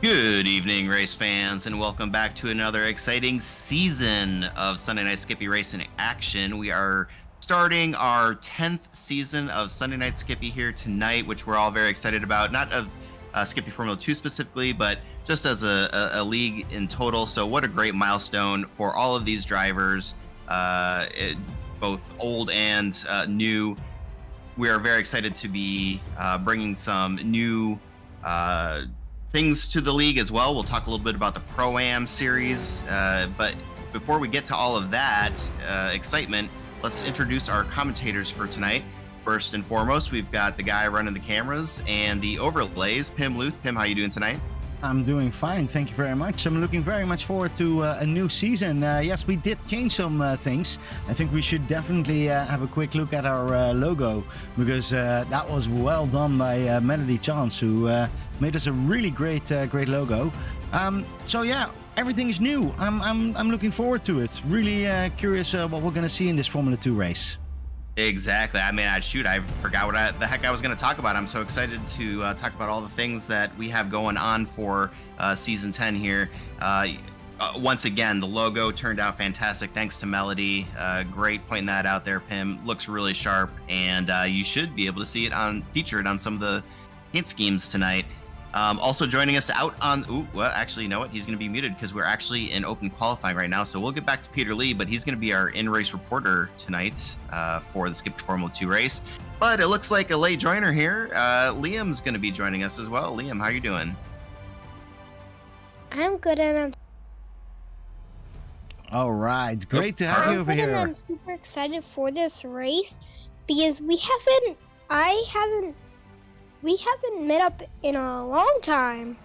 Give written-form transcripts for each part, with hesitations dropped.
Good evening, race fans, and welcome back to another exciting season of Sunday Night Skippy Racing Action. We are starting our 10th season of Sunday Night Skippy here tonight, which we're all very excited about. Not of Skippy Formula 2 specifically, but just as a league in total. So what a great milestone for all of these drivers, both old and new. We are very excited to be bringing some new things to the league as well. We'll talk a little bit about the Pro-Am series, but before we get to all of that excitement, let's introduce our commentators for tonight. First and foremost, we've got the guy running the cameras and the overlays, Pim Luth. Pim, how you doing tonight? I'm doing fine, thank you very much. I'm looking very much forward to a new season. Yes, we did change some things. I think we should definitely have a quick look at our logo, because that was well done by Melody Chance, who made us a really great logo. So yeah, everything is new. I'm looking forward to it. Really curious what we're going to see in this Formula 2 race. Exactly. I mean, I forgot what the heck I was going to talk about. I'm so excited to talk about all the things that we have going on for season 10 here. Once again, the logo turned out fantastic. Thanks to Melody. Great pointing that out there, Pim. Looks really sharp, and you should be able to see it featured on some of the paint schemes tonight. Also joining us out on, well, actually, you know what? He's going to be muted because we're actually in open qualifying right now. So we'll get back to Peter Lee, but he's going to be our in-race reporter tonight for the Skippy Formula 2 race. But it looks like a late joiner here. Liam's going to be joining us as well. Liam, how are you doing? I'm good, and All right, great to have you over here. I'm super excited for this race because we haven't met up in a long time.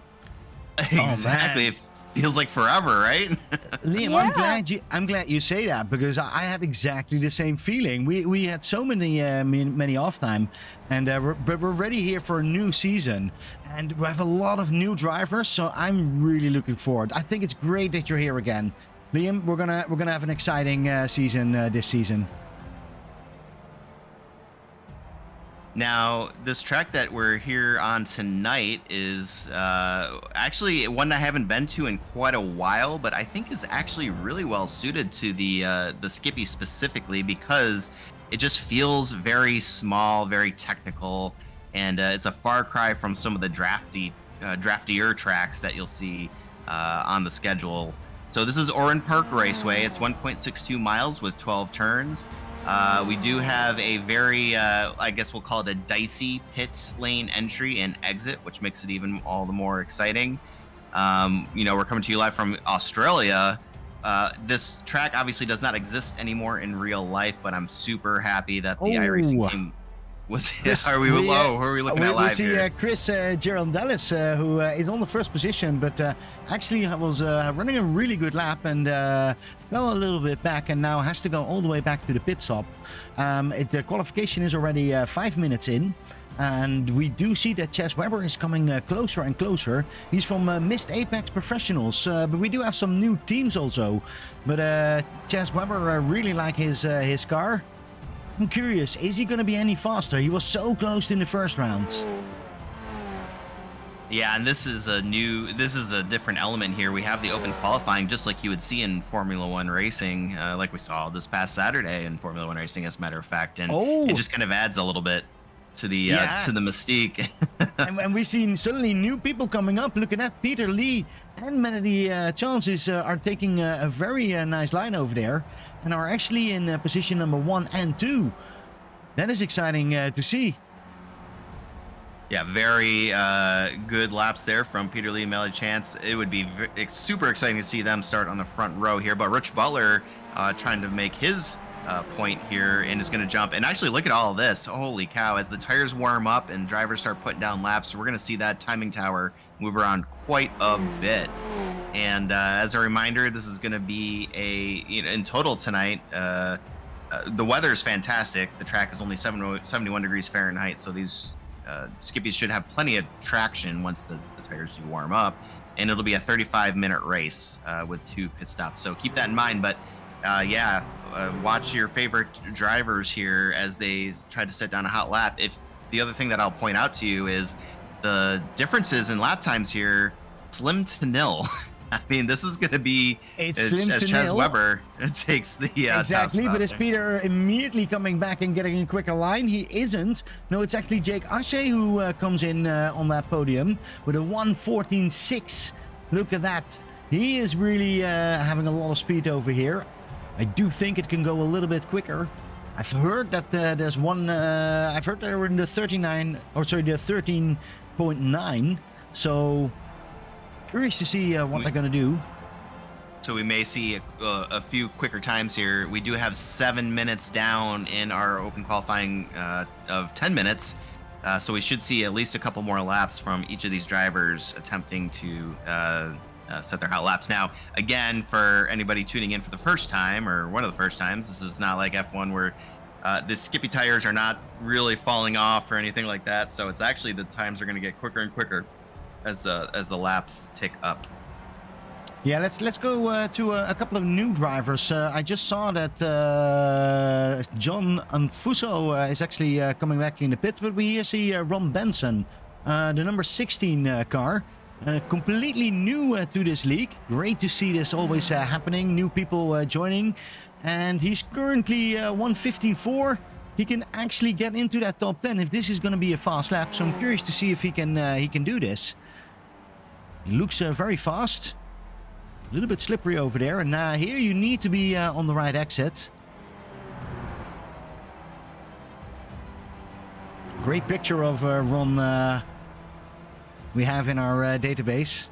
Exactly. It feels like forever, right? Liam, Yeah. I'm glad you say that, because I had exactly the same feeling. We had so many off time, and but we're ready here for a new season, and we have a lot of new drivers. So I'm really looking forward. I think it's great that you're here again, Liam. We're gonna have an exciting season this season. Now, this track that we're here on tonight is actually one I haven't been to in quite a while, but I think is actually really well suited to the Skippy specifically, because it just feels very small, very technical, and it's a far cry from some of the draftier tracks that you'll see on the schedule. So this is Oran Park Raceway. It's 1.62 miles with 12 turns. We do have a very, I guess we'll call it a dicey pit lane entry and exit, which makes it even all the more exciting. We're coming to you live from Australia. This track obviously does not exist anymore in real life, but I'm super happy that the iRacing team was. Are we looking at live we see here? Chris Girondellis, who is on the first position, but actually was running a really good lap and fell a little bit back, and now has to go all the way back to the pit stop. The qualification is already 5 minutes in, and we do see that Chas Webber is coming closer and closer. He's from Mist Apex Professionals, but we do have some new teams also. But Chas Webber really like his car. I'm curious, is he going to be any faster? He was so close in the first round. Yeah, and this is a different element here. We have the open qualifying, just like you would see in Formula One racing, like we saw this past Saturday in Formula One racing, as a matter of fact, and it just kind of adds a little bit to the mystique. and we've seen suddenly new people coming up. Look at that, Peter Lee and Melody Chances are taking a very nice line over there, and are actually in position number 1 and 2. That is exciting to see. Yeah, very good laps there from Peter Lee and Melody Chance. It would be super exciting to see them start on the front row here, but Rich Butler trying to make his point here and is going to jump. And actually, look at all of this. Holy cow, as the tires warm up and drivers start putting down laps, we're going to see that timing tower move around quite a bit. And as a reminder, this is going to be in total tonight, the weather is fantastic. The track is only 71 degrees Fahrenheit, so these Skippies should have plenty of traction once the tires do warm up. And it'll be a 35-minute race with 2 pit stops. So keep that in mind. But watch your favorite drivers here as they try to set down a hot lap. If the other thing that I'll point out to you is the differences in lap times here slim to nil. I mean, this is going to be It's as slim to Ches nil. Weber takes the Exactly, top but is spot there. Peter immediately coming back and getting a quicker line? He isn't. No, it's actually Jake Ashe who comes in on that podium with a 1:14.6. Look at that. He is really having a lot of speed over here. I do think it can go a little bit quicker. I've heard that there's one. I've heard that we're in the 13.9. So curious to see what they're gonna do. So we may see a few quicker times here. We do have 7 minutes down in our open qualifying of 10 minutes. So we should see at least a couple more laps from each of these drivers attempting to set their hot laps. Now, again, for anybody tuning in for the first time or one of the first times, this is not like F1 where the skippy tires are not really falling off or anything like that. So it's actually the times are going to get quicker and quicker as the laps tick up. Yeah, let's go to a couple of new drivers. I just saw that John Anfuso is actually coming back in the pit, but we here see Ron Benson, the number 16 car. Completely new to this league. Great to see this always happening. New people joining. And he's currently 1:15.4. He can actually get into that top 10 if this is going to be a fast lap. So I'm curious to see if he can do this. He looks very fast. A little bit slippery over there. And here you need to be on the right exit. Great picture of Ron we have in our database.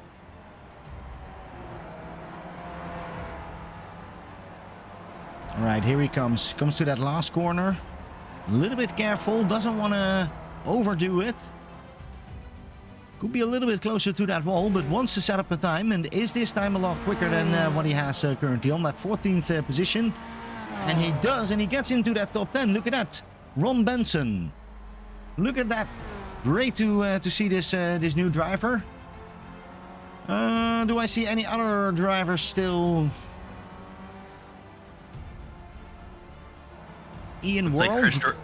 All right, here he comes. Comes to that last corner. A little bit careful. Doesn't want to overdo it. Could be a little bit closer to that wall, but wants to set up a time. And is this time a lot quicker than what he has currently on that 14th position? And he does, and he gets into that top 10. Look at that. Ron Benson. Look at that. Great to see this new driver. Do I see any other drivers still? Ian It's like Worrell.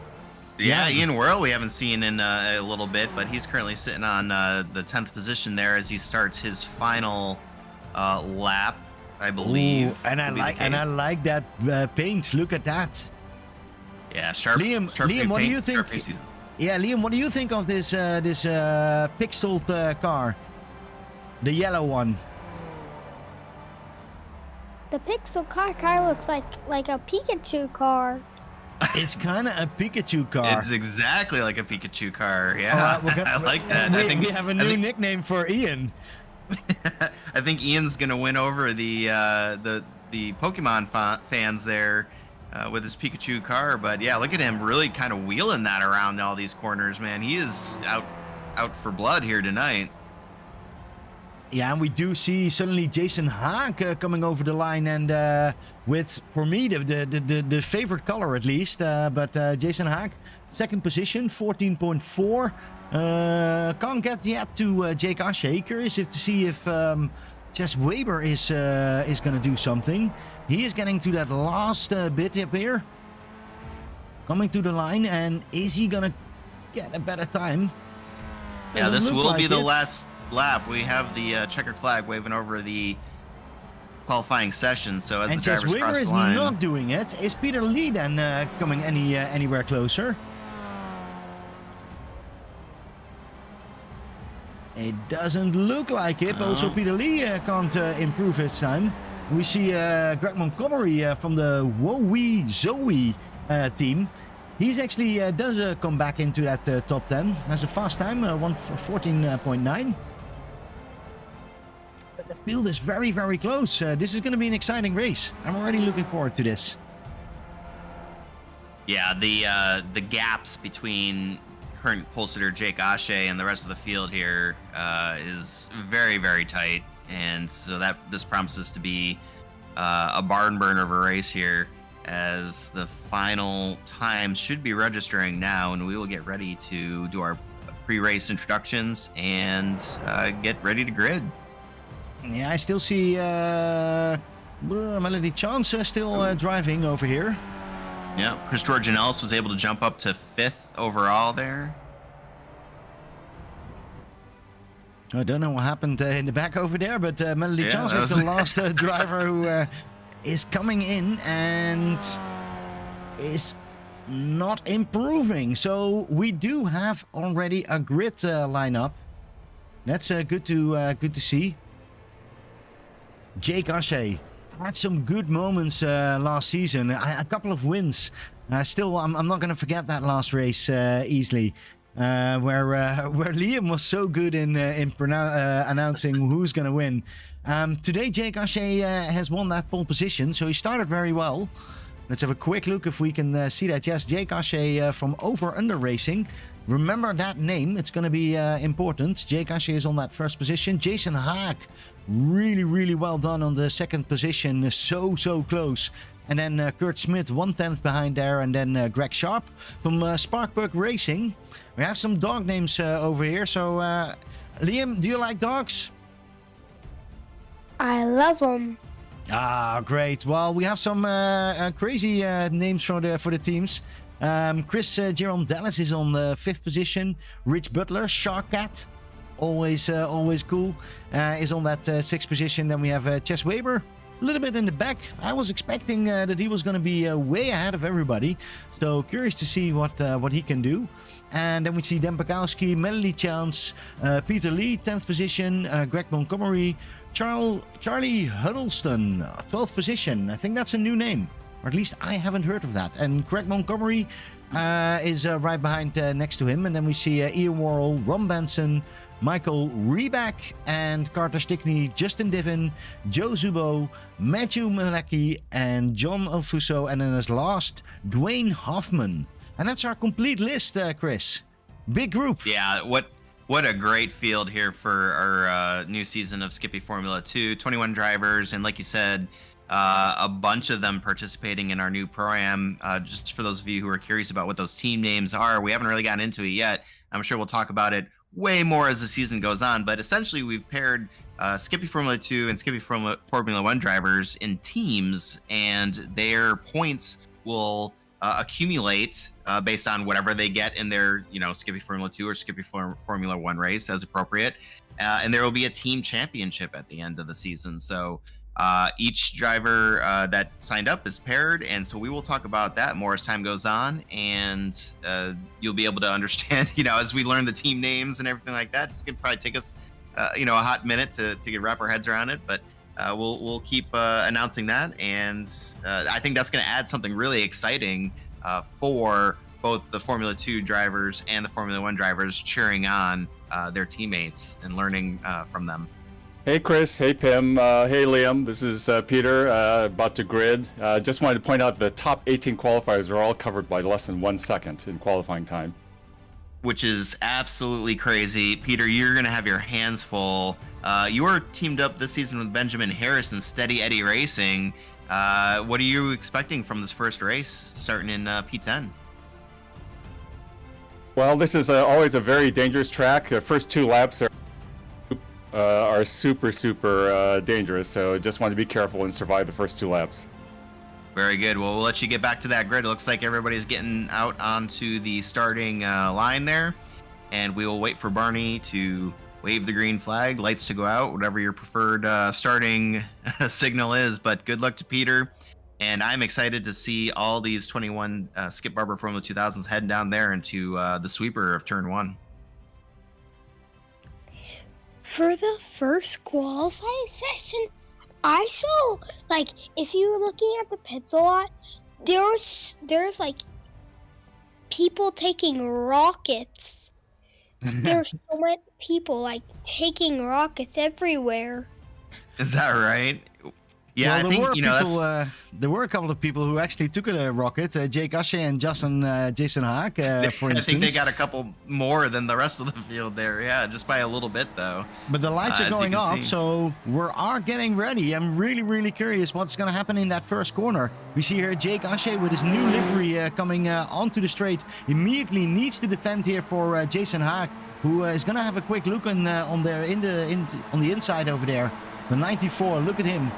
Yeah, Ian Worrell we haven't seen in a little bit, but he's currently sitting on the 10th position there as he starts his final lap, I believe. Ooh, and I like that paint. Look at that. Yeah, sharp. Liam, sharp Liam, what do paint, you think? sharp paint. Yeah, Liam, what do you think of this pixeled car? The yellow one. The Pixel car kind of looks like a Pikachu car. It's kind of a Pikachu car. It's exactly like a Pikachu car. Yeah, I like that. We, I think we have a new nickname for Ian. I think Ian's gonna win over the Pokemon fans there with his Pikachu car. But yeah, look at him really kind of wheeling that around all these corners, man. He is out for blood here tonight. Yeah, and we do see suddenly Jason Haag coming over the line, and with, for me, the favorite color at least. But Jason Haag, second position, 14.4. Can't get yet to Jake Ashe. Curious to see if Ches Weber is going to do something. He is getting to that last bit up here. Coming to the line, and is he going to get a better time? Yeah, this will be the it. last lap. We have the checkered flag waving over the qualifying session. So as And the Ches drivers Weber cross is the line, not doing it. Is Peter Lee then coming anywhere closer? It doesn't look like it. But also Peter Lee can't improve his time. We see Greg Montgomery from the Wowie Zoe team. He's actually does come back into that top 10. Has a fast time, 1:14.9. But the field is very, very close. This is going to be an exciting race. I'm already looking forward to this. yeah, the gaps between current pole sitter Jake Ashe and the rest of the field here is very, very tight, and so that this promises to be a barn burner of a race here, as the final time should be registering now, and we will get ready to do our pre-race introductions and get ready to grid. Yeah, I still see Melody Chance still driving over here. Yeah, Chris Georgianellis was able to jump up to 5th overall there. I don't know what happened in the back over there, but Melody Yeah, Chance that is was- the last driver who is coming in and is not improving. So we do have already a grid lineup. That's good to see. Jake Ashe had some good moments last season. A couple of wins. Still, I'm not going to forget that last race easily. Where Liam was so good in announcing who's going to win. Today, Jake Ashe has won that pole position, so he started very well. Let's have a quick look if we can see that. Yes, Jake Ashe from Over Under Racing. Remember that name, it's going to be important. Jake Ashe is on that first position. Jason Haag, really well done on the second position. So close. And then Kurt Smith, 1/10 behind there. And then Greg Sharp from Sparkburg Racing. We have some dog names over here. So, Liam, do you like dogs? I love them. Ah, great. Well, we have some crazy names for the teams. Chris Girondellis is on the 5th position. Rich Butler, Shark Cat, always cool, is on that 6th position. Then we have Chess Weber, a little bit in the back. I was expecting that he was going to be way ahead of everybody. So curious to see what he can do. And then we see Dan Pakowski, Melody Chance, Peter Lee, 10th position, Greg Montgomery, Charlie Huddleston, 12th position. I think that's a new name. Or at least I haven't heard of that. And Greg Montgomery is right behind next to him. And then we see Ian Worrell, Ron Benson, Michael Reback, and Carter Stickney, Justin Divin, Joe Zubo, Matthew Malecki, and John Alfuso. And then as last, Dwayne Hoffman. And that's our complete list, Chris. Big group. Yeah, what a great field here for our new season of Skippy Formula 2. 21 drivers, and like you said, a bunch of them participating in our new Pro-Am. Just for those of you who are curious about what those team names are, we haven't really gotten into it yet. I'm sure we'll talk about it way more as the season goes on, but essentially we've paired Skippy Formula 2 and Skippy Formula 1 drivers in teams, and their points will accumulate based on whatever they get in their, Skippy Formula 2 or Skippy Formula 1 race as appropriate. And there will be a team championship at the end of the season. So each driver that signed up is paired. And so we will talk about that more as time goes on. And you'll be able to understand, as we learn the team names and everything like that. It's going to probably take us, a hot minute to wrap our heads around it. But we'll keep announcing that, and I think that's going to add something really exciting for both the Formula 2 drivers and the Formula 1 drivers, cheering on their teammates and learning from them. Hey Chris, hey Pim, hey Liam, this is Peter, about to grid. Just wanted to point out the top 18 qualifiers are all covered by less than 1 second in qualifying time. Which is absolutely crazy. Peter, you're going to have your hands full. You are teamed up this season with Benjamin Harris and Steady Eddie Racing. What are you expecting from this first race starting in P10? Well, this is always a very dangerous track. The first 2 laps are super dangerous, so just want to be careful and survive the first 2 laps. Very good. Well, we'll let you get back to that grid. It looks like everybody's getting out onto the starting line there, and we will wait for Barney to wave the green flag, lights to go out, whatever your preferred starting signal is. But good luck to Peter, and I'm excited to see all these 21 Skip Barber Formula 2000s heading down there into the sweeper of Turn 1. For the first qualifying session, I saw, if you were looking at the pits a lot, there's people taking rockets. There's so many people, taking rockets everywhere. Is that right? Yeah, well, I think, that's... there were a couple of people who actually took a rocket. Jake Ashe and Jason Haag, for instance. I think they got a couple more than the rest of the field there. Yeah, just by a little bit, though. But the lights are going off, so we are getting ready. I'm really curious what's going to happen in that first corner. We see here Jake Ashe with his new livery coming onto the straight. Immediately needs to defend here for Jason Haag, who is going to have a quick look on the inside over there. The 94, look at him.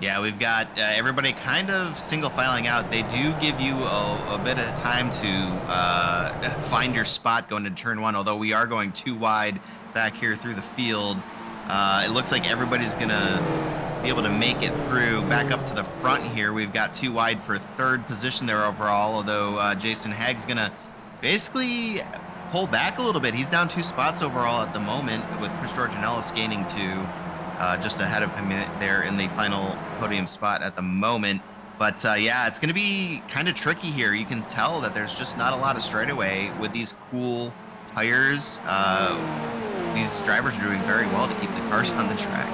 Yeah, we've got everybody kind of single filing out. They do give you a bit of time to find your spot going to turn 1, although we are going too wide back here through the field. It looks like everybody's going to be able to make it through back up to the front here. We've got 2 wide for 3rd position there overall, although Jason Hagg's going to basically pull back a little bit. He's down 2 spots overall at the moment, with Chris Georgianellis gaining 2, just ahead of him there in the final podium spot at the moment. But yeah, it's going to be kind of tricky here. You can tell that there's just not a lot of straightaway with these cool tires. These drivers are doing very well to keep the cars on the track.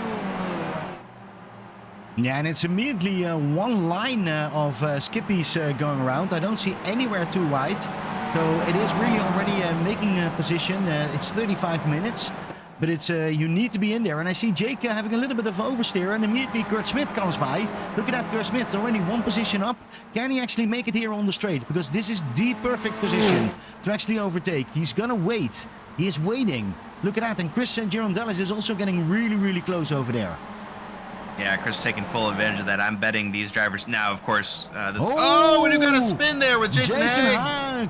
Yeah, and it's immediately one line of Skippies going around. I don't see anywhere too wide. So it is really already making a position. It's 35 minutes. But it's you need to be in there. And I see Jake having a little bit of oversteer, and immediately Kurt Smith comes by. Look at that, Kurt Smith already 1 position up. Can he actually make it here on the straight? Because this is the perfect position to actually overtake. He's gonna wait. He is waiting. Look at that, and Chris Girondellis is also getting really, really close over there. Yeah, Chris taking full advantage of that. I'm betting these drivers now, of course. Oh, and you got a spin there with Jason Hagg.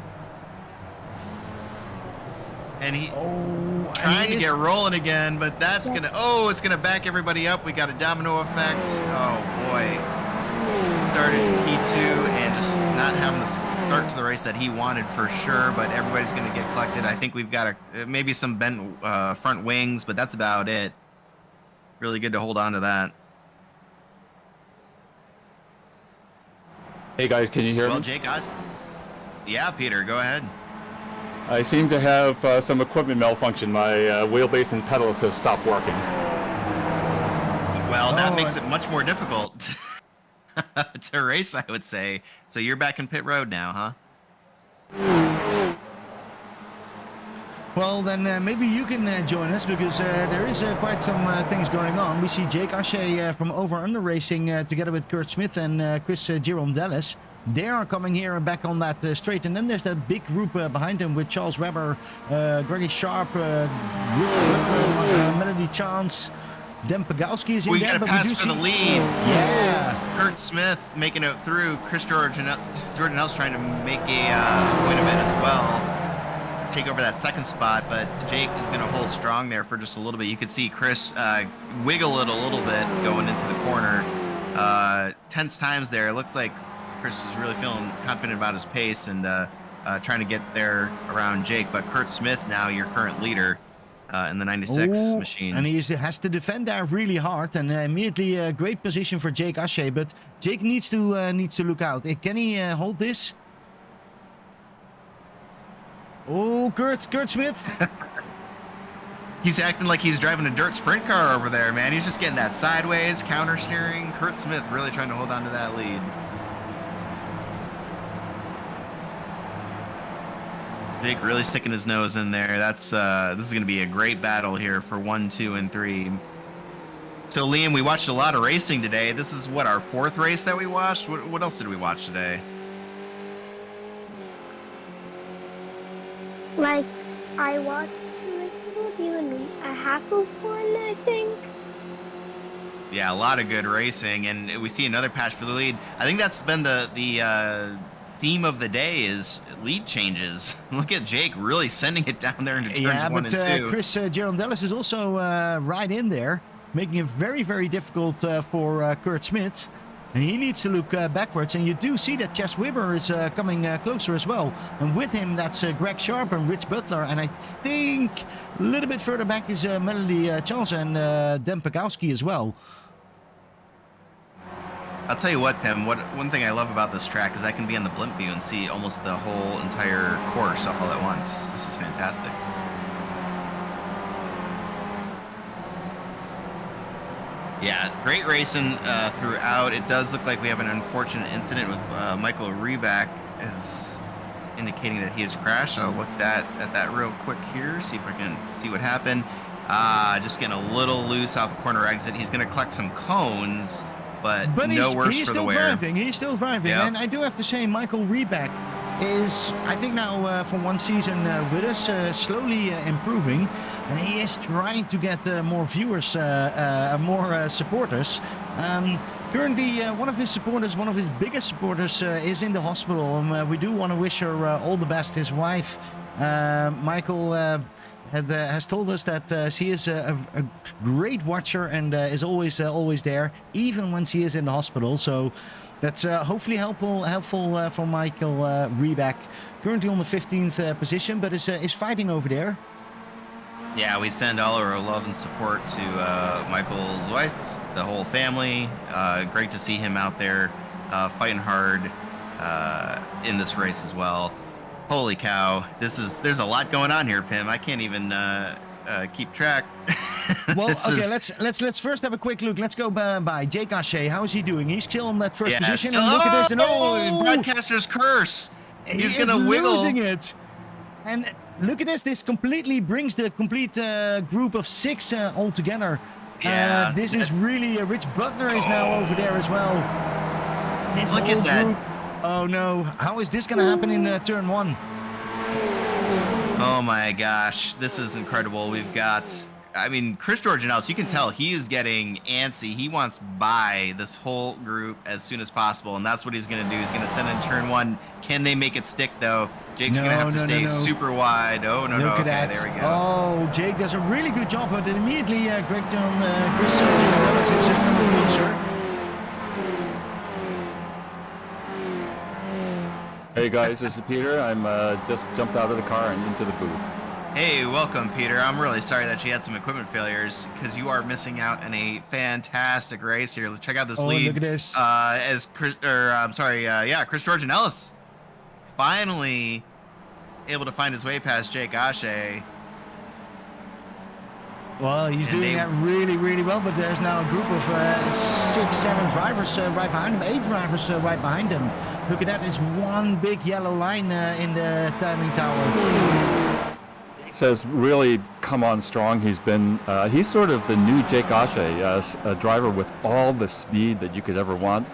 And he trying to get rolling again, but that's gonna it's gonna back everybody up. We got a domino effect. Oh boy. Started P2 and just not having the start to the race that he wanted for sure, but everybody's gonna get collected. I think we've got maybe some bent front wings, but that's about it. Really good to hold on to that. Hey guys, can you hear me? Jake, yeah, Peter, go ahead. I seem to have some equipment malfunction. My wheelbase and pedals have stopped working. Well, that makes it much more difficult to race, I would say. So you're back in pit road now, huh? Well, then maybe you can join us, because there is quite some things going on. We see Jake Ashe from Over Under Racing together with Kurt Smith and Chris Girondellis. They are coming here and back on that straight, and then there's that big group behind them with Charles Webber, Greggy Sharp, Melody Chance, Dan Pagowski is in there. We got a pass for the lead. Yeah. Kurt Smith making it through. Chris Jordanel's trying to make a point of it as well. Take over that 2nd spot, but Jake is going to hold strong there for just a little bit. You could see Chris wiggle it a little bit going into the corner. Tense times there. It looks like Chris is really feeling confident about his pace and trying to get there around Jake. But Kurt Smith now your current leader in the 96 machine. And he has to defend there really hard, and immediately a great position for Jake Ashe. But Jake needs to look out. Can he hold this? Oh, Kurt Smith. He's acting like he's driving a dirt sprint car over there, man. He's just getting that sideways, counter steering. Kurt Smith really trying to hold on to that lead. Jake really sticking his nose in there. That's this is going to be a great battle here for 1, 2, and 3. So Liam, we watched a lot of racing today. This is what, our 4th race that we watched? What else did we watch today? Like, I watched 2 races with you and a half of one, I think. Yeah, a lot of good racing, and we see another patch for the lead. I think that's been the theme of the day is lead changes. Look at Jake really sending it down there into turns 1 and 2. Chris Girondellis is also right in there, making it very, very difficult for Kurt Smith. And he needs to look backwards, and you do see that Chess Weber is coming closer as well. And with him, that's Greg Sharp and Rich Butler. And I think a little bit further back is Melody Chance and Dan Pagowski as well. I'll tell you what, Pim, one thing I love about this track is I can be on the blimp view and see almost the whole entire course all at once. This is fantastic. Yeah, great racing throughout. It does look like we have an unfortunate incident with Michael Reback is indicating that he has crashed. I'll look at that real quick here, see if I can see what happened. Just getting a little loose off the corner exit. He's going to collect some cones, but no worse for the wear. He's still driving. Yep. And I do have to say, Michael Reback is, I think now for one season with us, slowly improving. And he is trying to get more viewers, more supporters. Currently, one of his supporters, one of his biggest supporters, is in the hospital. And we do want to wish her all the best. His wife, Michael, has told us that she is a great watcher and is always there, even when she is in the hospital. So that's hopefully helpful for Michael Reback, currently on the 15th position, but is fighting over there. Yeah, we send all our love and support to Michael's wife, the whole family. Great to see him out there fighting hard in this race as well. Holy cow! There's a lot going on here, Pim. I can't even keep track. Well, okay, let's first have a quick look. Let's go by Jake Ashe. How is he doing? He's still in that first position. And look at this! And broadcaster's curse. He's gonna wiggle. Losing it. And look at this. This completely brings the complete group of 6 all together. Yeah. This is really Rich Butler is now over there as well. Look at that. Group. Oh no! How is this going to happen in turn 1? Oh my gosh, this is incredible. We've got, I mean, Chris Georgianellis, you can tell he is getting antsy. He wants by this whole group as soon as possible, and that's what he's going to do. He's going to send in turn 1. Can they make it stick, though? Jake's going to have to stay super wide. Oh, no, Look okay, at that. There we go. Oh, Jake does a really good job, but immediately Chris Georgianellis is coming closer. Hey guys, this is Peter. I'm just jumped out of the car and into the booth. Hey, welcome, Peter. I'm really sorry that you had some equipment failures because you are missing out on a fantastic race here. Check out this lead. Look at this. Chris Georgianellis finally able to find his way past Jake Ashe. Well, he's doing that really, really well, but there's now a group of 6, 7 drivers right behind him, 8 drivers right behind him. Look at that, it's one big yellow line in the timing tower. Says really come on strong. He's sort of the new Jake Ashe, a driver with all the speed that you could ever want.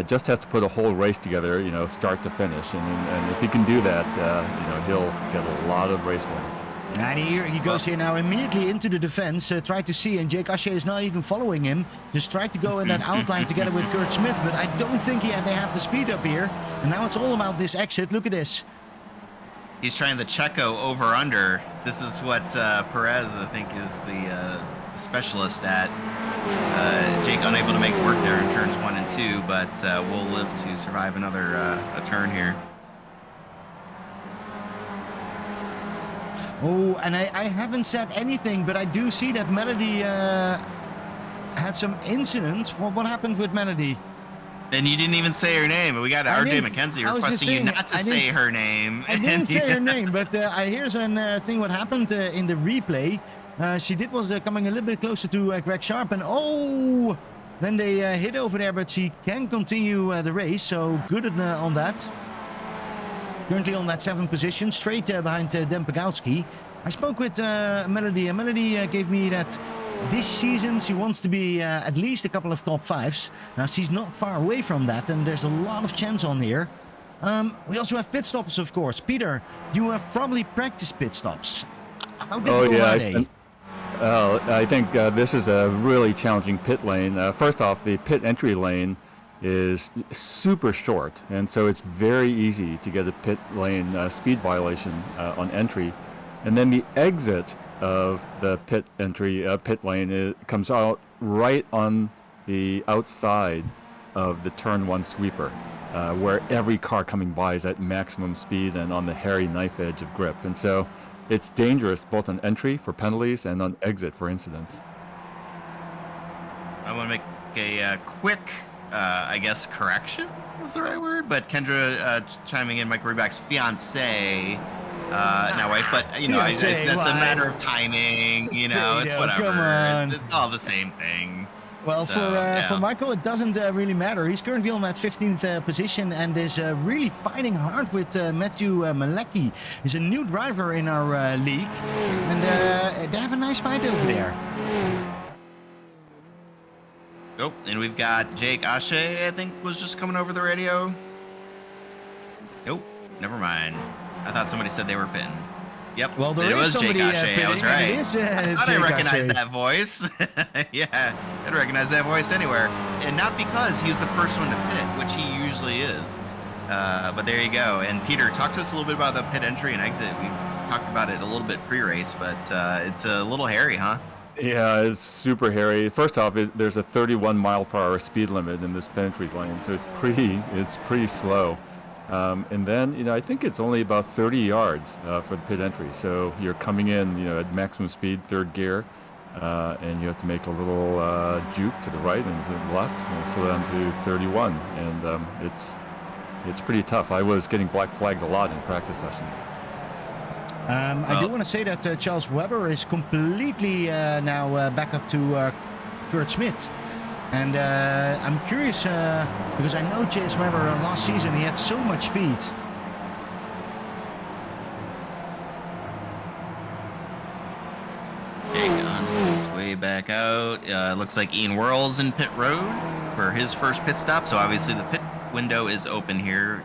Just has to put a whole race together, start to finish. And if he can do that, he'll get a lot of race wins. And he goes here now immediately into the defense, tried to see, and Jake Ashe is not even following him. Just tried to go in that outline together with Kurt Smith, but I don't think they have the speed up here. And now it's all about this exit. Look at this. He's trying the Checo over-under. This is what Perez, I think, is the specialist at. Jake unable to make it work there in turns 1 and 2, but will live to survive another a turn here. Oh, and I haven't said anything, but I do see that Melody had some incident. What happened with Melody? And you didn't even say her name. We got RJ McKenzie requesting you not to say her name. I didn't say her name, but here's a thing what happened in the replay. She was coming a little bit closer to Greg Sharp, and then they hit over there, but she can continue the race, so good on that. Currently on that 7th position, straight behind Dan Pagowski. I spoke with Melody, and Melody gave me that this season she wants to be at least a couple of top 5s. Now she's not far away from that, and there's a lot of chance on here. We also have pit stops, of course. Peter, you have probably practiced pit stops. How difficult are they? I think this is a really challenging pit lane. First off, the pit entry lane is super short, and so it's very easy to get a pit lane speed violation on entry. And then the exit of the pit lane comes out right on the outside of the turn 1 sweeper, where every car coming by is at maximum speed and on the hairy knife edge of grip. And so it's dangerous both on entry for penalties and on exit for incidents. I want to make a quick I guess correction is the right word, but Kendra chiming in, Michael Reback's fiance, now wife, but that's a matter of timing, it's whatever. Come on. It's all the same thing. Well, for Michael, it doesn't really matter. He's currently on that 15th position and is really fighting hard with Matthew Malecki. He's a new driver in our league, and they have a nice fight over there. Oh, and we've got Jake Ashe, I think, was just coming over the radio. Nope, never mind. I thought somebody said they were pitting. Yep, well, it was Jake Ashe. I was right. It is, I thought I recognized Ashe. that voice. Yeah, I'd recognize that voice anywhere. And not because he was the first one to pit, which he usually is. But there you go. And Peter, talk to us a little bit about the pit entry and exit. We talked about it a little bit pre-race, but it's a little hairy, huh? Yeah, it's super hairy. First off, there's a 31 mile per hour speed limit in this pit entry lane, so it's pretty slow. And then, I think it's only about 30 yards for the pit entry. So you're coming in, at maximum speed, third gear, and you have to make a little juke to the right and to the left, and slow down to 31. And it's pretty tough. I was getting black flagged a lot in practice sessions. I do want to say that Charles Webber is completely now back up to Kurt Smith. And I'm curious because I know Chase Webber last season he had so much speed. Jake on his way back out. Looks like Ian Worrell's in pit road for his first pit stop. So obviously the pit window is open here.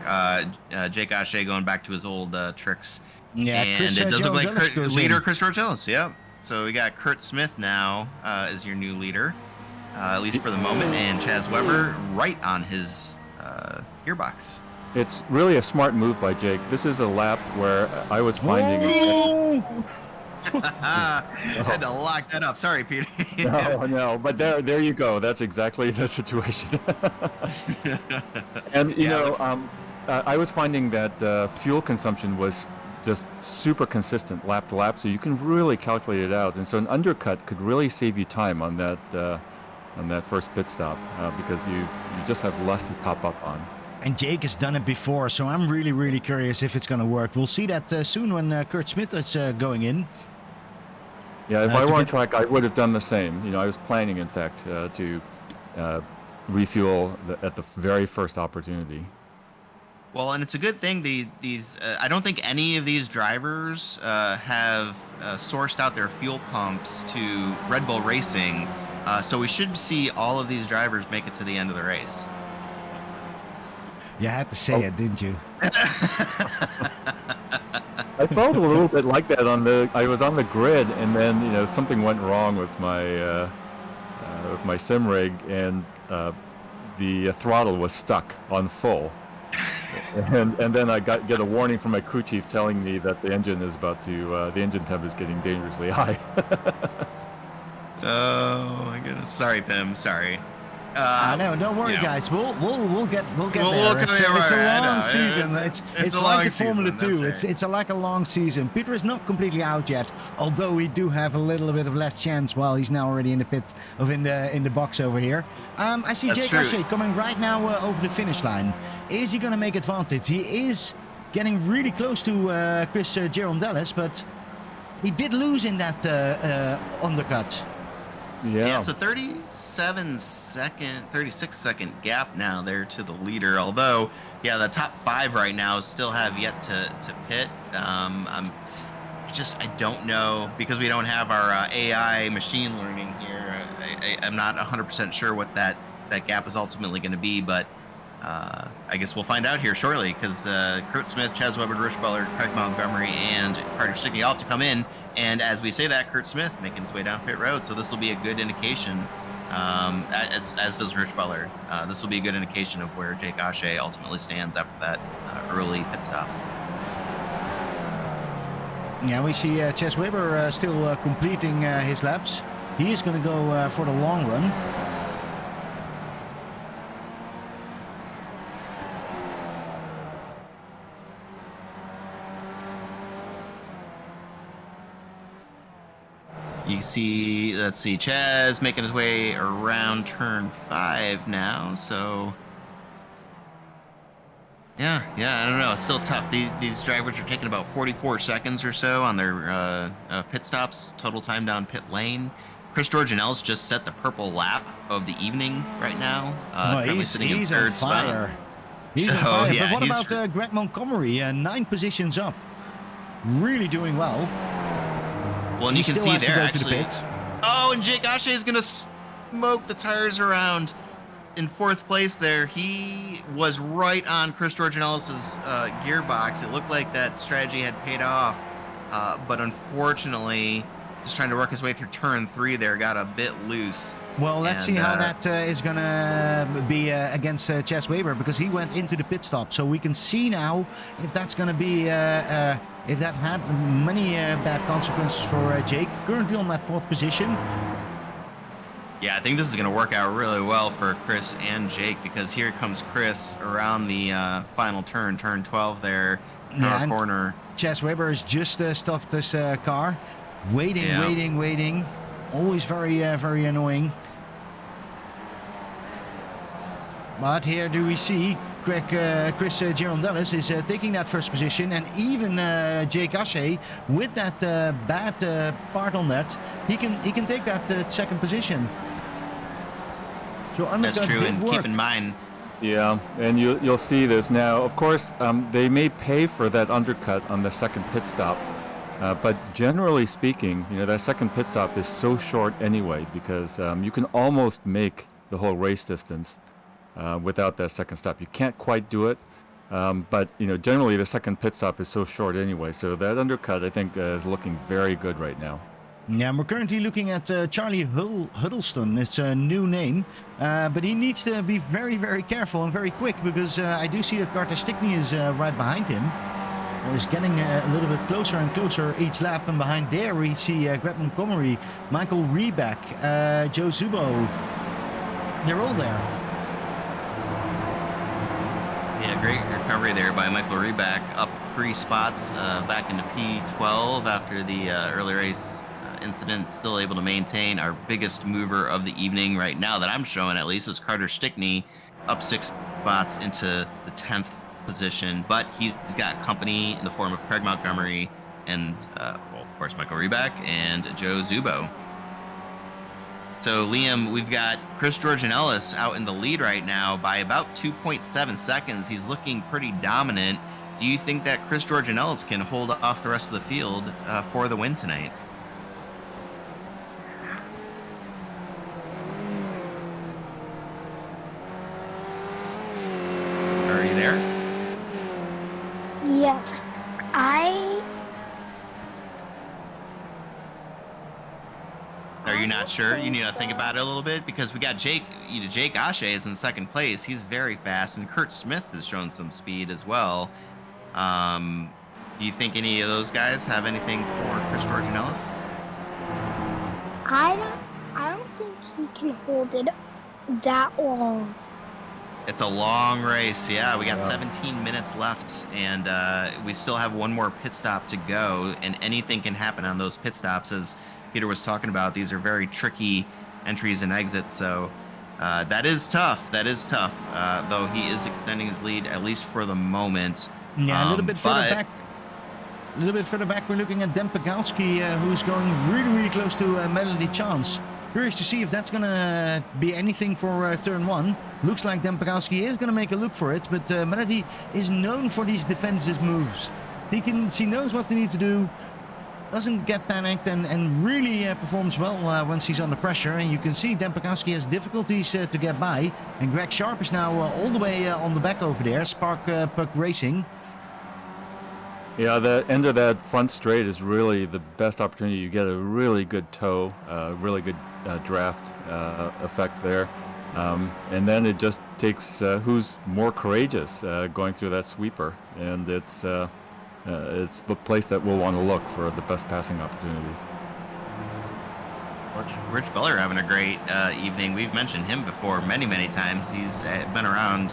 Jake Ashe going back to his old tricks. Yeah, and Chris, it does look like leader in. Chris Georgelis. Yep. So we got Kurt Smith now as your new leader, at least for the moment, and Chaz Webber right on his gearbox. It's really a smart move by Jake. This is a lap where I was finding... Had to lock that up. Sorry, Peter. No, but there you go. That's exactly the situation. And I was finding that fuel consumption was just super consistent lap to lap, so you can really calculate it out. And so an undercut could really save you time on that first pit stop because you just have less to top up on. And Jake has done it before, so I'm really, really curious if it's going to work. We'll see that soon when Kurt Smith is going in. Yeah, if I were on track, I would have done the same. I was planning, in fact, to refuel at the very first opportunity. Well, and it's a good thing these I don't think any of these drivers have sourced out their fuel pumps to Red Bull Racing, so we should see all of these drivers make it to the end of the race. You had to say it, didn't you? I felt a little bit like that I was on the grid, and then something went wrong with my sim rig, and the throttle was stuck on full. And then I get a warning from my crew chief telling me that the engine temp is getting dangerously high. Oh my goodness! Sorry, Pim. Sorry. No, don't worry, guys. We'll get there. It's a long season. It's like the Formula 2. Right. It's like a long season. Peter is not completely out yet, although we do have a little bit of less chance while he's now already in the pit of in the box over here. I see Jake Ashe coming right now over the finish line. Is he going to make advantage? He is getting really close to Chris Girondellis, but he did lose in that undercut. Yeah, it's a 36 second gap now there to the leader. Although, the top 5 right now still have yet to pit. I don't know because we don't have our AI machine learning here. I'm not 100% sure what that gap is ultimately going to be, but I guess we'll find out here shortly because Kurt Smith, Chaz Webber, Rich Butler, Craig Montgomery, and Carter Stickney all have to come in. And as we say that, Kurt Smith making his way down pit road. So this will be a good indication, as does Rich Butler. This will be a good indication of where Jake Ashe ultimately stands after that early pit stop. Yeah, we see Chaz Webber still completing his laps. He is going to go for the long run. You see, let's see, Chaz making his way around turn 5 now, so yeah, I don't know, it's still tough. These drivers are taking about 44 seconds or so on their pit stops, total time down pit lane. Chris Georgelis just set the purple lap of the evening right now. He's sitting in on third fire. spot. He's on fire. But what about Greg Montgomery? 9 positions up. Really doing well. Well, and you can see there actually. And Jake Ashe is going to smoke the tires around in 4th place there. He was right on Chris Georgelis' gearbox. It looked like that strategy had paid off, but unfortunately, just trying to work his way through turn 3 there, got a bit loose. Well, let's see And, how that is going to be against Chess Weber, because he went into the pit stop. So we can see now if that's going to be, if that had many bad consequences for Jake, currently on that 4th position. Yeah, I think this is going to work out really well for Chris and Jake, because here comes Chris around the final turn, turn 12 there, Yeah, corner. Chess Weber has just stopped this car. Waiting. Always very annoying. But here do we see Chris Girondellis is taking that 1st position, and even Jake Ashe with that bad part on that, he can take that 2nd position. So That's undercut true, did and work. keep in mind, Yeah, and you'll see this now. Of course, they may pay for that undercut on the 2nd pit stop, but generally speaking, that 2nd pit stop is so short anyway, because you can almost make the whole race distance without that 2nd stop. You can't quite do it, but generally the 2nd pit stop is so short anyway. So that undercut, I think, is looking very good right now. Yeah, we're currently looking at Charlie Huddleston. It's a new name, but he needs to be very careful and very quick, because I do see that Carter Stickney is right behind him. He's getting a little bit closer and closer each lap, and behind there we see Greg Montgomery, Michael Reback, Joe Zubo. They're all there. yeah, great recovery there by Michael Reback, up 3 spots back into P12 after the early race incident. Still able to maintain. Our biggest mover of the evening right now that I'm showing, at least, is Carter Stickney, up 6 spots into the 10th position, but he's got company in the form of Craig Montgomery and, well, of course, Michael Reback and Joe Zubo. So, Liam, we've got Chris Georgianellis out in the lead right now by about 2.7 seconds. He's looking pretty dominant. Do you think that Chris Georgianellis can hold off the rest of the field for the win tonight? Are you there? Yes, Are you not sure? You need to think think so. about it a little bit, because we got Jake Ashe is in 2nd place. He's very fast, and Kurt Smith has shown some speed as well. Do you think any of those guys have anything for Chris Georgianellis? I don't think he can hold it that long. It's a long race. Yeah, we got 17 minutes left, and we still have one more pit stop to go, and anything can happen on those pit stops. As Peter was talking about, these are very tricky entries and exits, so that is tough. Though he is extending his lead, at least for the moment. Yeah, a little bit further back. A little bit further back, we're looking at Dan Pagowski, who's going really close to Melody Chance. Curious to see if that's going to be anything for turn 1. Looks like Dan Pagowski is going to make a look for it, but Melody is known for these defensive moves. He knows what he needs to do, doesn't get panicked, and really performs well once he's under pressure. And you can see Dan Pagowski has difficulties to get by. And Greg Sharp is now all the way on the back over there, Spark Puck Racing. Yeah, the end of that front straight is really the best opportunity. You get a really good toe, really good draft effect there. And then it just takes who's more courageous going through that sweeper. And it's the place that we'll want to look for the best passing opportunities. Rich Beller having a great evening. We've mentioned him before many times. He's been around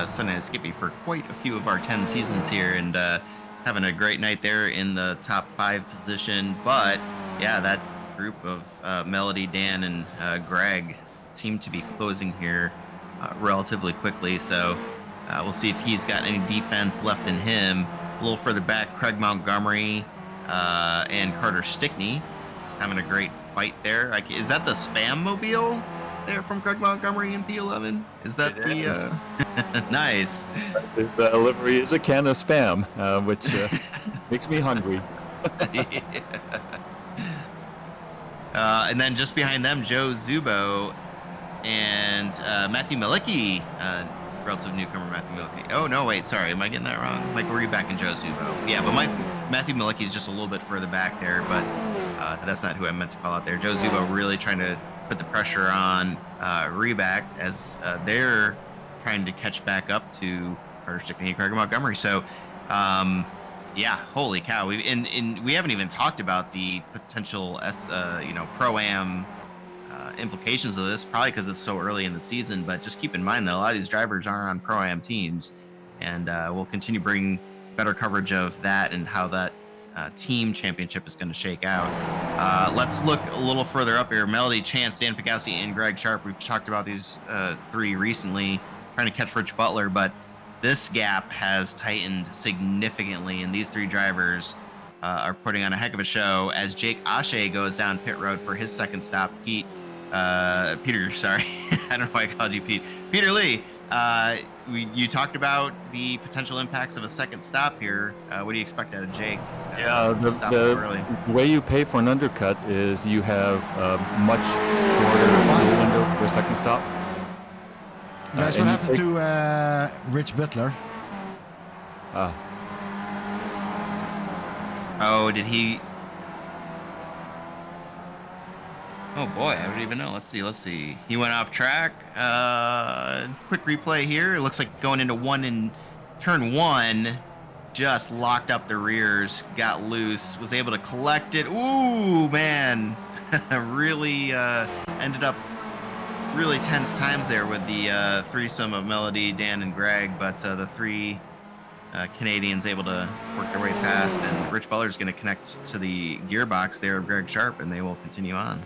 Sunday Night Skippy for quite a few of our 10 seasons here, and having a great night there in the top 5 position. But yeah, that group of Melody, Dan, and Greg seem to be closing here relatively quickly. So we'll see if he's got any defense left in him. A little further back, Craig Montgomery and Carter Stickney having a great fight there. Is that the Spam Mobile there from Craig Montgomery in P11? Is that nice? The livery is a can of Spam, which makes me hungry. And then just behind them, Joe Zubo and Matthew Malicki, relative newcomer Matthew Malicki. Oh, no, wait, sorry. Am I getting that wrong? Michael Reback and Joe Zubo. Yeah, but Matthew Malicki is just a little bit further back there. But That's not who I meant to call out there. Joe Zubo really trying to put the pressure on Reback as they're trying to catch back up to Carter Stickney and Craig Montgomery. So, yeah, holy cow! We haven't even talked about the potential pro-am implications of this, probably because it's so early in the season. But just keep in mind that a lot of these drivers are on pro-am teams, and we'll continue bringing better coverage of that and how that team championship is going to shake out. Let's look a little further up here. Melody, Chance, Dan Pagowski, and Greg Sharp. We've talked about these three recently, trying to catch Rich Butler, but this gap has tightened significantly, and these three drivers are putting on a heck of a show as Jake Ashe goes down pit road for his second stop. Peter, sorry. I don't know why I called you Pete. Peter Lee, you talked about the potential impacts of a second stop here. What do you expect out of Jake? The way you pay for an undercut is you have a much shorter fuel window for a second stop. Guys, what happened to Rich Butler? Oh, did he? Oh boy, I don't even know. Let's see. He went off track. Quick replay here. It looks like going into turn one, just locked up the rears, got loose, was able to collect it. Ooh, man. Really ended up really tense times there with the threesome of Melody, Dan, and Greg, but the three Canadians able to work their way past, and Rich Butler is going to connect to the gearbox there of Greg Sharp, and they will continue on.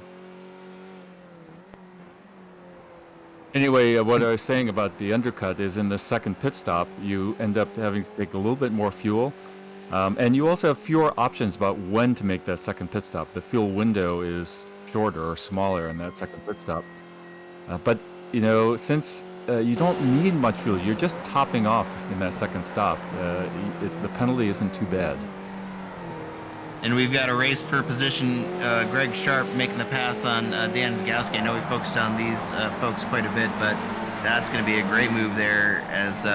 Anyway, what I was saying about the undercut is in the second pit stop, you end up having to take a little bit more fuel. And you also have fewer options about when to make that second pit stop. The fuel window is shorter or smaller in that second pit stop. But, since you don't need much fuel, you're just topping off in that second stop. The penalty isn't too bad. And we've got a race for position. Greg Sharp making the pass on Dan Pagowski. I know we focused on these folks quite a bit, but that's going to be a great move there as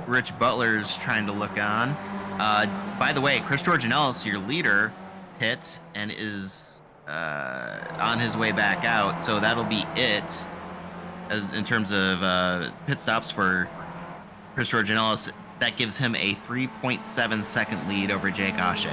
Rich Butler's trying to look on. By the way, Chris Georgianellis, your leader, hit and is on his way back out. So that'll be it in terms of pit stops for Chris Georgianellis. That gives him a 3.7 second lead over Jake Ashe.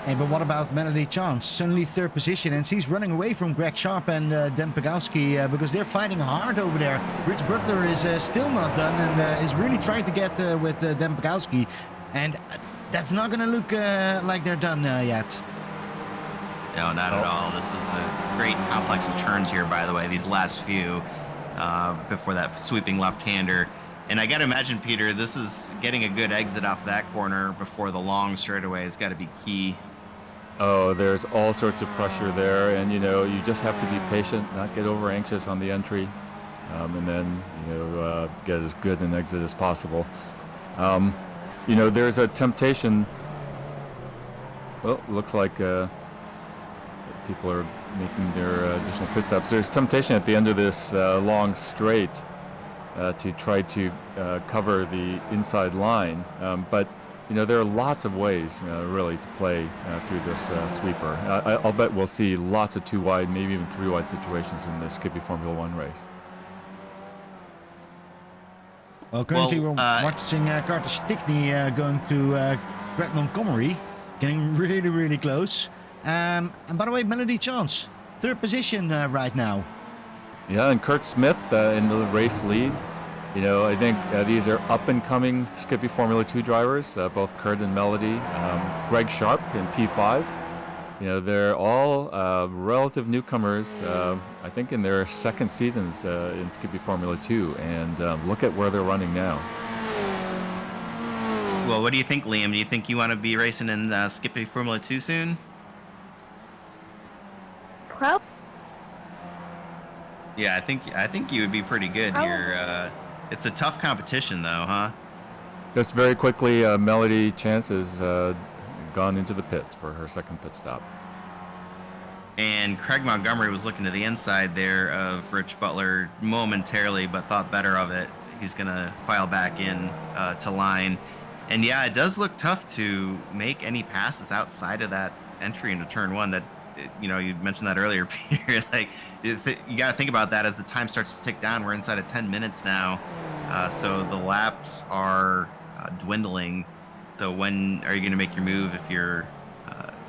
Hey, but what about Melody Chance? Suddenly third position, and she's running away from Greg Sharp and Dan Pagowski because they're fighting hard over there. Rich Butler is still not done and is really trying to get with Dan Pagowski. And that's not going to look like they're done yet. No, not at all. This is a great complex of turns here, by the way, these last few before that sweeping left-hander. And I got to imagine, Peter, this is getting a good exit off that corner before the long straightaway has got to be key. Oh, there's all sorts of pressure there, and you just have to be patient, not get over anxious on the entry, and then get as good an exit as possible. There's a temptation. Well, looks like people are making their additional pit stops. There's temptation at the end of this long straight to try to cover the inside line, but there are lots of ways really to play through this sweeper. I'll bet we'll see lots of 2 wide, maybe even 3 wide situations in the Skippy Formula 1 race. Well, currently we're watching Carter Stickney going to Greg Montgomery, getting really, really close. And by the way, Melody Chance, third position right now. Yeah, and Kurt Smith in the race lead. I think these are up-and-coming Skippy Formula 2 drivers, both Kurt and Melody. Greg Sharp in P5. They're all relative newcomers, I think in their second seasons in Skippy Formula 2, and look at where they're running now. Well, what do you think, Liam? Do you think you want to be racing in Skippy Formula 2 soon? Pro? Yeah, I think you would be pretty good here. It's a tough competition, though, huh? Just very quickly, Melody Chance has gone into the pits for her second pit stop. And Craig Montgomery was looking to the inside there of Rich Butler momentarily, but thought better of it. He's going to file back in to line. And yeah, it does look tough to make any passes outside of that entry into turn one. That you know, you mentioned that earlier, Peter. Like you got to think about that as the time starts to tick down. We're inside of 10 minutes now, so the laps are dwindling. So when are you going to make your move if you're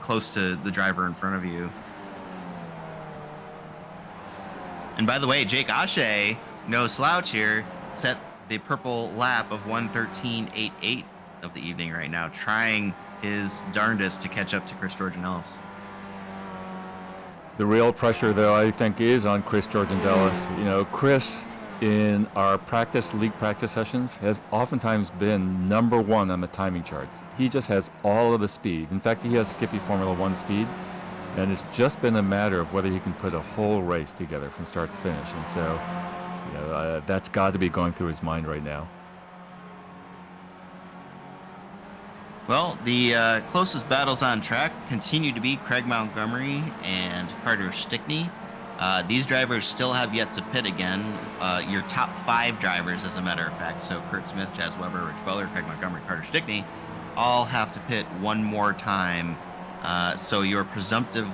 close to the driver in front of you? And by the way, Jake Ashe, no slouch here, set the purple lap of 1:13.88 of the evening right now, trying his darndest to catch up to Chris Georgianellis. The real pressure, though, I think, is on Chris Georgianellis. You know, Chris, in our league practice sessions, has oftentimes been number one on the timing charts. He just has all of the speed. In fact, he has Skippy Formula One speed, and it's just been a matter of whether he can put a whole race together from start to finish. And so, you know, that's got to be going through his mind right now. Well, the closest battles on track continue to be Craig Montgomery and Carter Stickney. These drivers still have yet to pit again. Your top 5 drivers, as a matter of fact, so Kurt Smith, Chaz Weber, Rich Butler, Craig Montgomery, Carter Stickney, all have to pit one more time. So your presumptive,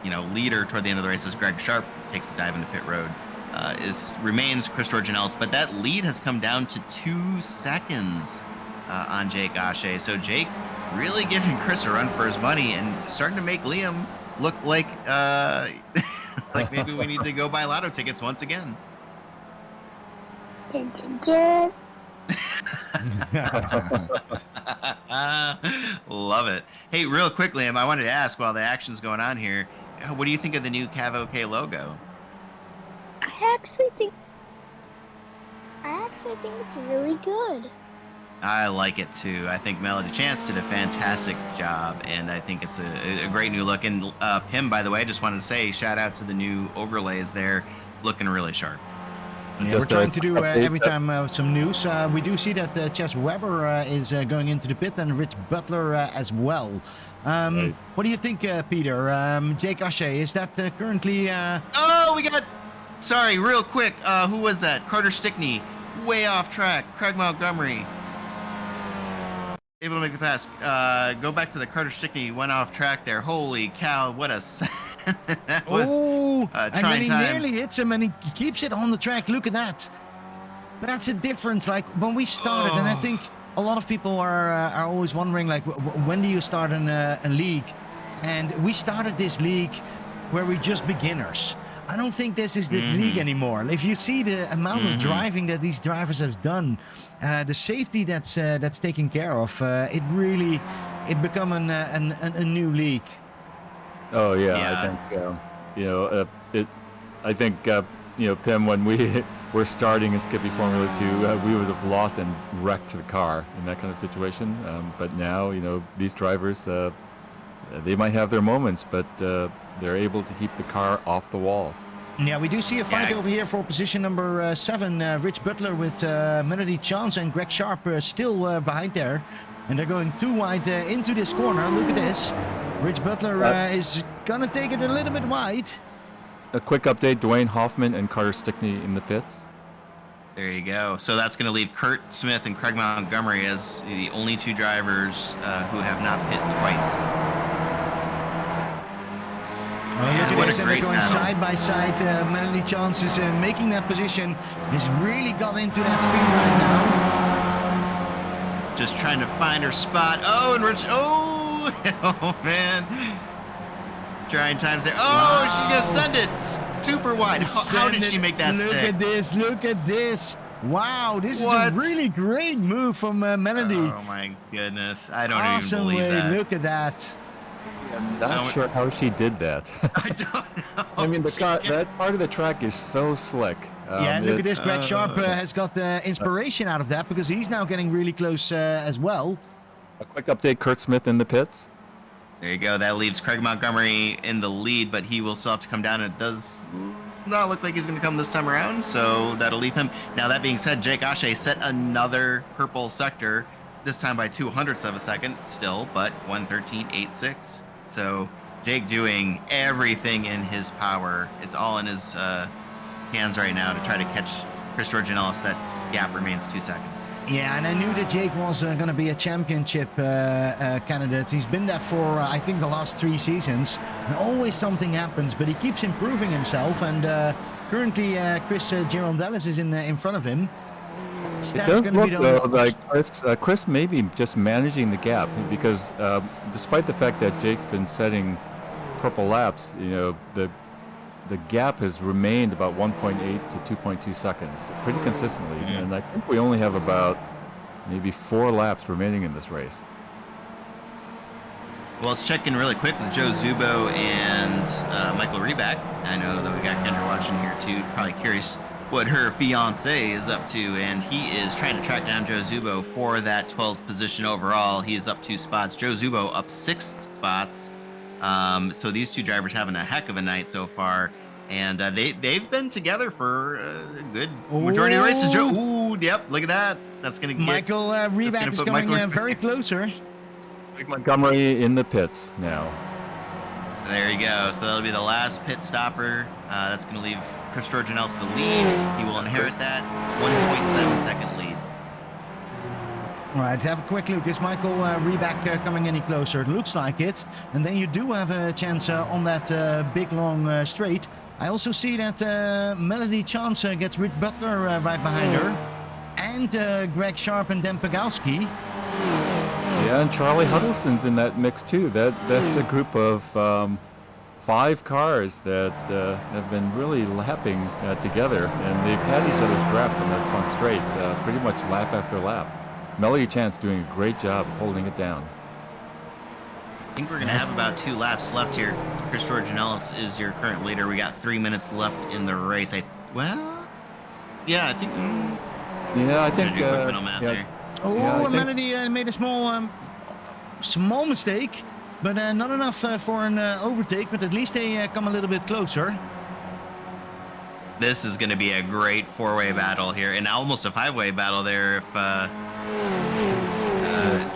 you know, leader toward the end of the race, as Greg Sharp takes a dive into pit road, remains Chris Georgianellis, but that lead has come down to 2 seconds on Jake Ashe. So Jake really giving Chris a run for his money and starting to make Liam look like like maybe we need to go buy lotto tickets once again. Dun, dun, dun. Love it. Hey, real quick, Liam, I wanted to ask while the action's going on here, what do you think of the new Cav-OK logo? I actually think it's really good. I like it too. I think Melody Chance did a fantastic job, and I think it's a great new look. And Pim, by the way, I just wanted to say shout out to the new overlays there, looking really sharp. Yeah, we're trying to do every time some news. We do see that Chaz Weber is going into the pit, and Rich Butler as well. Right. What do you think, Peter? Jake Ashe, is that currently... Oh, we got... Sorry, real quick. Who was that? Carter Stickney, way off track. Craig Montgomery, able to make the pass. Go back to the Carter Stickney, went off track there. Holy cow, what a... that was and then he times. nearly hits him, and he keeps it on the track. Look at that. But that's a difference. Like, when we started, and I think a lot of people are always wondering, like, when do you start a league? And we started this league where we're just beginners. I don't think this is the league anymore. If you see the amount of driving that these drivers have done, the safety that's taken care of, it become a new league. Oh yeah, I think Pim, when we were starting in Skippy Formula 2, we would have lost and wrecked the car in that kind of situation. But now, these drivers, they might have their moments, but they're able to keep the car off the walls. Yeah, we do see a fight over here for position number 7. Rich Butler with Melody Chance and Greg Sharp still behind there. And they're going too wide into this corner. Look at this. Rich Butler is going to take it a little bit wide. A quick update, Dwayne Hoffman and Carter Stickney in the pits. There you go. So that's going to leave Kurt Smith and Craig Montgomery as the only 2 drivers who have not pit twice. Look at this, and they're going side by side. Melody Chance is making that position. He's really got into that speed right now. Just trying to find her spot. Oh, and Rich. Oh, oh man. Trying times there. Oh, wow. She's going to send it super wide. How did she make that stick? Look at this. Look at this. Wow, this is a really great move from Melody. Oh my goodness. I don't even believe that. Look at that. I'm not sure how she did that. I don't know. I mean, that part of the track is so slick. Yeah, look at this. Greg Sharp has got the inspiration out of that, because he's now getting really close as well. A quick update, Kurt Smith in the pits. There you go. That leaves Craig Montgomery in the lead, but he will still have to come down. It does not look like he's going to come this time around, so that'll leave him. Now, that being said, Jake Ashe set another purple sector, this time by 200ths of a second still, but 1:13.86. So Jake doing everything in his power. It's all in his hands right now to try to catch Chris Georgianellis. That gap remains 2 seconds. Yeah, and I knew that Jake was going to be a championship candidate. He's been that for, I think, the last 3 seasons. And always something happens, but he keeps improving himself. And currently, Chris Girondellis is in front of him. It That's does going to look be though the like Chris may be just managing the gap because despite the fact that Jake's been setting purple laps, you know, the gap has remained about 1.8 to 2.2 seconds pretty consistently, and I think we only have about maybe 4 laps remaining in this race. Well, let's check in really quick with Joe Zubo and Michael Reback. I know that we got Kendra watching here too, probably curious what her fiance is up to, and he is trying to track down Joe Zubo for that 12th position overall. He is up 2 spots. Joe Zubo up 6 spots. So these 2 drivers having a heck of a night so far, and they've been together for a good majority of the races. Joe, ooh, yep, look at that. That's gonna get Michael Reback is coming very closer. Mike Montgomery in the pits now. There you go. So that'll be the last pit stopper. That's gonna leave Chris Georgianellis the lead. He will inherit that 1.7 second lead. All right, have a quick look. Is Michael Reback coming any closer? It looks like it. And then you do have a chance on that big, long straight. I also see that Melody Chance gets Rich Butler right behind her. And Greg Sharp and Dan Pagowski. Yeah, and Charlie Huddleston's in that mix too. That's a group of 5 cars that have been really lapping together, and they've had each other's draft on that front straight pretty much lap after lap. Melody Chance doing a great job holding it down. I think we're going to have about 2 laps left here. Chris Georgianellis is your current leader. We got 3 minutes left in the race. I think. Yeah, I think. Melody made a small mistake, but not enough for an overtake. But at least they come a little bit closer. This is going to be a great 4-way battle here, and almost a 5-way battle there if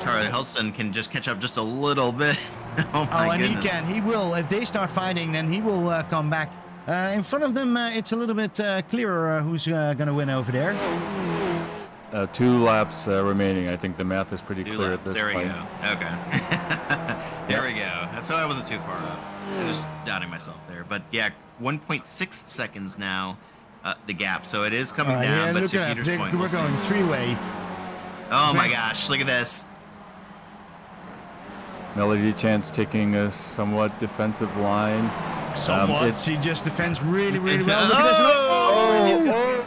Charlie Huddleston can just catch up just a little bit. Oh my goodness. He will. If they start fighting, then he will come back. In front of them, it's a little bit clearer who's going to win over there. 2 laps remaining. I think the math is pretty clear at this point. There we go. Okay. There we go. So I wasn't too far off. I was just doubting myself there. But yeah, 1.6 seconds now, the gap. So it is coming down. Yeah, but look to at Peter's that. point, We're going 3-way. Oh my gosh, look at this. Melody Chance taking a somewhat defensive line. Somewhat. She just defends really, really well. Look at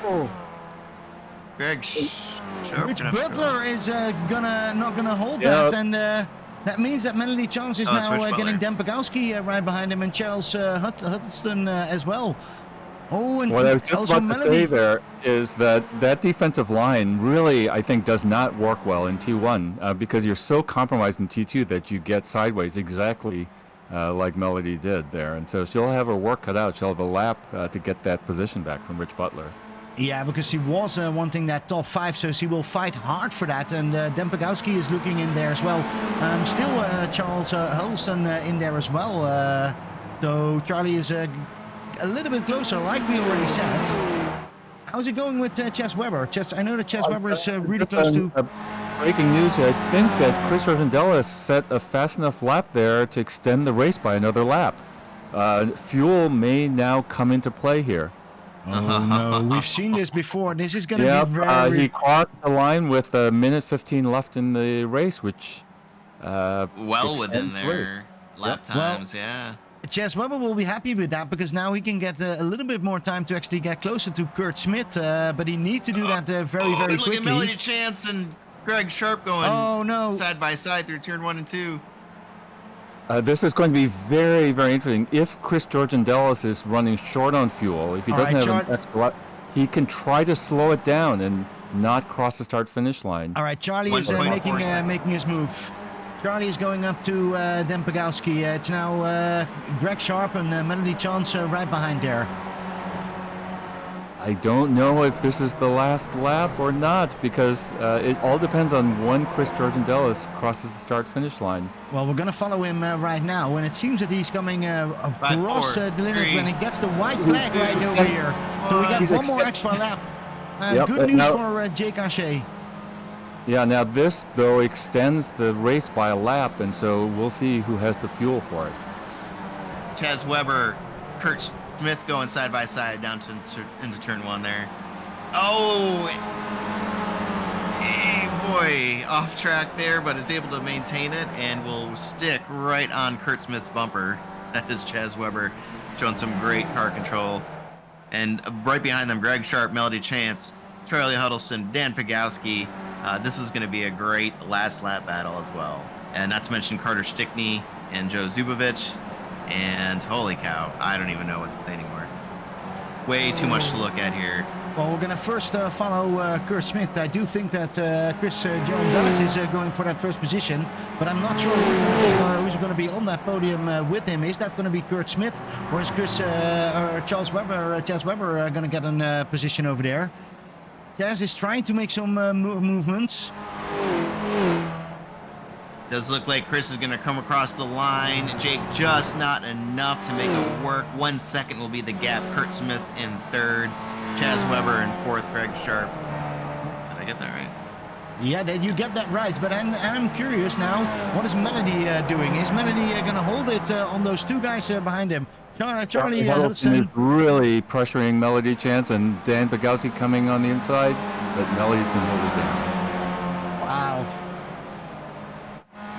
this. Greg Rich Butler is not gonna hold that, and that means that Melody Chance is now getting Dan Pagowski right behind him, and Charles Huddleston as well. Oh, and what I was just about to say there is that defensive line really, I think, does not work well in T1 because you're so compromised in T2 that you get sideways exactly like Melody did there. And so she'll have her work cut out. She'll have a lap to get that position back from Rich Butler. Yeah, because she was wanting that top 5, so she will fight hard for that. And Dan Pagowski is looking in there as well. Still Charles Huddleston in there as well. So Charlie is a little bit closer, like we already said. How's it going with Chess Webber? I know that Chess Webber is really close to... Breaking news here. I think that Chris Georgianellis set a fast enough lap there to extend the race by another lap. Fuel may now come into play here. Oh no, we've seen this before. This is going to be very... he crossed the line with a minute 15 left in the race, which... well within their lap times, yeah. Chess Webber will be happy with that because now he can get a little bit more time to actually get closer to Kurt Smith, but he needs to do that very, very quickly. Look at Melody Chance and Greg Sharp going side by side through turn 1 and 2. This is going to be very, very interesting. If Chris Georgianellis is running short on fuel, if he doesn't have an extra lot, he can try to slow it down and not cross the start-finish line. All right, Charlie is making his move. Charlie is going up to Dan Pagowski. It's now Greg Sharp and Melody Chance right behind there. I don't know if this is the last lap or not because it all depends on when Chris Georgianellis crosses the start-finish line. Well, we're going to follow him right now, and it seems that he's coming across the limit when he gets the white flag right over here. So we got one more extra lap. Good news for Jake Haché. Yeah, now this, though, extends the race by a lap, and so we'll see who has the fuel for it. Chaz Weber, Kurt Smith going side by side down into turn 1 there. Oh, hey boy, off track there, but is able to maintain it and will stick right on Kurt Smith's bumper. That is Chaz Weber showing some great car control. And right behind them, Greg Sharp, Melody Chance, Charlie Huddleston, Dan Pagowski. This is going to be a great last lap battle as well. And not to mention Carter Stickney and Joe Zubovich. And holy cow, I don't even know what to say anymore. Way too much to look at here. Well, we're going to first follow Kurt Smith. I do think that Chris Jones is going for that first position, but I'm not sure who's going to be on that podium with him. Is that going to be Kurt Smith, or is Chris or Chaz Weber going to get a position over there? Chaz is trying to make some movements. Does look like Chris is going to come across the line. Jake just not enough to make it work. 1 second will be the gap. Kurt Smith in 3rd. Chaz Weber in 4th. Greg Sharp. Did I get that right? Yeah, you get that right. But I'm curious now, what is Melody doing? Is Melody going to hold it on those 2 guys behind him? Charlie Huddleston is really pressuring Melody Chance, and Dan Pagowski coming on the inside, but Melody's going to hold it down. Wow.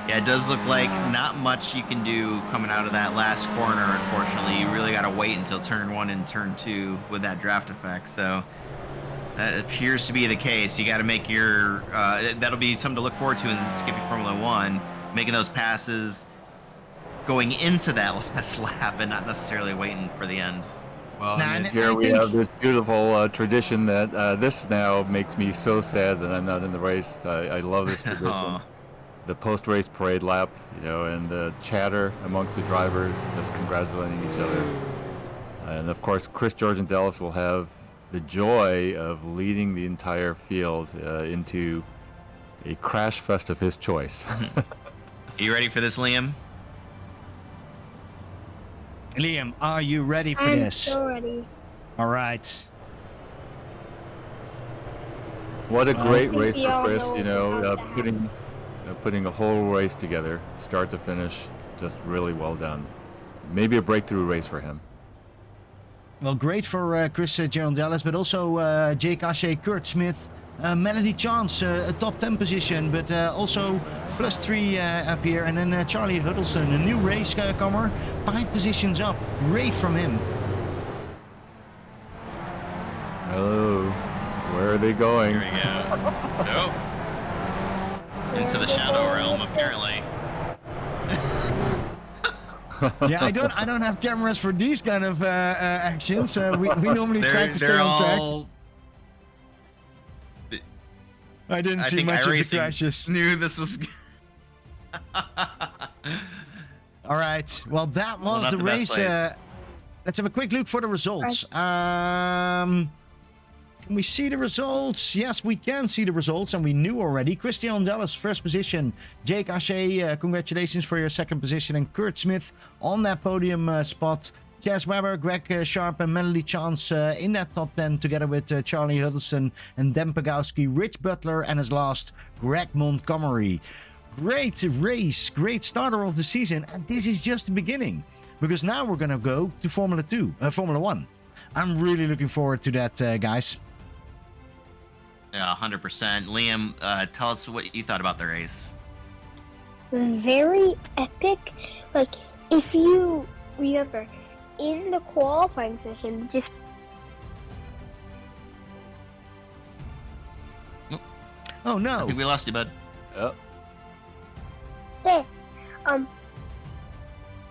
Yeah, it does look like not much you can do coming out of that last corner, unfortunately. You really got to wait until turn 1 and turn 2 with that draft effect. So that appears to be the case. You got to make your that'll be something to look forward to in Skippy Formula 1, making those passes going into that last lap and not necessarily waiting for the end. Well, and here we have this beautiful tradition that this now makes me so sad that I'm not in the race. I love this tradition. The post-race parade lap, and the chatter amongst the drivers, just congratulating each other. And of course, Chris George and Dallas will have the joy of leading the entire field into a crash fest of his choice. Are you ready for this, Liam? Liam, are you ready for this? I'm so ready. All right. What a great race we for all Chris, know about that. putting a whole race together, start to finish, just really well done. Maybe a breakthrough race for him. Well, great for Chris Girondellis, but also Jake Ashe, Kurt Smith, Melody Chance, a top 10 position, but also +3 up here. And then Charlie Huddleston, a new race comer, 5 positions up. Great from him. Oh, where are they going? Here we go. Nope. Into the shadow realm, apparently. Yeah, I don't have cameras for these kind of actions. We normally try to stay on track. I didn't see much of the crashes. Knew this was. All right. Well, that was the race. Let's have a quick look for the results. Can we see the results? Yes, we can see the results, and we knew already. Christian Dallas, first position. Jake Ashe, congratulations for your second position. And Kurt Smith on that podium spot. Chaz Weber, Greg Sharp, and Melody Chance in that top 10, together with Charlie Huddleston and Dan Pagowski, Rich Butler, and as last, Greg Montgomery. Great race, great starter of the season, and this is just the beginning, because now we're gonna go to Formula 1. I'm really looking forward to that, guys. Yeah, 100%. Liam, tell us what you thought about the race. Very epic. Like, if you remember, in the qualifying session, just Oh no! I think we lost you, bud. Yep.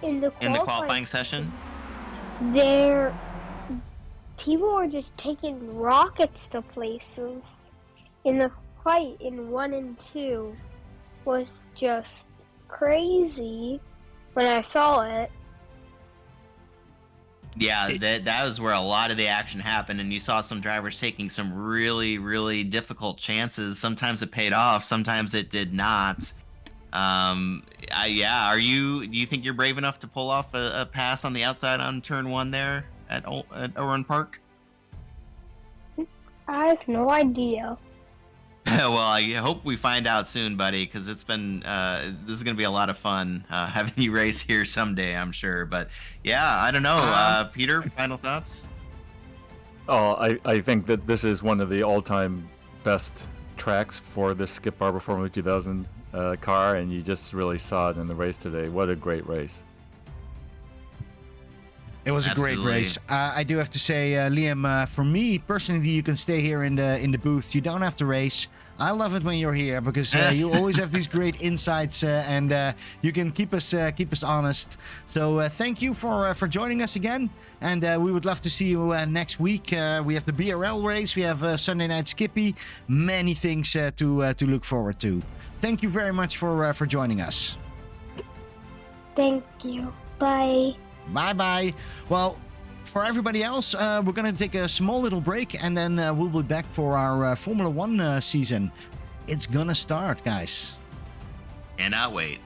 in the qualifying session. People were just taking rockets to places. In the fight in 1 and 2 was just crazy when I saw it. Yeah, that was where a lot of the action happened, and you saw some drivers taking some really, really difficult chances. Sometimes it paid off, sometimes it did not. Do you think you're brave enough to pull off a pass on the outside on turn 1 there at Oran Park? I have no idea. Well, I hope we find out soon, buddy, because it's been this is gonna be a lot of fun having you race here someday, I'm sure. But yeah, I don't know, Um, Peter. Final thoughts? Oh, I think that this is one of the all-time best tracks for this Skip Barber Formula 2000 car, and you just really saw it in the race today. What a great race! It was a great Absolutely. race. I do have to say, Liam, for me personally, you can stay here in the booth. You don't have to race. I love it when you're here because you always have these great insights and you can keep us honest. So thank you for joining us again, and we would love to see you next week. We have the BRL race, we have Sunday Night Skippy, many things to look forward to. Thank you very much for joining us. Thank you. Bye. Bye-bye. Well, for everybody else, we're going to take a small little break, and then we'll be back for our Formula 1 season. It's going to start, guys. Cannot wait.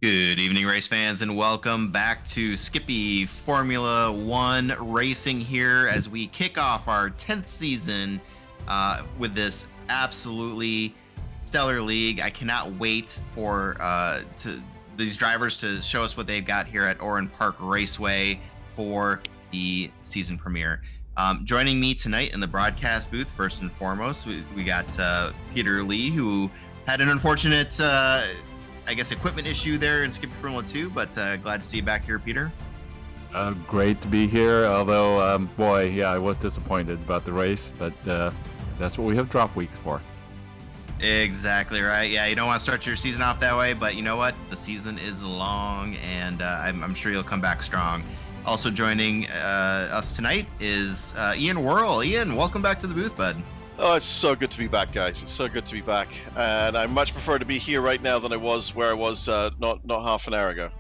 Good evening, race fans, and welcome back to Skippy Formula One Racing here as we kick off our 10th season with this absolutely stellar league. I cannot wait for these drivers to show us what they've got here at Oran Park Raceway for the season premiere. Joining me tonight in the broadcast booth, first and foremost, we got Peter Lee, who had an unfortunate equipment issue there in Skippy Formula 2, but glad to see you back here, Peter. Great to be here, although, I was disappointed about the race, but that's what we have drop weeks for. Exactly right. Yeah, you don't want to start your season off that way, but you know what? The season is long, and I'm sure you'll come back strong. Also joining us tonight is Ian Whirl. Ian, welcome back to the booth, bud. Oh, it's so good to be back, guys. It's so good to be back. And I much prefer to be here right now than I was where I was not half an hour ago.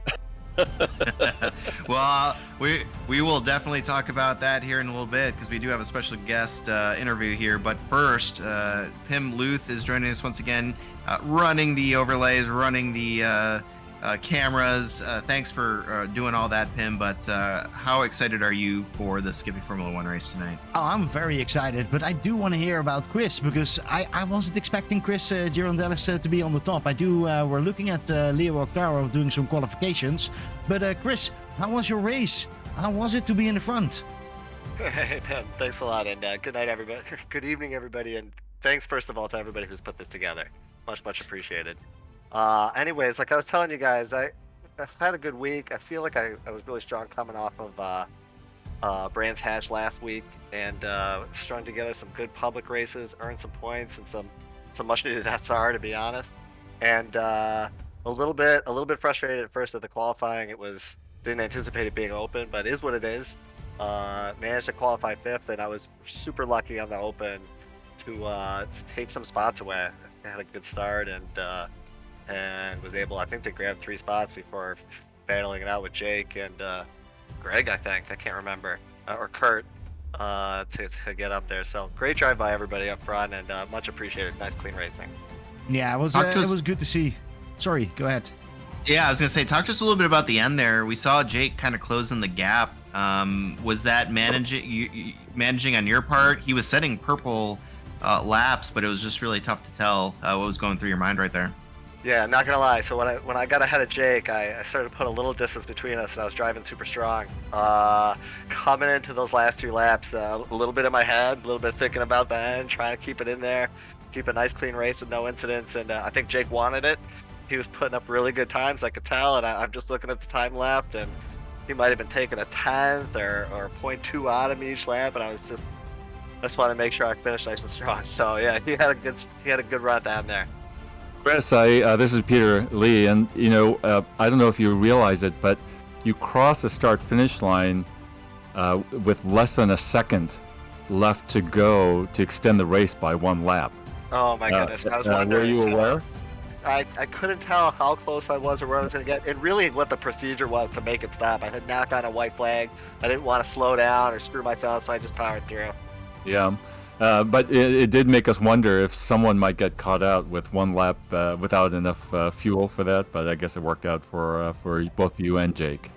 Well, we will definitely talk about that here in a little bit because we do have a special guest interview here. But first, Pim Luth is joining us once again, running the overlays, running the cameras. Thanks for doing all that, Pim. But how excited are you for the Skippy Formula One race tonight? Oh, I'm very excited, but I do want to hear about Chris because I wasn't expecting Chris Girondellis to be on the top. We're looking at Leo Octaro doing some qualifications, but Chris, how was your race? How was it to be in the front? Hey, Ben, thanks a lot, and good night, everybody. Good evening, everybody, and thanks, first of all, to everybody who's put this together. Much appreciated. Anyways, like I was telling you guys, I had a good week. I feel like I was really strong coming off of Brands Hatch last week, and strung together some good public races, earned some points, and some much needed SR, to be honest. And a little bit frustrated at first at the qualifying. Didn't anticipate it being open, but it is what it is. Managed to qualify 5th, and I was super lucky on the open to take some spots away. I had a good start and was able, I think, to grab 3 spots before battling it out with Jake and Greg, I can't remember, or Kurt, to get up there. So great drive by everybody up front, and much appreciated. Nice, clean racing. Yeah, it was good to see. Sorry, go ahead. Yeah, I was gonna say, talk to us a little bit about the end there. We saw Jake kind of closing the gap. Was that managing on your part? He was setting purple laps, but it was just really tough to tell what was going through your mind right there. Yeah, not gonna lie. So when I got ahead of Jake, I started to put a little distance between us, and I was driving super strong. Coming into those last 2 laps, a little bit in my head, a little bit thinking about the end, trying to keep it in there, keep a nice clean race with no incidents, and I think Jake wanted it. He was putting up really good times, I could tell, and I'm just looking at the time left, and he might have been taking a 10th or 0.2 out of me each lap, and I just wanted to make sure I finished nice and strong. So yeah, he had a good run at the end there. Chris, this is Peter Lee, and I don't know if you realize it, but you cross the start-finish line with less than a second left to go to extend the race by 1 lap. Oh my goodness, I was wondering. Were you aware? I couldn't tell how close I was or where I was going to get, and really what the procedure was to make it stop. I had knocked on a white flag. I didn't want to slow down or screw myself, so I just powered through. Yeah. But it did make us wonder if someone might get caught out with 1 lap without enough fuel for that, but I guess it worked out for both you and Jake.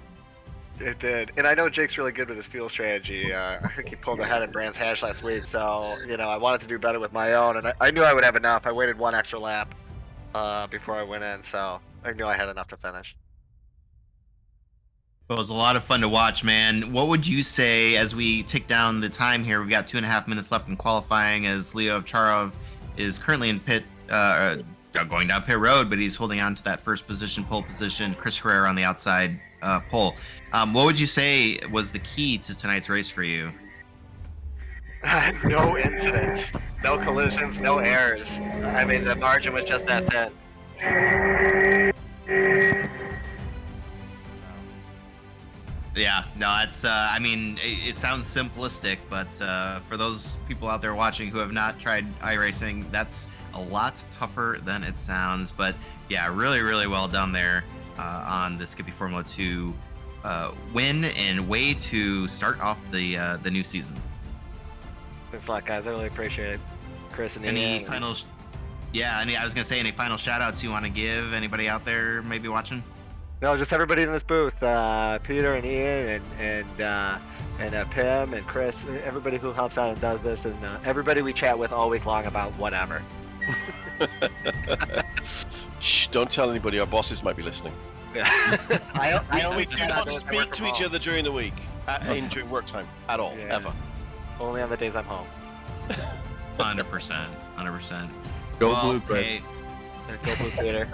It did, and I know Jake's really good with his fuel strategy. I think he pulled ahead at Brands Hatch last week, so I wanted to do better with my own, and I knew I would have enough. I waited 1 extra lap before I went in, so I knew I had enough to finish. Well, it was a lot of fun to watch, man. What would you say as we tick down the time here? We've got 2.5 minutes left in qualifying as Leo Ovcharov is currently in pit, going down pit road, but he's holding on to that first position, pole position. Chris Herrera on the outside pole. What would you say was the key to tonight's race for you? No incidents, no collisions, no errors. I mean, the margin was just that thin. Yeah, no, it's, it sounds simplistic, but for those people out there watching who have not tried iRacing, that's a lot tougher than it sounds. But yeah, really, really well done there on the Skippy Formula 2 win and way to start off the new season. Thanks a lot, guys. I really appreciate it. Chris and any Ian. final, I was gonna say, any final shout outs you want to give anybody out there maybe watching? No, just everybody in this booth. Peter and Ian and Pim and Chris. Everybody who helps out and does this, and everybody we chat with all week long about whatever. Shh! Don't tell anybody. Our bosses might be listening. I only We do chat on not days I speak work to from each home. other during the week, during work time, at all, Yeah. ever. Only on the days I'm home. 100%. Go Well, Blue, Chris. hey, Go Blue Theater.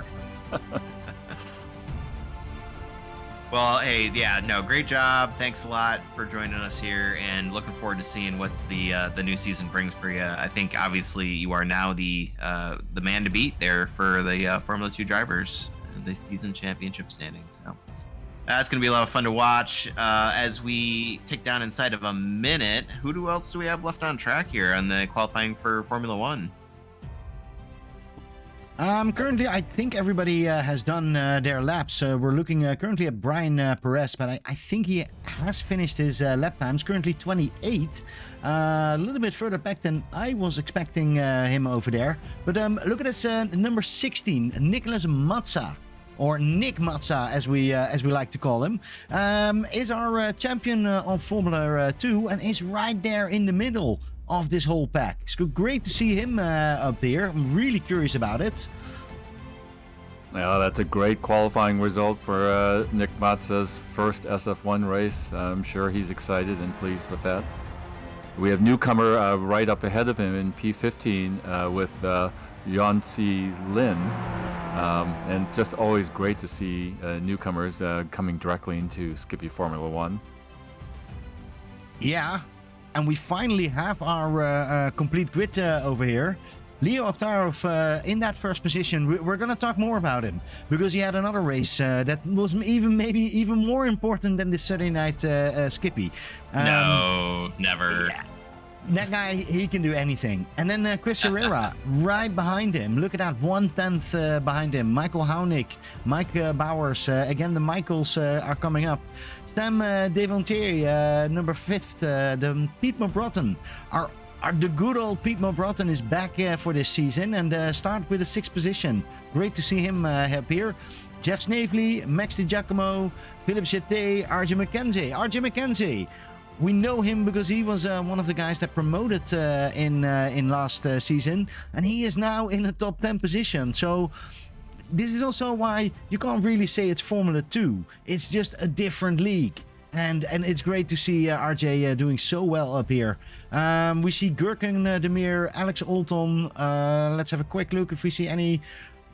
Well, hey, yeah, no, great job. Thanks a lot for joining us here, and looking forward to seeing what the new season brings for you. I think obviously you are now the man to beat there for the Formula 2 drivers in the season championship standings. So that's going to be a lot of fun to watch. As we tick down inside of a minute, who else do we have left on track here on the qualifying for Formula 1? Currently, I think everybody has done their laps. We're looking currently at Brian Perez, but I think he has finished his lap times. Currently 28, a little bit further back than I was expecting him over there. But look at this number 16, Nicholas Mazza, or Nick Mazza, as we like to call him, is our champion on Formula 2 and is right there in the middle of this whole pack. It's great to see him up there. I'm really curious about it. Yeah, that's a great qualifying result for Nick Mazza's first SF1 race. I'm sure he's excited and pleased with that. We have newcomer right up ahead of him in P15 with Yonci Lin. And it's just always great to see newcomers coming directly into Skippy Formula 1. Yeah, and we finally have our complete grid over here. Leo Oktarov in that first position. We're going to talk more about him because he had another race that was maybe even more important than the Saturday night Skippy. No, never. Yeah. That guy, he can do anything. And then Chris Herrera right behind him. Look at that, 1/10 behind him. Michael Hounik, Mike Bowers. Again, the Michaels are coming up. Sam Devontier, number 5th. The Pete Mobrotten. The good old Pete Mobrotten is back for this season and start with a 6th position. Great to see him up here. Jeff Snavely, Max DiGiacomo, Philip Jeté, RJ McKenzie. We know him because he was one of the guys that promoted in last season, and he is now in a top 10 position. So this is also why you can't really say it's Formula 2. It's just a different league. And it's great to see RJ doing so well up here. We see Gurkan Demir, Alex Olton. Let's have a quick look if we see any.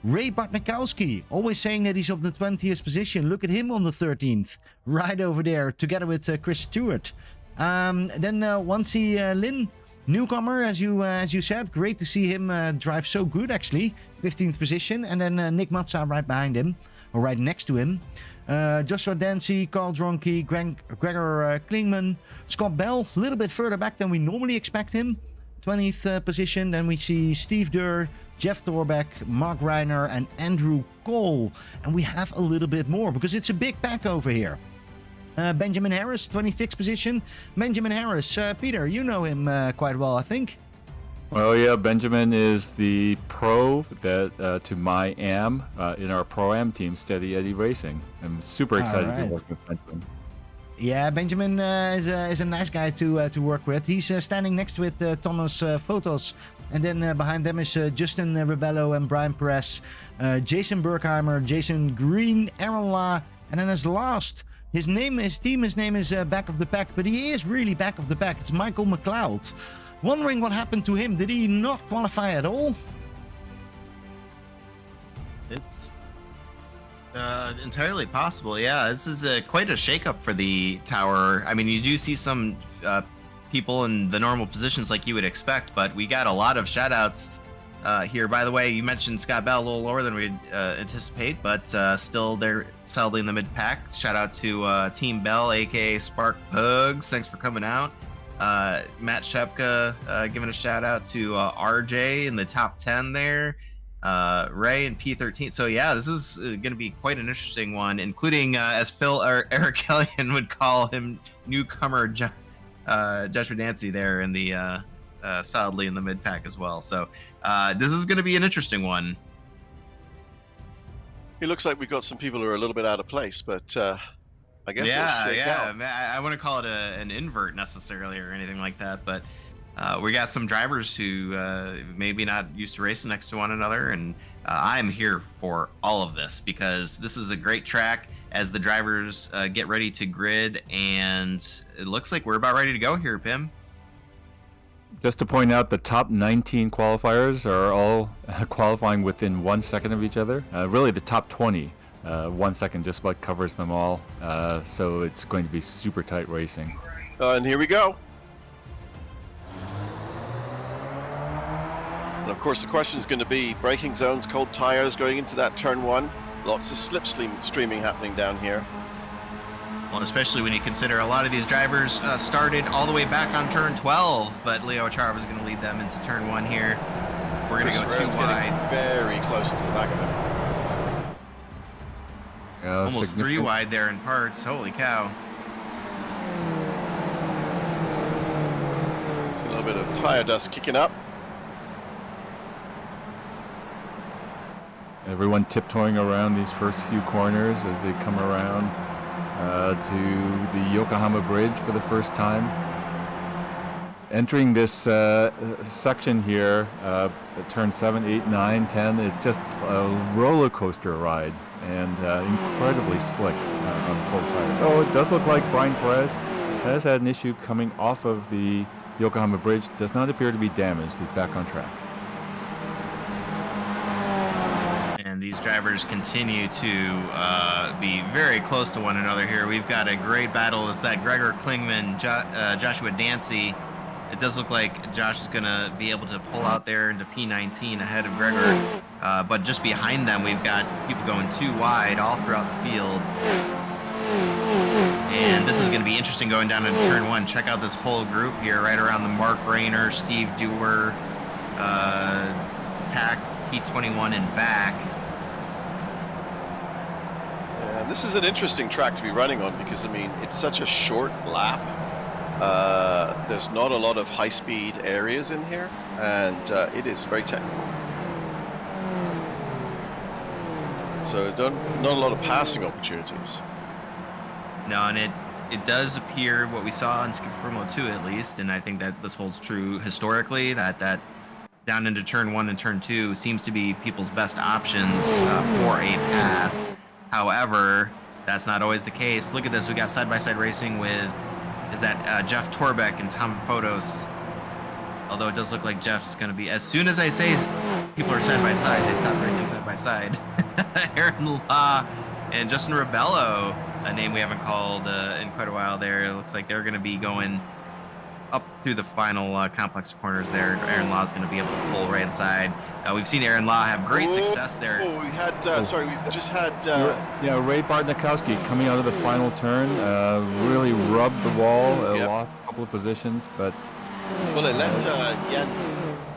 Ray Bartnikowski, always saying that he's on the 20th position. Look at him on the 13th, right over there, together with Chris Stewart. Then Wansi Lin, newcomer, as you said. Great to see him drive so good, actually. 15th position. And then Nick Mazza right behind him, or right next to him. Joshua Dancy, Carl Dronke, Gregor Klingman, Scott Bell, a little bit further back than we normally expect him. 20th position. Then we see Steve Durr, Jeff Thorbeck, Mark Reiner, and Andrew Cole. And we have a little bit more because it's a big pack over here. Benjamin Harris, 26th position. Benjamin Harris, Peter, you know him quite well, I think. Well, yeah, Benjamin is the pro that to my am in our Pro-Am team, Steady Eddie Racing. I'm super excited to work with Benjamin. Yeah, Benjamin is a nice guy to work with. He's standing next with Thomas Fotos. And then behind them is Justin Rebello and Brian Perez, Jason Berkheimer, Jason Green, Aaron La, and then as last, his name is back of the pack, but he is really back of the pack. It's Michael McLeod. Wondering what happened to him. Did he not qualify at all? It's entirely possible. Yeah, this is quite a shakeup for the tower. I mean, you do see some people in the normal positions like you would expect, but we got a lot of shout-outs here. By the way, you mentioned Scott Bell a little lower than we'd anticipate, but still they're solidly in the mid-pack. Shout out to Team Bell, aka Spark Pugs. Thanks for coming out. Matt Shepka giving a shout-out to RJ in the top 10 there. Ray and P13. So yeah, this is going to be quite an interesting one, including as Phil or Eric Kellyan would call him, newcomer Joshua Dancy there in the solidly in the mid pack as well. So this is going to be an interesting one. It looks like we've got some people who are a little bit out of place, but I guess it'll Yeah, shake yeah. out. I wouldn't call it an invert necessarily or anything like that, but we got some drivers who maybe not used to racing next to one another, and I'm here for all of this because this is a great track as the drivers get ready to grid, and it looks like we're about ready to go here, Pim. Just to point out, the top 19 qualifiers are all qualifying within 1 second of each other. Really, the top 20, 1 second just about covers them all. So it's going to be super tight racing. And here we go. And of course, the question is going to be braking zones, cold tires going into that turn 1. Lots of slipstreaming happening down here. Well, especially when you consider a lot of these drivers started all the way back on turn 12, but Leo Charv is going to lead them into turn 1 here. We're going to go too wide. Very close to the back of it. Almost 3 wide there in parts. Holy cow. It's a little bit of tire dust kicking up. Everyone tiptoeing around these first few corners as they come around to the Yokohama Bridge for the first time. Entering this section here, turn 7, 8, 9, 10, it's just a roller coaster ride and incredibly slick on cold tires. Oh, it does look like Brian Perez has had an issue coming off of the Yokohama Bridge. Does not appear to be damaged. He's back on track. And these drivers continue to be very close to one another here. We've got a great battle. It's that Gregor Klingman, Joshua Dancy. It does look like Josh is going to be able to pull out there into P19 ahead of Gregor. But just behind them, we've got people going too wide all throughout the field. And this is going to be interesting going down into turn 1. Check out this whole group here right around the Mark Rayner, Steve Dewar, Pack, P21 and back. Yeah, this is an interesting track to be running on because, I mean, it's such a short lap. There's not a lot of high-speed areas in here, and it is very technical. So not a lot of passing opportunities. No, and it does appear what we saw in Skip Formula 2 at least, and I think that this holds true historically, that down into turn 1 and turn 2 seems to be people's best options for a pass. However, that's not always the case. Look at this. We got side-by-side racing with, Jeff Torbeck and Tom Fotos. Although it does look like Jeff's going to be, as soon as I say people are side-by-side, they stop racing side-by-side. Aaron Law and Justin Rebello, a name we haven't called in quite a while there. It looks like they're going to be going up through the final complex corners there. Aaron Law is going to be able to pull right inside. We've seen Aaron Law have great success there. Oh, we had, we've just had... Ray Bartnikowski coming out of the final turn, really rubbed the wall, lost a couple of positions, but... Well, it let Jan,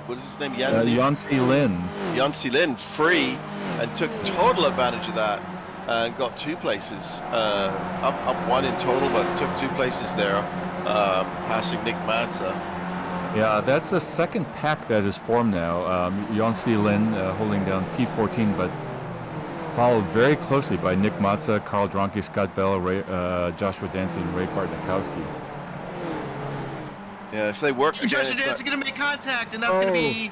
what is his name? Yancy Lin. Yancy Lin free and took total advantage of that and got 2 places. Up 1 in total, but took 2 places there, passing Nick Mazza. Yeah, that's the second pack that is formed now. Yancy Lin holding down P14, but followed very closely by Nick Mazza, Carl Dronke, Scott Bell, Joshua Dancy, and Ray Bartnikowski. Yeah, if they work again... Joshua Dancy going to make contact, and that's going to be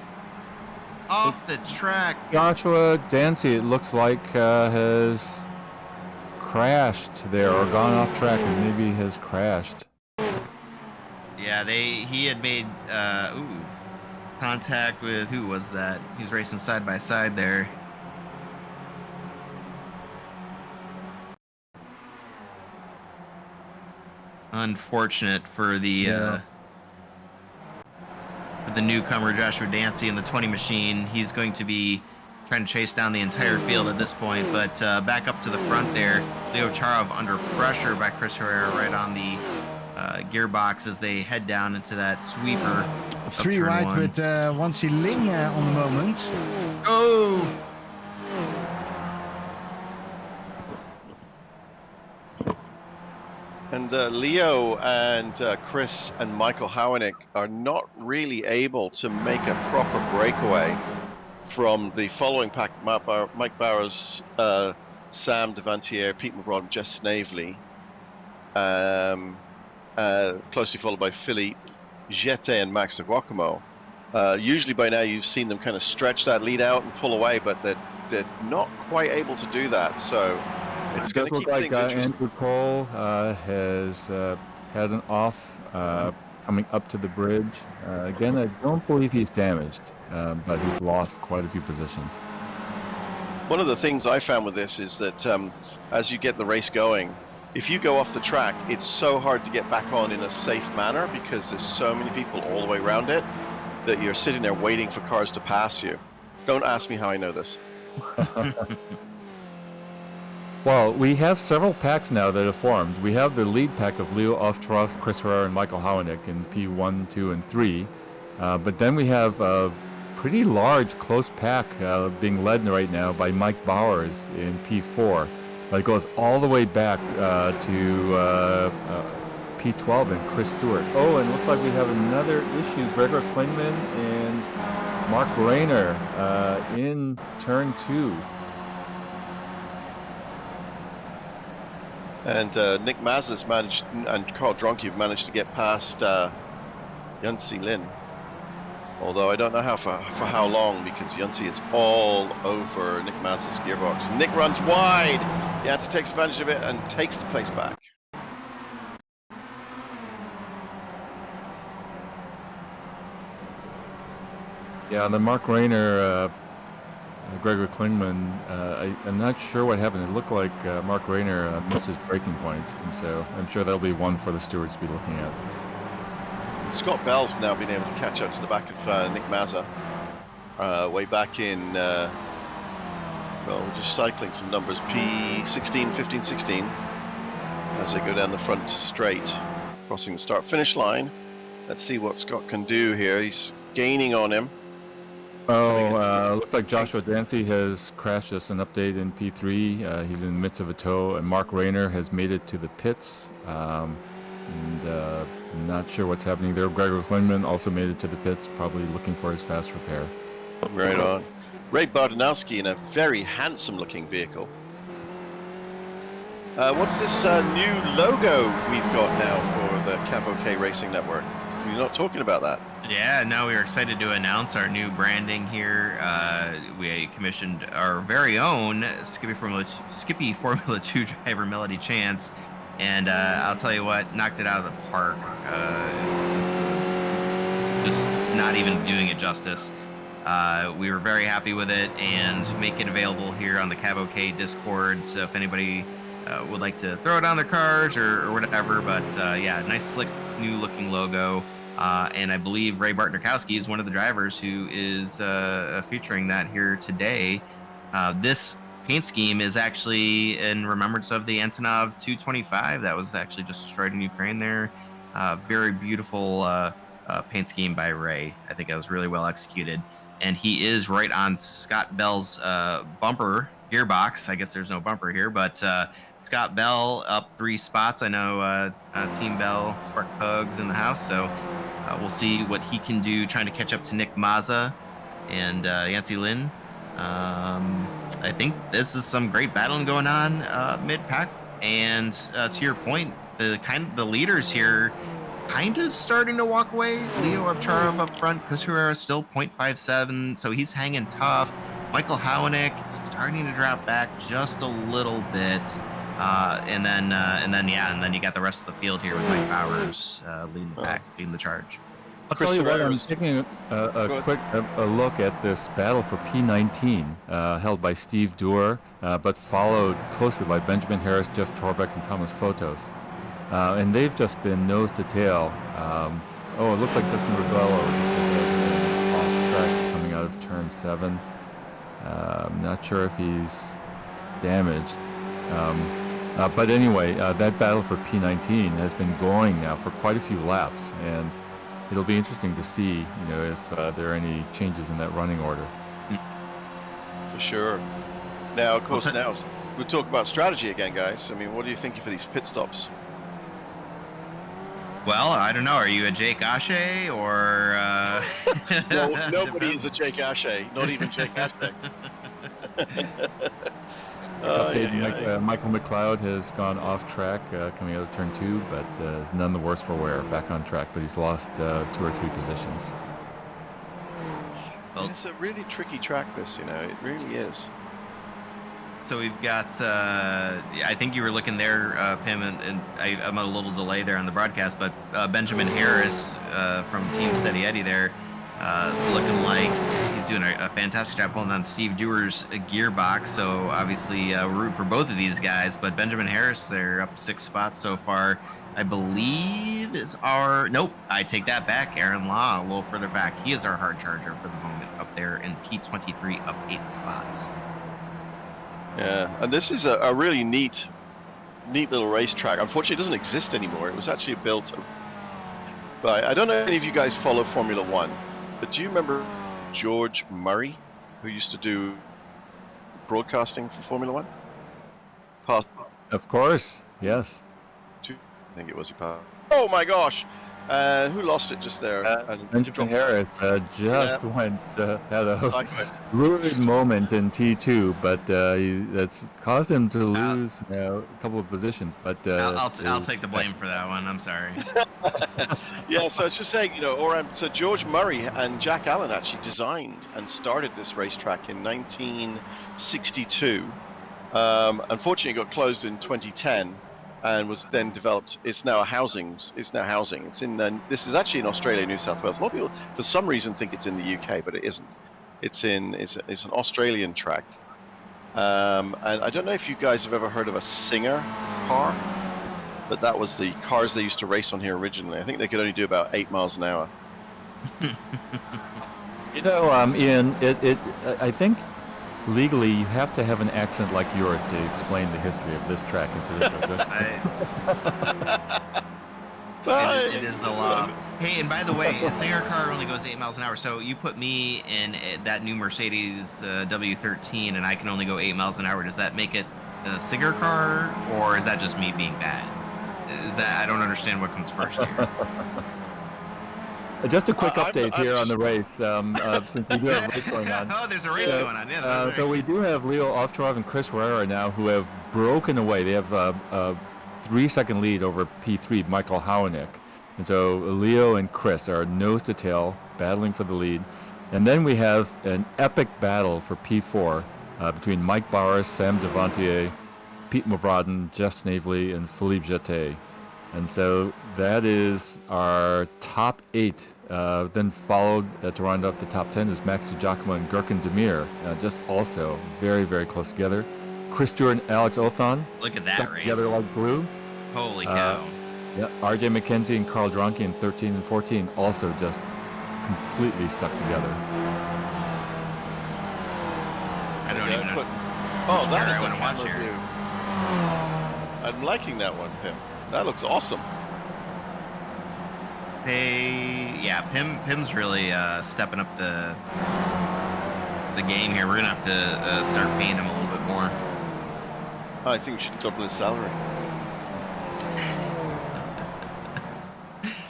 off the track. Joshua Dancy, it looks like, has crashed there, or gone off track and maybe has crashed. Yeah, he had made contact with, who was that? He was racing side by side there. Unfortunate for the newcomer Joshua Dancy in the 20 machine. He's going to be trying to chase down the entire field at this point, but back up to the front there, Leo Charov under pressure by Chris Herrera right on the gearbox as they head down into that sweeper. 3 right with Wansi Ling on the moment. Oh! And Leo and Chris and Michael Howanick are not really able to make a proper breakaway from the following pack, Mike Bauer's Sam Devantier, Pete McBride, and Jess Snavely. Closely followed by Philippe Jete and Max de Guacamo. Usually by now you've seen them kind of stretch that lead out and pull away, but they're not quite able to do that. So it's going to keep things interesting. Andrew Cole has had an off coming up to the bridge. Again, I don't believe he's damaged, but he's lost quite a few positions. One of the things I found with this is that as you get the race going, if you go off the track, it's so hard to get back on in a safe manner because there's so many people all the way around it that you're sitting there waiting for cars to pass you. Don't ask me how I know this. Well, we have several packs now that have formed. We have the lead pack of Leo Oftroff, Chris Herrera, and Michael Howenick in P1, 2, and 3. But then we have a pretty large, close pack being led right now by Mike Bowers in P4. It goes all the way back to P12 and Chris Stewart. Oh, and it looks like we have another issue. Gregor Klingman and Mark Rayner in turn 2. And Nick Mazes managed, and Carl Dronke have managed to get past Yancy Lin. Although I don't know for how long, because Yancy is all over Nick Mazes' gearbox. Nick runs wide. Yancy takes advantage of it and takes the place back. Yeah, the Mark Rayner, Gregor Klingman, I'm not sure what happened. It looked like Mark Rayner missed his braking point, and so I'm sure that'll be one for the stewards to be looking at. Scott Bell's now been able to catch up to the back of Nick Mazza. Way back in, well, we're just cycling some numbers, P16, 15, 16, as they go down the front straight, crossing the start-finish line. Let's see what Scott can do here. He's gaining on him. Oh, looks like Joshua Dancy has crashed us an update in P3. He's in the midst of a tow, and Mark Rayner has made it to the pits. Not sure what's happening there. Gregor Klingman also made it to the pits, probably looking for his fast repair. Right on. Ray Bardanowski in a very handsome-looking vehicle. What's this new logo we've got now for the Cav Racing Network? You're not talking about that. Yeah, now we are excited to announce our new branding here. We commissioned our very own Skippy Formula 2 driver, Melody Chance, and I'll tell you what, knocked it out of the park. It's just not even doing it justice. We were very happy with it, and make it available here on the Cav Discord, so if anybody would like to throw it on their cars or whatever, but yeah, nice slick new looking logo. And I believe Ray Bartnikowski is one of the drivers who is featuring that here today. This paint scheme is actually in remembrance of the Antonov 225 that was actually just destroyed in Ukraine there. Very beautiful paint scheme by Ray. I think it was really well executed. And he is right on Scott Bell's bumper gearbox. I guess there's no bumper here, but Scott Bell up 3 spots. I know Team Bell, Spark Pugs in the house, so we'll see what he can do trying to catch up to Nick Mazza and Yancy Lin. I think this is some great battling going on mid-pack, and to your point, the leaders here kind of starting to walk away. Leo Ovcharov up front, Chris Herrera still 0.57, so he's hanging tough. Michael Howenick starting to drop back just a little bit. And then you got the rest of the field here with Mike Bowers leading the pack, leading the charge. I'll tell you what, I'm taking a quick look at this battle for P19, held by Steve Doerr, but followed closely by Benjamin Harris, Jeff Torbeck, and Thomas Fotos. And they've just been nose to tail. Oh, it looks like Justin Rebello is off track coming out of turn 7. I'm not sure if he's damaged. But anyway, that battle for P19 has been going now for quite a few laps, and it'll be interesting to see, if there are any changes in that running order. For sure. Now, of course, now we'll talk about strategy again, guys. I mean, what do you think for these pit stops? Well, I don't know. Are you a Jake Ashe or? No, nobody is a Jake Ashe. Not even Jake Ashe. Update, yeah. Michael McLeod has gone off track coming out of turn 2, but is none the worse for wear. Back on track, but he's lost 2 or 3 positions. Well, It's a really tricky track, this, you know, it really is. so we've got, I think you were looking there, Pim, and I'm a little delay there on the broadcast, but Benjamin Harris from Team Steady Eddie there, looking like he's doing a fantastic job holding on Steve Dewar's gearbox. So obviously we're rooting for both of these guys, but Benjamin Harris, they're up 6 spots so far. I believe is our, nope, I take that back. Aaron Law a little further back. He is our hard charger for the moment up there in P23, up 8 spots. Yeah, and this is a really neat little racetrack. Unfortunately, it doesn't exist anymore. It was actually built by, I don't know if any of you guys follow Formula One, but do you remember George Murray, who used to do broadcasting for Formula One? Past Of course, yes. 2, I think it was. He passed. Oh my gosh! Who lost it just there? And Benjamin Harris just went, had a Exactly. rude moment in T2, but that's caused him to lose a couple of positions. But I'll take the blame for that one. I'm sorry. Yeah, so it's just saying, you know, Oran, so George Murray and Jack Allen actually designed and started this racetrack in 1962. Unfortunately, it got closed in 2010 and was then developed. It's now housing. It's in. This is actually in Australia, New South Wales. A lot of people, for some reason, think it's in the UK, but it isn't. It's an Australian track. And I don't know if you guys have ever heard of a Singer car, but that was the cars they used to race on here originally. I think they could only do about 8 miles an hour. You know, Ian, I think legally you have to have an accent like yours to explain the history of this track in particular. It is the law. Hey, and by the way, a Singer car only goes 8 miles an hour. So you put me in that new Mercedes W13, and I can only go 8 miles an hour. Does that make it a Singer car, or is that just me being bad? Is that, I don't understand what comes first here. Just a quick update here on the race, since we do have a race going on. Oh, there's a race going on. Yeah, so we do have Leo Oftrov and Chris Herrera now who have broken away. They have a 3-second lead over P3, Michael Howenick. And so Leo and Chris are nose to tail, battling for the lead. And then we have an epic battle for P4 between Mike Bowers, Sam Devantier, Pete Mobradin, Jeff Snavely, and Philippe Jeté. And so that is our top 8. Then followed to round up the top 10 is Max Giacomo and Gurkan Demir, just also very, very close together. Chris Stewart and Alex Othon. Look at that stuck race. Together like glue. Holy cow. Yeah, RJ McKenzie and Carl Dronke in 13 and 14 also just completely stuck together. I don't even know. Oh, that I is want a to watch camera here. view. I'm liking that one, Pim. That looks awesome. Pim's really stepping up the game here. We're gonna have to start paying him a little bit more. I think we should double his salary.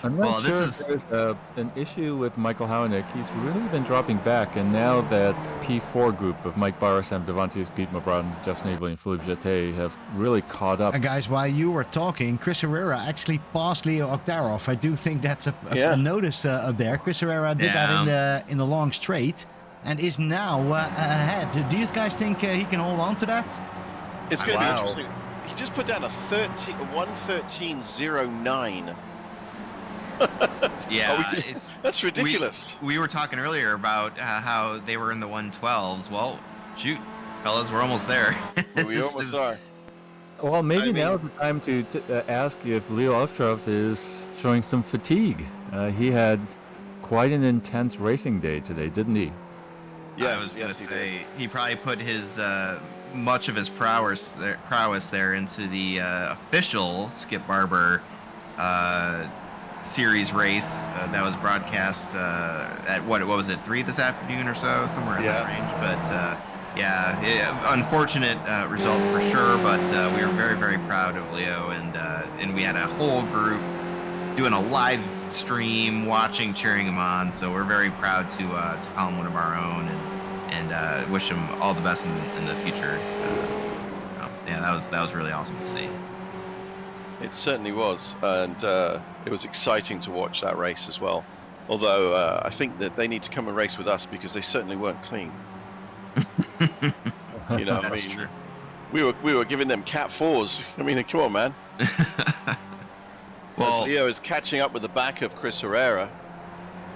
I'm not Well, this sure is- if there's an issue with Michael Howenick. He's really been dropping back, and now that P4 group of Mike Bauer, Sam Devantius, Pete Mobradin, Jeff Snavely, and Philippe Jeté have really caught up. And guys, while you were talking, Chris Herrera actually passed Leo Okdarov. I do think that's a notice up there. Chris Herrera did that in the long straight and is now ahead. Do you guys think he can hold on to that? It's going to be interesting. He just put down a 1:13.09. Yeah, that's ridiculous. We were talking earlier about how they were in the 112s. Well, shoot, fellas, we're almost there. We almost are. Well, maybe now is the time to ask if Leo Ostrov is showing some fatigue. He had quite an intense racing day today, didn't he? Yes, I was going to say, did. he probably put his much of his prowess there into the official Skip Barber series race that was broadcast at what was it, 3 this afternoon or so, somewhere in that range. But unfortunate result for sure. But we were very, very proud of Leo, and we had a whole group doing a live stream, watching, cheering him on. So we're very proud to call him one of our own, and wish him all the best in the future. yeah, that was really awesome to see. It certainly was, and it was exciting to watch that race as well. Although I think that they need to come and race with us because they certainly weren't clean. You know, I That's mean, true. we were giving them cat fours. I mean, come on, man. As Well, Leo is catching up with the back of Chris Herrera.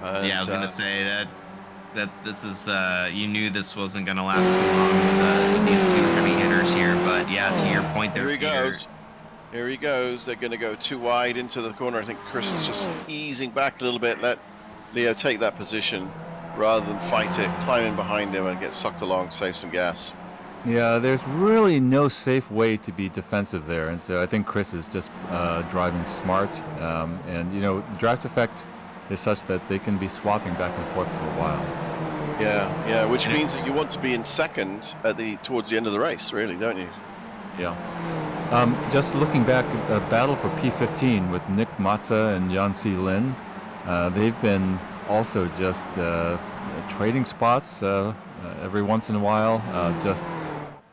And, yeah, I was gonna say that this is you knew this wasn't gonna last too long with these two heavy hitters here, but yeah, to your point there, Here he Peter. goes. Here he goes. They're going to go too wide into the corner. I think Chris is just easing back a little bit. Let Leo take that position rather than fight it, climb in behind him and get sucked along, save some gas. Yeah, there's really no safe way to be defensive there, and so I think Chris is just driving smart. And you know, the draft effect is such that they can be swapping back and forth for a while. Yeah, which means that you want to be in second at towards the end of the race, really, don't you? Yeah. Just looking back, a battle for P15 with Nick Matza and Jan C. Lin. They've been also just trading spots every once in a while, just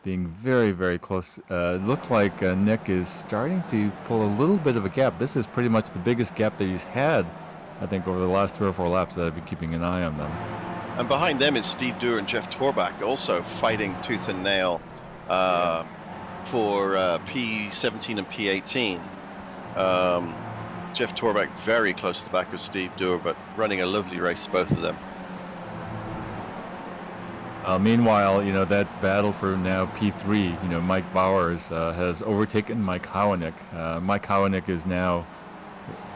being very, very close. It looks like Nick is starting to pull a little bit of a gap. This is pretty much the biggest gap that he's had, I think, over the last 3 or 4 laps that I've been keeping an eye on them. And behind them is Steve Dewar and Jeff Torback also fighting tooth and nail for P17 and P18. Jeff Torback very close to the back of Steve Dewar, but running a lovely race, both of them. Meanwhile, you know, that battle for now P3, you know, Mike Bowers has overtaken Mike Howanick. Mike Howanick is now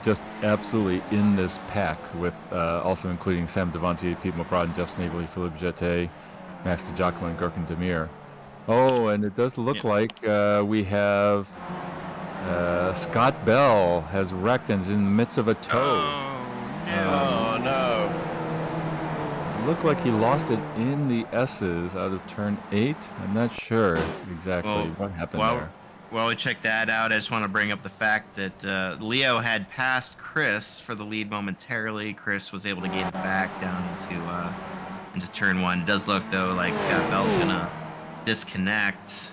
just absolutely in this pack with also including Sam Devontae, Pete McBride, Jeff Snavely, Philippe Jeté, Max DeGiacomo, and Gurkan Demir. Oh, and it does look like we have Scott Bell has wrecked and is in the midst of a tow. Oh no. Looked like he lost it in the S's out of turn 8. I'm not sure exactly what happened there. While we check that out, I just want to bring up the fact that Leo had passed Chris for the lead momentarily. Chris was able to gain it back down into turn 1. It does look, though, like Scott Bell's going to disconnect.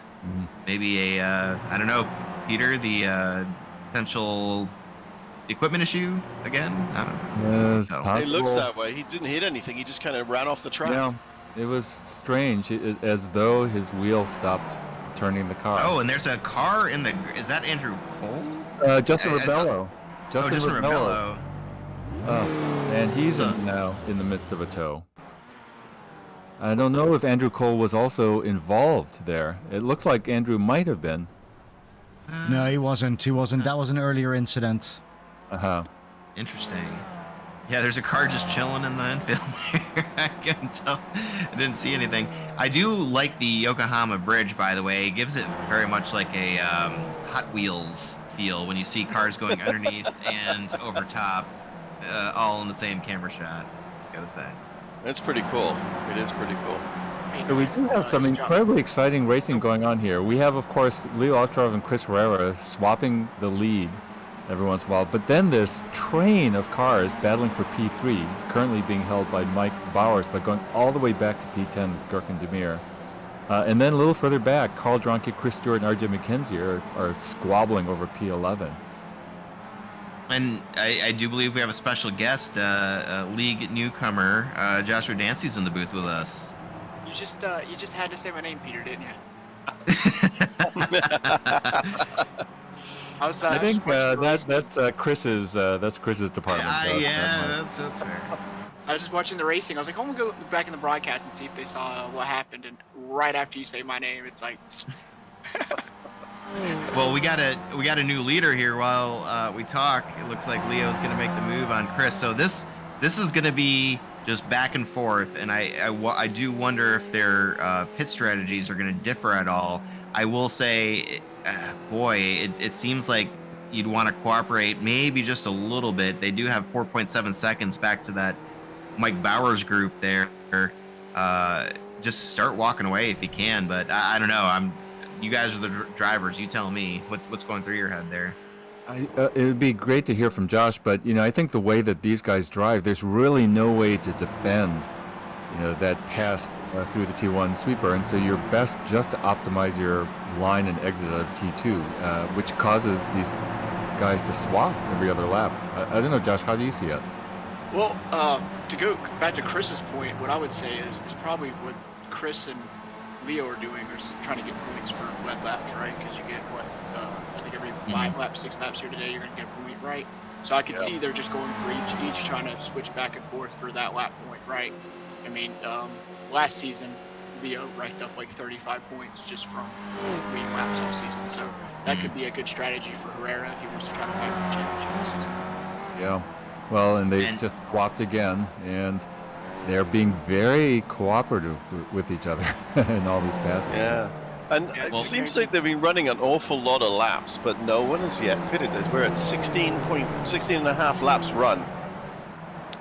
Maybe I don't know, Peter, the potential equipment issue again? I don't know. It looks that way. He didn't hit anything. He just kind of ran off the track. Yeah, it was strange, as though his wheel stopped turning the car. Oh, and there's a car in the... Is that Andrew Cole? Justin Rebello. Justin Rebello. And he's now in the midst of a tow. I don't know if Andrew Cole was also involved there. It looks like Andrew might have been. No, he wasn't. He wasn't. That was an earlier incident. Interesting. Yeah, there's a car just chilling in the infield there. I couldn't tell. I didn't see anything. I do like the Yokohama Bridge, by the way. It gives it very much like a Hot Wheels feel when you see cars going underneath and over top, all in the same camera shot. Just gotta say. That's pretty cool. It is pretty cool. So we do have some incredibly exciting racing going on here. We have, of course, Leo Altrov and Chris Herrera swapping the lead every once in a while. But then this train of cars battling for P3, currently being held by Mike Bowers, but going all the way back to P10 with Gurkan Demir. And then a little further back, Carl Dronke, Chris Stewart, and RJ McKenzie are squabbling over P11. And I do believe we have a special guest, league newcomer, Joshua Dancy's in the booth with us. You just had to say my name, Peter, didn't you? I think that's Chris's department. Yeah, that's fair. I was just watching the racing. I was like, I'm gonna go back in the broadcast and see if they saw what happened. And right after you say my name, it's like. Well, we got a new leader here while we talk. It looks like Leo's gonna make the move on Chris. So this is gonna be just back and forth, and I do wonder if their pit strategies are gonna differ at all. I will say, boy, it seems like you'd want to cooperate maybe just a little bit. They do have 4.7 seconds back to that Mike Bowers group there. Just start walking away if you can, but I don't know. You guys are the drivers. You tell me what's going through your head there. It would be great to hear from Josh, but I think the way that these guys drive, there's really no way to defend, that past through the T1 sweeper, and so you're best just to optimize your line and exit of T2, which causes these guys to swap every other lap. I don't know, Josh, how do you see it? Well, to go back to Chris's point, what I would say is probably what Chris and Leo are doing is trying to get points for wet laps, right? Because you get I think every 5 laps, 6 laps here today, you're going to get a point, right? So I could see they're just going for each trying to switch back and forth for that lap point, right? I mean, last season, Leo racked up like 35 points just from leading laps all season. So that could be a good strategy for Herrera if he wants to try to fight for the championship this season. Yeah. Well, and they've just swapped again, and they're being very cooperative with each other in all these passes. Yeah. And it seems like they've been running an awful lot of laps, but no one has yet pitted this. We're at 16 and a half laps run.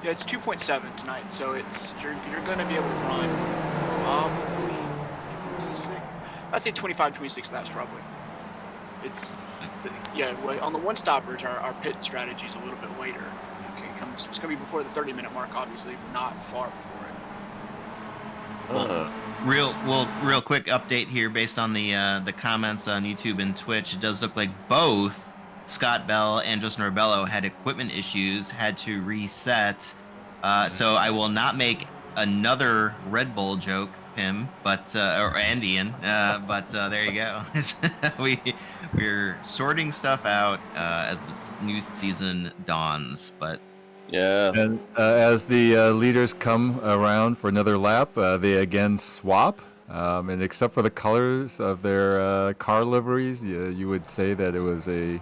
Yeah, it's 2.7 tonight, so it's you're going to be able to run I'd say 25, 26 laps probably. It's on the one stoppers, our pit strategy is a little bit later. It's going to be before the 30-minute mark, obviously, but not far before it. Real quick update here based on the comments on YouTube and Twitch. It does look like both Scott Bell and Justin Rebello had equipment issues, had to reset. So I will not make another Red Bull joke, Pim, but or Andian. But there you go. We're sorting stuff out as this new season dawns. But yeah. And as the leaders come around for another lap, they again swap. And except for the colors of their car liveries, you would say that it was a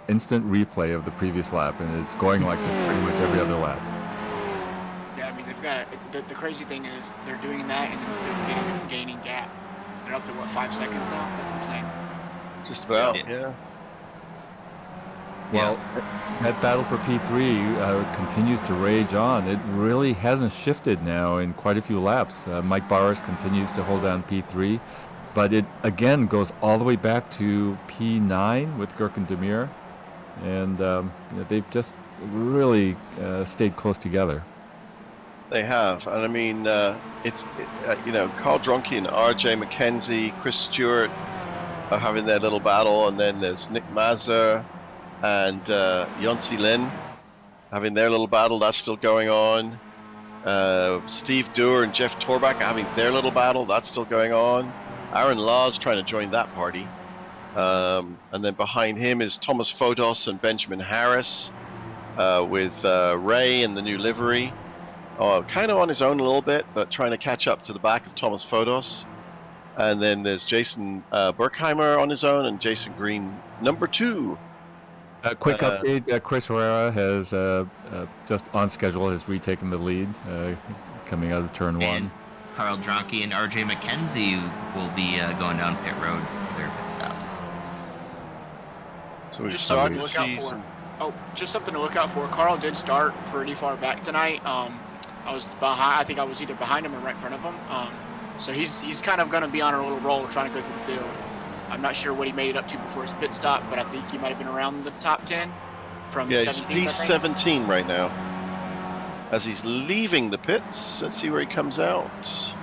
instant replay of the previous lap, and it's going like this pretty much every other lap. Yeah, I mean, they've got the crazy thing is they're doing that and then still gaining gap. They're up to 5 seconds now. That's insane. Just about, yeah. Well, that battle for P3 continues to rage on. It really hasn't shifted now in quite a few laps. Mike Bowers continues to hold down P3, but it again goes all the way back to P9 with Gurkan Demir, and they've just really stayed close together. They have, and I mean, Carl Dronke and RJ McKenzie, Chris Stewart are having their little battle, and then there's Nick Mazur and Yonsei Lin having their little battle. That's still going on. Steve Dewar and Jeff Torback are having their little battle. That's still going on. Aaron Law's trying to join that party. And then behind him is Thomas Fodos and Benjamin Harris with Ray in the new livery. Kind of on his own a little bit, but trying to catch up to the back of Thomas Fodos. And then there's Jason Berkheimer on his own and Jason Green, number 2. A quick update, Chris Herrera has just on schedule has retaken the lead coming out of turn 1. Carl Dronke and RJ McKenzie will be going down pit road for their pit stops. So we're Just starting to something see to look out some... for. Just something to look out for. Carl did start pretty far back tonight. I was behind. I think I was either behind him or right in front of him. So he's kind of going to be on a little roll trying to go through the field. I'm not sure what he made it up to before his pit stop, but I think he might have been around the top 10 from Yeah, 17th, he's 17 right now. As he's leaving the pits, let's see where he comes out.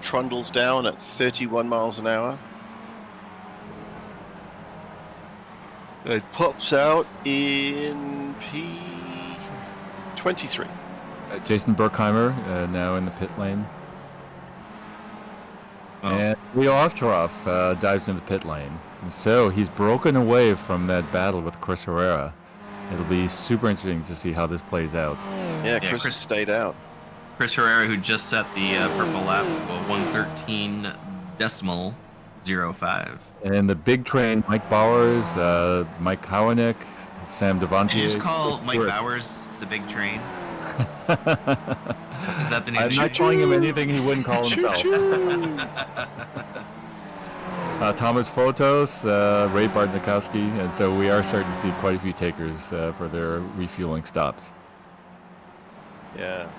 Trundles down at 31 miles an hour. It pops out in P23. Jason Berkheimer now in the pit lane. And Leo Ovtcharov dives into the pit lane. And so he's broken away from that battle with Chris Herrera. It'll be super interesting to see how this plays out. Yeah, Chris stayed out. Chris Herrera, who just set the purple lap of 113.05. And the big train, Mike Bowers, Mike Kowanek, Sam Devontae. Did you just call Mike Bowers the big train? Is that the new I'm not calling him anything he wouldn't call himself. Thomas Fotos, Ray Bartnikowski, and so we are starting to see quite a few takers for their refueling stops. Yeah.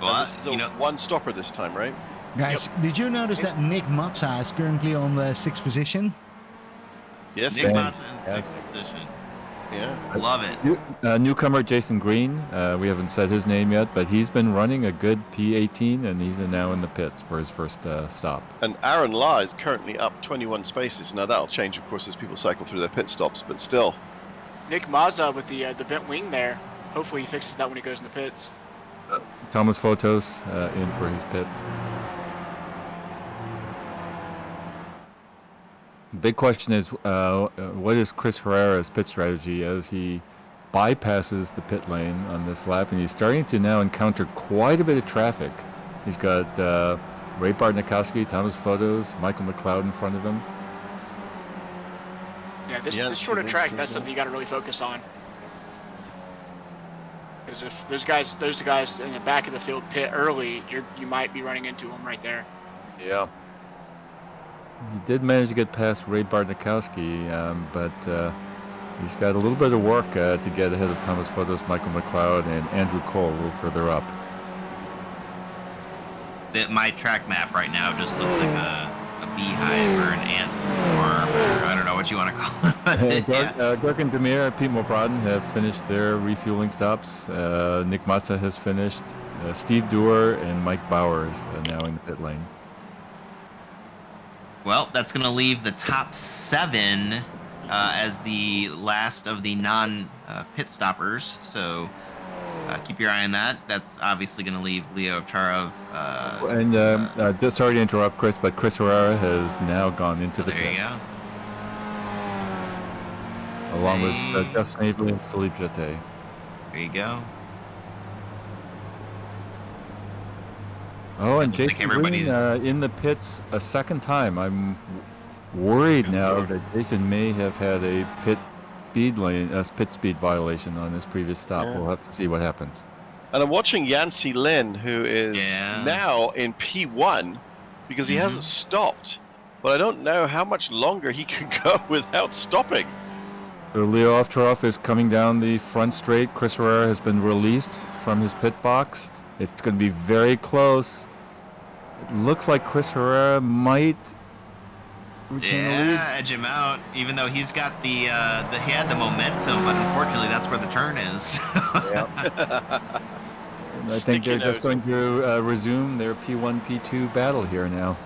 Well, this is a one stopper this time, right? Guys, did you notice that Nick Matza is currently on the 6th position? Yes. Nick Mazza in 6th position. Yeah. Love it. Newcomer Jason Green, we haven't said his name yet, but he's been running a good P18, and he's now in the pits for his first stop. And Aaron Law is currently up 21 spaces. Now that'll change, of course, as people cycle through their pit stops, but still. Nick Mazza with the bent wing there. Hopefully he fixes that when he goes in the pits. Thomas Photos in for his pit. The big question is, what is Chris Herrera's pit strategy as he bypasses the pit lane on this lap, and he's starting to now encounter quite a bit of traffic. He's got Ray Bartnikowski, Thomas Photos, Michael McLeod in front of him. Yeah, this sort of track, that's something you got to really focus on. Because if those guys in the back of the field pit early, you might be running into them right there. Yeah. He did manage to get past Ray Bartnikowski, but he's got a little bit of work to get ahead of Thomas Photos, Michael McLeod, and Andrew Cole a little further up. My track map right now just looks like a beehive or an ant farm, or I don't know what you want to call it. Dirk and Demir and Pete Mobrodin have finished their refueling stops. Nick Matza has finished. Steve Dewar and Mike Bowers are now in the pit lane. Well, that's going to leave the top 7 as the last of the non-pit stoppers. So keep your eye on that. That's obviously going to leave Leo Ovcharov. Just sorry to interrupt, Chris, but Chris Herrera has now gone into the pit. There you go. Along with Jeff Snavely and Philippe Jeté. There you go. Oh, and Looks like Jason Green in the pits a second time. I'm worried now that Jason may have had a pit speed violation on his previous stop. Yeah. We'll have to see what happens. And I'm watching Yancey Lin, who is now in P1 because he hasn't stopped. But I don't know how much longer he can go without stopping. So Leo Ovcharov is coming down the front straight. Chris Herrera has been released from his pit box. It's going to be very close. It looks like Chris Herrera might retain the lead. Edge him out, even though he's got he had the momentum, but unfortunately that's where the turn is. And I think they're just going to resume their P1, P2 battle here now.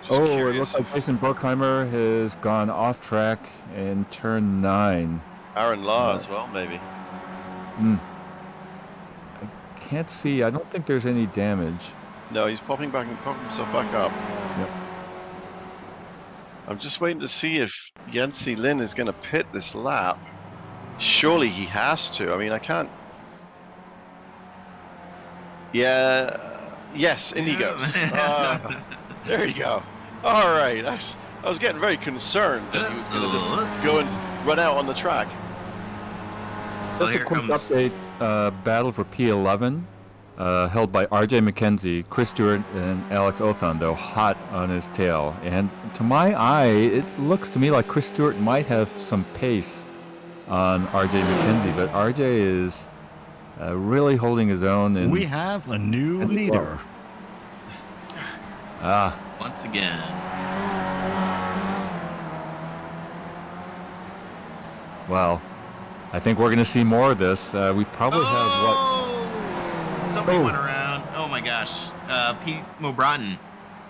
It looks like Jason Bruckheimer has gone off track in turn 9. Aaron Law as well, maybe. I can't see. I don't think there's any damage. No, he's popping himself back up. Yep. I'm just waiting to see if Yancey Lin is going to pit this lap. Surely he has to. I mean, I can't. Yeah. Yes, in he goes. There you go. All right. I was getting very concerned that he was going to just go and run out on the track. Just a quick update. Battle for P11 held by RJ McKenzie, Chris Stewart, and Alex Othan, hot on his tail. And to my eye, it looks to me like Chris Stewart might have some pace on RJ McKenzie, but RJ is really holding his own. And we have a new leader. Once again. Well, I think we're going to see more of this. We probably have what? Somebody went around. Oh my gosh. Pete Mobrodin.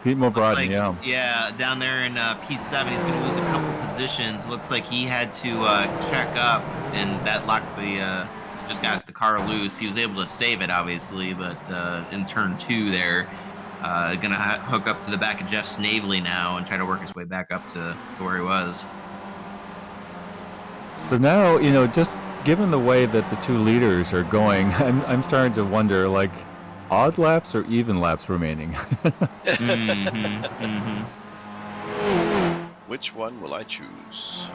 Pete Mobrodin, Yeah, down there in P7, he's going to lose a couple positions. Looks like he had to check up, and that locked just got the car loose. He was able to save it, obviously, but in turn 2 there, going to hook up to the back of Jeff Snavely now and try to work his way back up to where he was. So now, just given the way that the two leaders are going, I'm starting to wonder, like, odd laps or even laps remaining? Which one will I choose?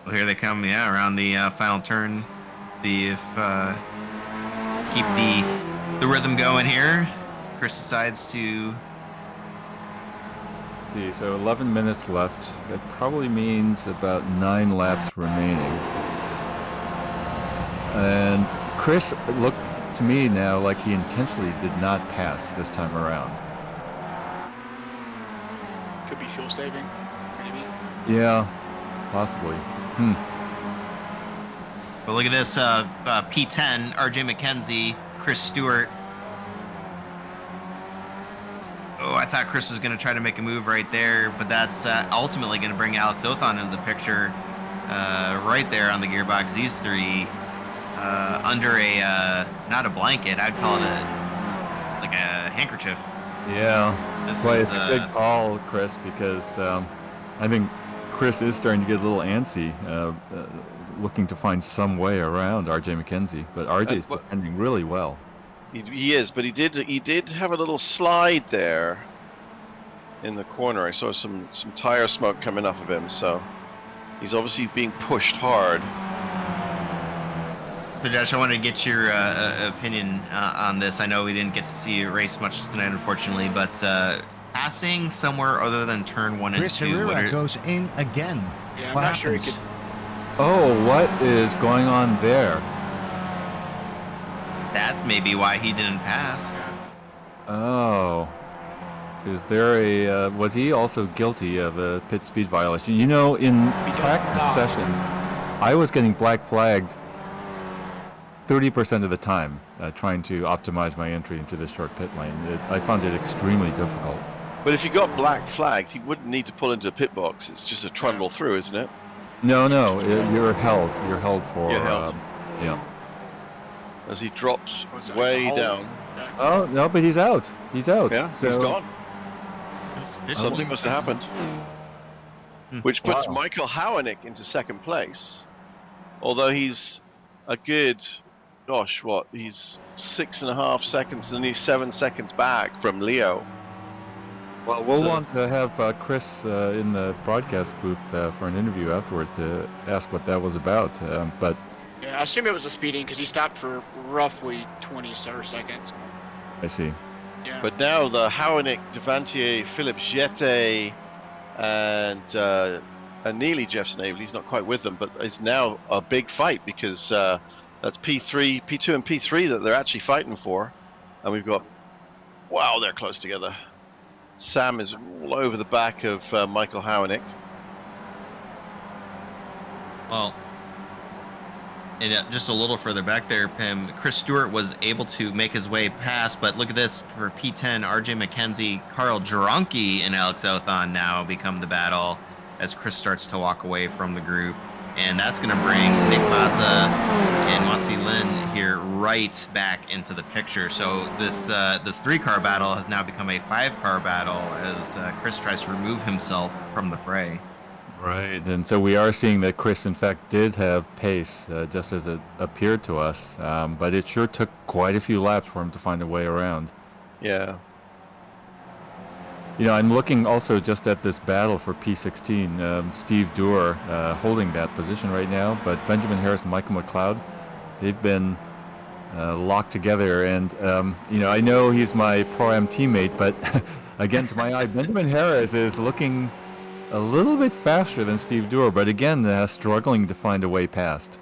Well, here they come, around the final turn. See if keep the rhythm going here. Chris decides to... See, so 11 minutes left. That probably means about 9 laps remaining. And Chris looked to me now like he intentionally did not pass this time around. Could be fuel saving, maybe. Yeah, possibly. But look at this, P10, RJ McKenzie, Chris Stewart. Oh, I thought Chris was going to try to make a move right there, but that's ultimately going to bring Alex Othon into the picture right there on the gearbox. These three under a, not a blanket, I'd call it like a handkerchief. Yeah. This Well, is, it's a good call, Chris, because I think Chris is starting to get a little antsy, looking to find some way around RJ McKenzie. But RJ's defending really well. He is, but he did have a little slide there in the corner. I saw some tire smoke coming off of him, so he's obviously being pushed hard. So Josh, I wanted to get your opinion on this. I know we didn't get to see you race much tonight, unfortunately, but passing somewhere other than turn 1 and 2. Chris Herrera goes in again. Yeah, I'm What not sure he happens? could. Oh, what is going on there? That may be why he didn't pass. Oh. Is there a, was he also guilty of a pit speed violation? You know, in practice sessions, I was getting black flagged 30% of the time, trying to optimize my entry into this short pit lane. I found it extremely difficult. But if you got black flagged, he wouldn't need to pull into the pit box. It's just a trundle through, isn't it? No, you're held. You're held for, You're held. yeah. As he drops Was it- way it's a down. hold? Oh, no, but he's out. He's out. Yeah, so, he's gone. It's Something must have happened. Hmm. Which puts Wow. Michael Howanick into second place. Although he's a good, gosh, what? He's 6.5 seconds and he's 7 seconds back from Leo. Well, we'll So- want to have Chris in the broadcast booth for an interview afterwards to ask what that was about. But Yeah, I assume it was a speeding because he stopped for roughly 20 seconds. I see. Yeah. But now the Howanick, Devantier, Philip Jete, and nearly Jeff Snavely, he's not quite with them, but it's now a big fight because that's P2 and P3 that they're actually fighting for. And we've got, wow, they're close together. Sam is all over the back of Michael Howanick. Well, and just a little further back there, Pim, Chris Stewart was able to make his way past, but look at this for P10, RJ McKenzie, Carl Dronke, and Alex Othon now become the battle as Chris starts to walk away from the group. And that's going to bring Nick Mazza and Watsi Lin here right back into the picture. So this 3-car battle has now become a 5-car battle as Chris tries to remove himself from the fray. Right, and so we are seeing that Chris, in fact, did have pace, just as it appeared to us, but it sure took quite a few laps for him to find a way around. Yeah. You know, I'm looking also just at this battle for P16. Steve Dewar holding that position right now, but Benjamin Harris and Michael McLeod, they've been locked together, and you know, I know he's my Pro-Am teammate, but again, to my eye, Benjamin Harris is looking a little bit faster than Steve Dewar, but again, struggling to find a way past.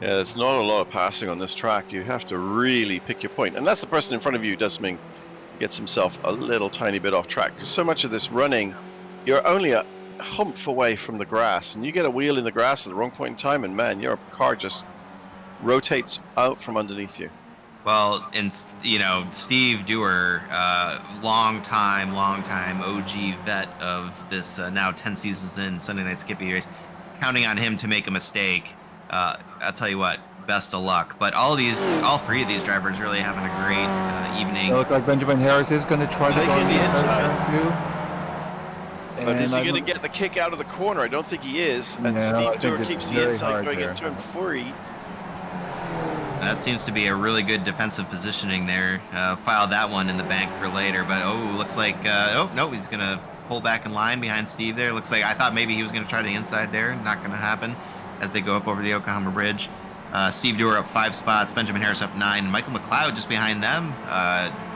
Yeah, there's not a lot of passing on this track. You have to really pick your point. And that's the person in front of you who does something, gets himself a little tiny bit off track. Because so much of this running, you're only a hump away from the grass. And you get a wheel in the grass at the wrong point in time, and man, your car just rotates out from underneath you. Well, and you know, Steve Dewar, long time OG vet of this now 10 seasons in Sunday Night Skippy race, counting on him to make a mistake. I'll tell you what, best of luck. But all 3 of these drivers really having a great evening. It looks like Benjamin Harris is going to try to Taking go the inside. But is he going to get the kick out of the corner? I don't think he is. And No, I Steve think Dewar it's keeps the very inside hard going there. into turn 3. That seems to be a really good defensive positioning there. File that one in the bank for later. But looks like oh no, he's gonna pull back in line behind Steve there. Looks like I thought maybe he was gonna try the inside there. Not gonna happen as they go up over the Yokohama Bridge. Steve Dewar up 5 spots. Benjamin Harris up 9. Michael McLeod just behind them.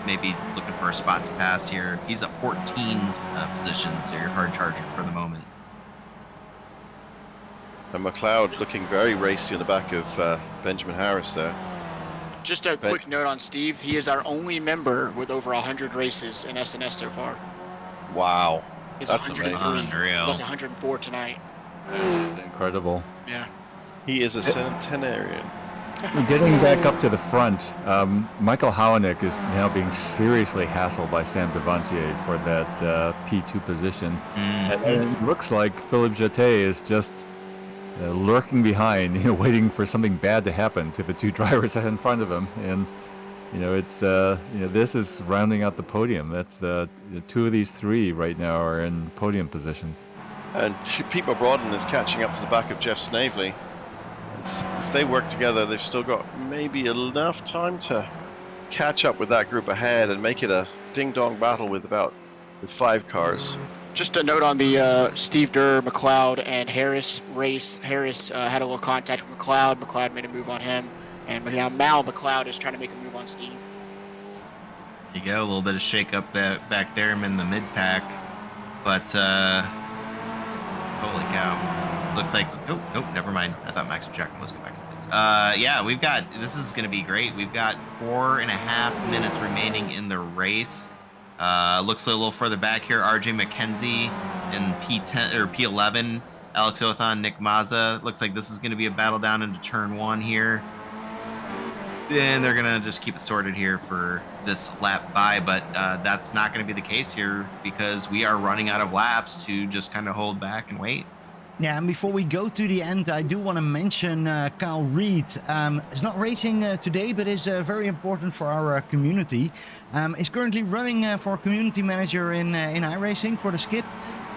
Maybe looking for a spot to pass here. He's up 14 positions. So your hard charger for the moment. And McLeod looking very racy in the back of Benjamin Harris there. Just a quick note on Steve. He is our only member with over 100 races in SNS so far. Wow. He's That's 103. Unreal. He was 104 tonight. It's incredible. Yeah. He is a centenarian. Getting back up to the front, Michael Howanick is now being seriously hassled by Sam Devontier for that P2 position. And it looks like Philippe Jeté is just lurking behind, waiting for something bad to happen to the two drivers in front of him. And, it's, this is rounding out the podium. That's the two of these three right now are in podium positions. And Pete Brodden is catching up to the back of Jeff Snavely. If they work together, they've still got maybe enough time to catch up with that group ahead and make it a ding-dong battle with 5 cars. Just a note on the Steve Durr, McLeod, and Harris race. Harris had a little contact with McLeod. McLeod made a move on him. And now Mal McLeod is trying to make a move on Steve. There you go, a little bit of shake up back there. I'm in the mid-pack. But, holy cow. Looks like, nope, never mind. I thought Max and Jackman was going back. Yeah, this is going to be great. We've got 4.5 minutes remaining in the race. Looks a little further back here. RJ McKenzie in P10 or P11. Alex Othon, Nick Mazza. Looks like this is going to be a battle down into turn 1 here. And they're going to just keep it sorted here for this lap by, but that's not going to be the case here because we are running out of laps to just kind of hold back and wait. Yeah, and before we go to the end, I do want to mention Kyle Reed. He's not racing today, but is very important for our community. He's currently running for community manager in iRacing for the skip.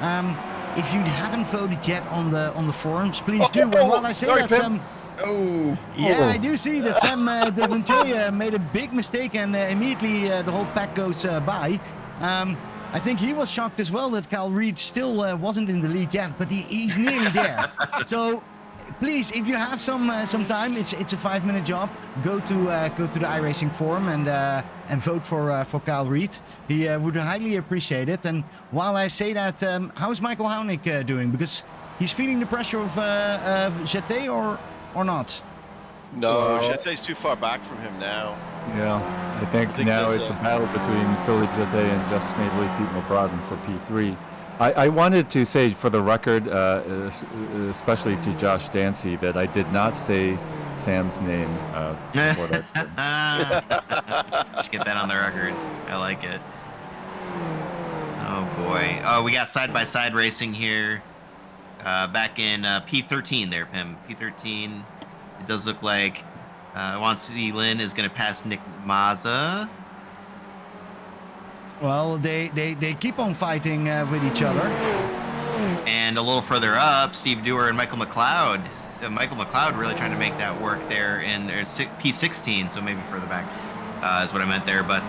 If you haven't voted yet on the forums, please do. And while I say sorry, that, Pim. I do see that Sam Devontier made a big mistake, and immediately the whole pack goes by. I think he was shocked as well that Kyle Reed still wasn't in the lead yet, but he's nearly there. So please, if you have some time, it's a 5-minute job. Go to the iRacing forum and vote for Kyle Reed. He would highly appreciate it. And while I say that, how's Michael Hownick doing? Because he's feeling the pressure of Jeté or not? No, Jeté's too far back from him now. Yeah, I think now there's it's a battle between Philippe Jeté and Jeff Snavely, Pete Mulbrodden for P3. I wanted to say for the record, especially to Josh Dancy, that I did not say Sam's name before that. Just get that on the record. I like it. Oh boy. Oh, we got side-by-side racing here. Back in P13 there, Pim. P13. It does look like Wansi Lin is going to pass Nick Mazza. Well, they keep on fighting with each other. And a little further up, Steve Dewar and Michael McLeod. Michael McLeod really trying to make that work there in P16, so maybe further back is what I meant there. But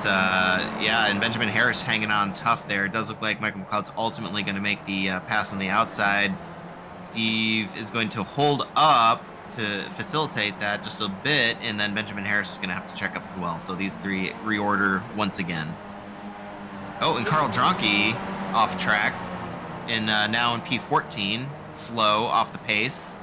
yeah, and Benjamin Harris hanging on tough there. It does look like Michael McLeod's ultimately going to make the pass on the outside. Steve is going to hold up to facilitate that just a bit, and then Benjamin Harris is going to have to check up as well. So these three reorder once again. Oh, and Carl Dronke off track, and now in P14, slow off the pace.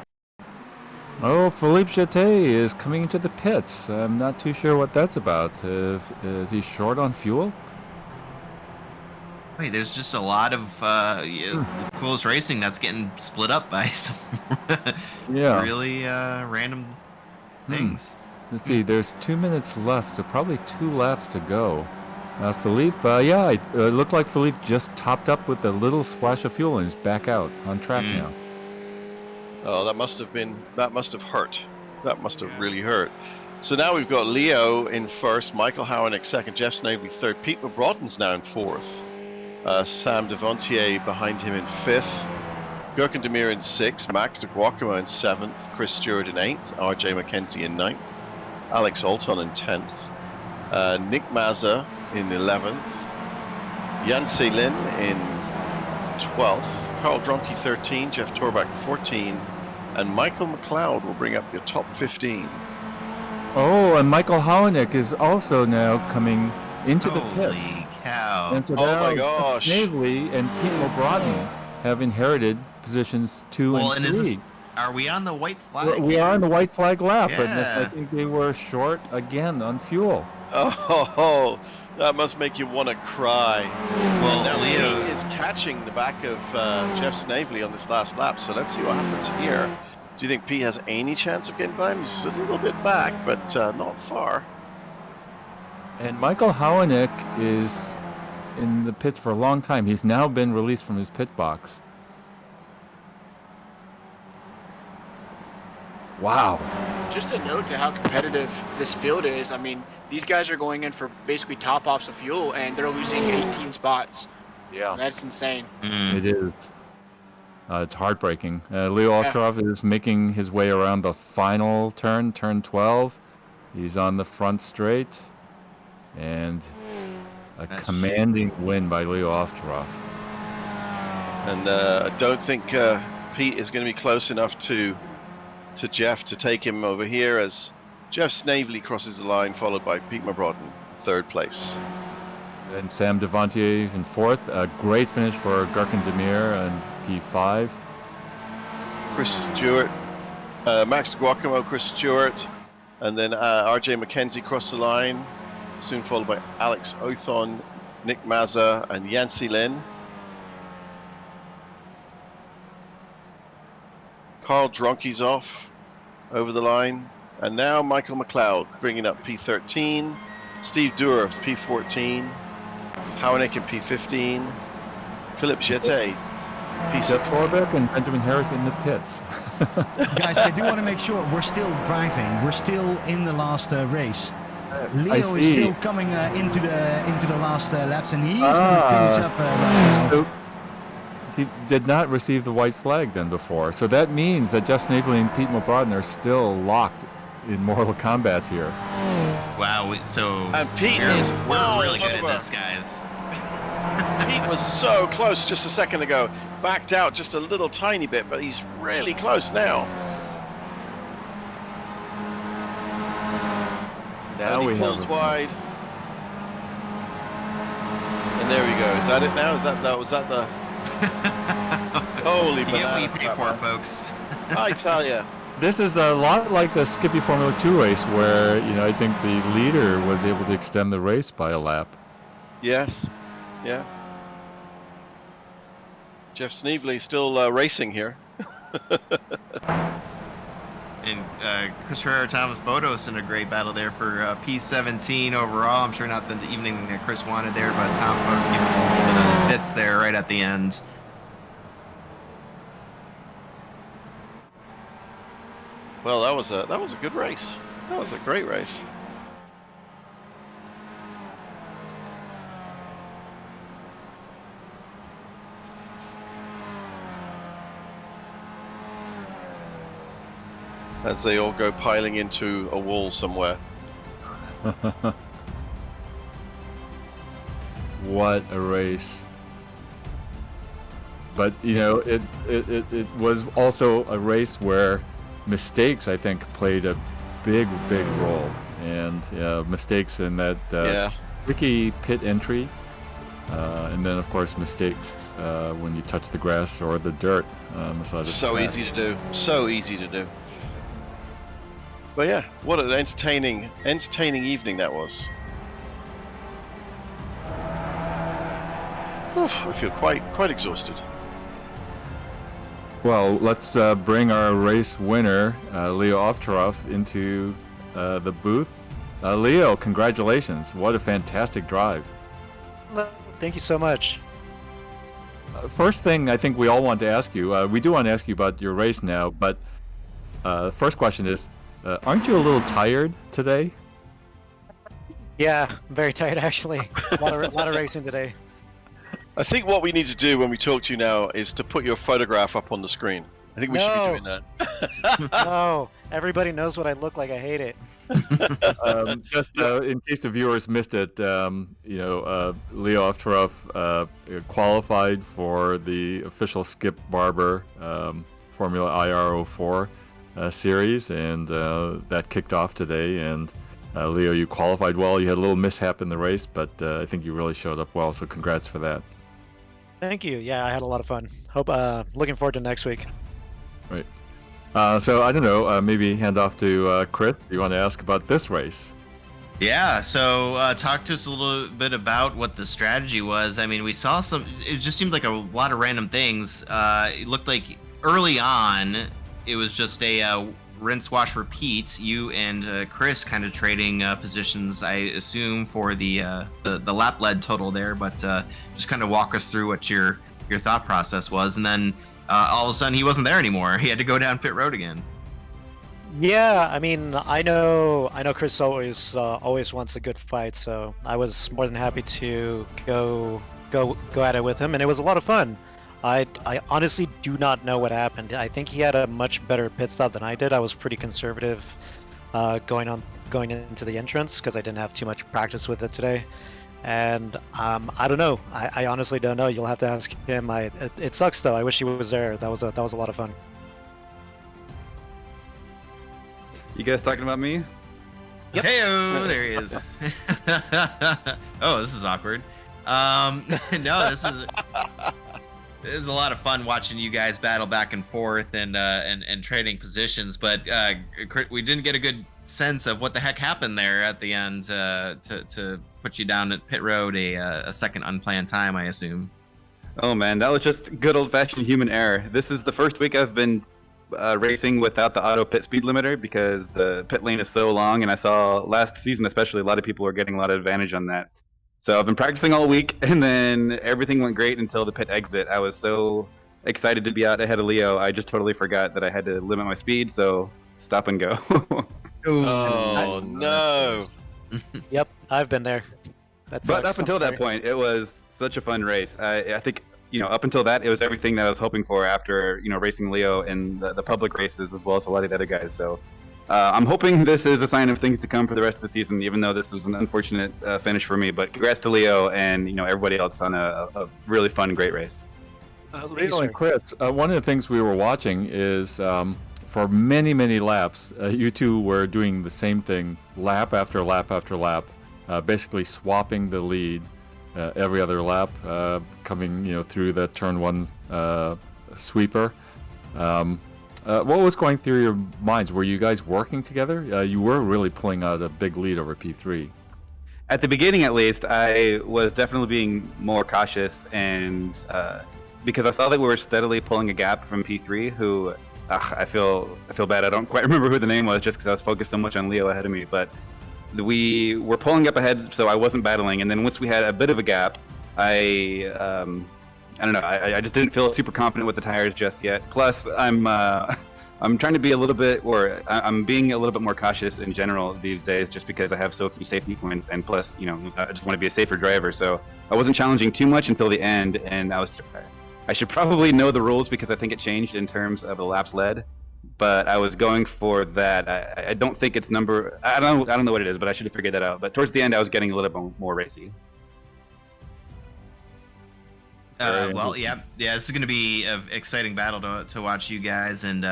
Oh, Philippe Jeté is coming into the pits. I'm not too sure what that's about. Is he short on fuel? Wait, there's just a lot of close racing that's getting split up by some really random things. Let's see, there's 2 minutes left, so probably 2 laps to go. Philippe, it looked like Philippe just topped up with a little splash of fuel and is back out on track now. Oh, that must have hurt. That must have really hurt. So now we've got Leo in first, Michael Howanick second, Jeff Snavely third, Pete Mulbrodden's now in fourth. Sam Devontier behind him in fifth, Gurkan Demir in sixth, Max de Guacamo in seventh, Chris Stewart in eighth, RJ McKenzie in ninth, Alex Alton in 10th, Nick Mazza in 11th, Jan Lin in 12th, Carl Dronke 13, Jeff Torbach 14, and Michael McLeod will bring up your top 15. Oh, and Michael Howanick is also now coming into the pit. Holy cow. And so Oh my gosh. Snavely and Pete Mulbrodden have inherited positions 2 and 3. Are we on the white flag? We are on the white flag lap, Yeah. and I think they were short again on fuel. Oh, That must make you want to cry. Well, Now Leo, Pete is catching the back of Jeff Snavely on this last lap, so let's see what happens here. Do you think Pete has any chance of getting by him? He's a little bit back, but not far. And Michael Howanick is in the pits for a long time. He's now been released from his pit box. Wow. Just a note to how competitive this field is. I mean, these guys are going in for basically top-offs of fuel, and they're losing 18 spots. Yeah. That's insane. It is. It's heartbreaking. Leo Ovcharov is making his way around the final turn, turn 12. He's on the front straight. And a commanding win by Leo Ovcharov. And I don't think Pete is going to be close enough to Jeff to take him over here as Jeff Snavely crosses the line, followed by Pete Mabrodin, third place. And Sam Devantier in fourth. A great finish for Gurkan Demir and P5. Chris Stewart, Max Guacamo, Chris Stewart, and then RJ McKenzie crossed the line, soon followed by Alex Othon, Nick Mazza, and Yancy Lin. Carl Dronke's off over the line, and now Michael McLeod bringing up P13, Steve Dewar P14, Howanick in P15, Philip Jete Jeff P16. Orbeck and Benjamin Harris in the pits. Guys, I do want to make sure we're still driving. We're still in the last race. Leo is still coming into the last laps, and he's going to finish up right now. So he did not receive the white flag then before. So that means that Jeff Snavely and Pete Mabrodin are still locked in Mortal Kombat here. wow. So And Pete we're, is we're well really good at over. this, guys. Pete was so close just a second ago, backed out just a little tiny bit, but he's really close now. Now And we he pulls have wide. And there we go. Is that it now? Was that the holy You get what you bananas, pay for, Batman. folks. I tell ya. This is a lot like the Skippy Formula 2 race where, I think the leader was able to extend the race by a lap. Yes. Yeah. Jeff Snavely still racing here. And Chris Herrera, Thomas Photos in a great battle there for P17 overall. I'm sure not the evening that Chris wanted there, but Tom Photos giving a little bit of bits there right at the end. Well, that was a good race. That was a great race. As they all go piling into a wall somewhere. What a race. But, it was also a race where mistakes, I think, played a big role. And mistakes in that tricky pit entry. And then, of course, mistakes when you touch the grass or the dirt on the side of the So track. easy to do. So easy to do. But yeah, what an entertaining evening that was. Oof, I feel quite exhausted. Well, let's bring our race winner, Leo Ovcharov, into the booth. Leo, congratulations. What a fantastic drive. Hello. Thank you so much. First thing I think we all want to ask you, we do want to ask you about your race now, but first question is, aren't you a little tired today? Yeah, I'm very tired actually. A lot of racing today. I think what we need to do when we talk to you now is to put your photograph up on the screen. I think we should be No. doing that. No, everybody knows what I look like. I hate it. Just in case the viewers missed it, Leo Ovcharov qualified for the official Skip Barber Formula IR04 series, and that kicked off today. And Leo, you qualified well. You had a little mishap in the race, but I think you really showed up well. So congrats for that. Thank you. Yeah, I had a lot of fun. Hope looking forward to next week. Right. So I don't know. Maybe hand off to Chris. You want to ask about this race? Yeah, so talk to us a little bit about what the strategy was. I mean, we saw some, it just seemed like a lot of random things. It looked like early on, it was just a rinse, wash, repeat. You and Chris kind of trading positions, I assume, for the lap lead total there, but just kind of walk us through what your thought process was. And then all of a sudden, he wasn't there anymore. He had to go down pit road again. Yeah, I mean, I know Chris always wants a good fight, so I was more than happy to go at it with him, and it was a lot of fun. I honestly do not know what happened. I think he had a much better pit stop than I did. I was pretty conservative going into the entrance because I didn't have too much practice with it today, and I don't know. I honestly don't know. You'll have to ask him. It sucks though. I wish he was there. That was a lot of fun. You guys talking about me? Yep. Hey-o, there he is. Oh, this is awkward. No, this is a lot of fun watching you guys battle back and forth and trading positions, but we didn't get a good sense of what the heck happened there at the end to put you down at pit road a second unplanned time, I assume. Oh man, that was just good old-fashioned human error. This is the first week I've been racing without the auto pit speed limiter because the pit lane is so long, and I saw last season especially a lot of people were getting a lot of advantage on that. So I've been practicing all week, and then everything went great until the pit exit. I was so excited to be out ahead of Leo, I just totally forgot that I had to limit my speed, so stop and go. Oh no! Yep, I've been there. But up until that point, it was such a fun race. I think, up until that, it was everything that I was hoping for after, racing Leo in the public races as well as a lot of the other guys. So I'm hoping this is a sign of things to come for the rest of the season, even though this was an unfortunate finish for me. But congrats to Leo and, everybody else on a really fun, great race. Leo and Chris, one of the things we were watching is for many, many laps, you two were doing the same thing lap after lap after lap, basically swapping the lead. Every other lap, coming through the turn one sweeper. What was going through your minds? Were you guys working together? You were really pulling out a big lead over P3. At the beginning, at least, I was definitely being more cautious, and because I saw that we were steadily pulling a gap from P3, who I feel bad. I don't quite remember who the name was, just because I was focused so much on Leo ahead of me, but. We were pulling up ahead, so I wasn't battling. And then once we had a bit of a gap, I don't know. I just didn't feel super confident with the tires just yet. Plus, I'm trying to be a little bit, or I'm being a little bit more cautious in general these days, just because I have so few safety points. And plus, I just want to be a safer driver. So I wasn't challenging too much until the end, and I should probably know the rules because I think it changed in terms of the laps led. But I was going for that. I don't think it's number. I don't know what it is, but I should have figured that out. But towards the end, I was getting a little bit more racy. Well, yeah. This is going to be an exciting battle to watch you guys, and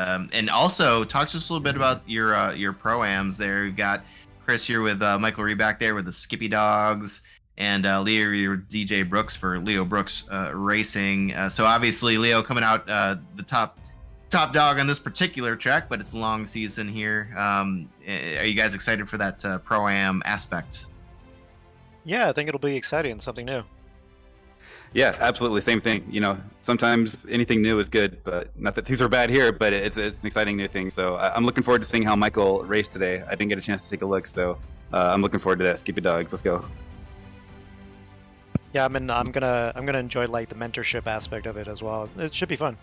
also talk to us a little bit about your pro-ams there. You've got Chris here with Michael Reback there with the Skippy Dogs, and Leo, your DJ Brooks for Leo Brooks Racing. So obviously Leo coming out the top dog on this particular track, but it's a long season here. Are you guys excited for that pro-am aspect? Yeah, I think it'll be exciting, something new. Yeah, absolutely, same thing. Sometimes anything new is good, but not that these are bad here, but it's an exciting new thing. So I'm looking forward to seeing how Michael raced today. I didn't get a chance to take a look, so I'm looking forward to that. Skippy Dogs, let's go. Yeah, I'm gonna enjoy like the mentorship aspect of it as well. It should be fun.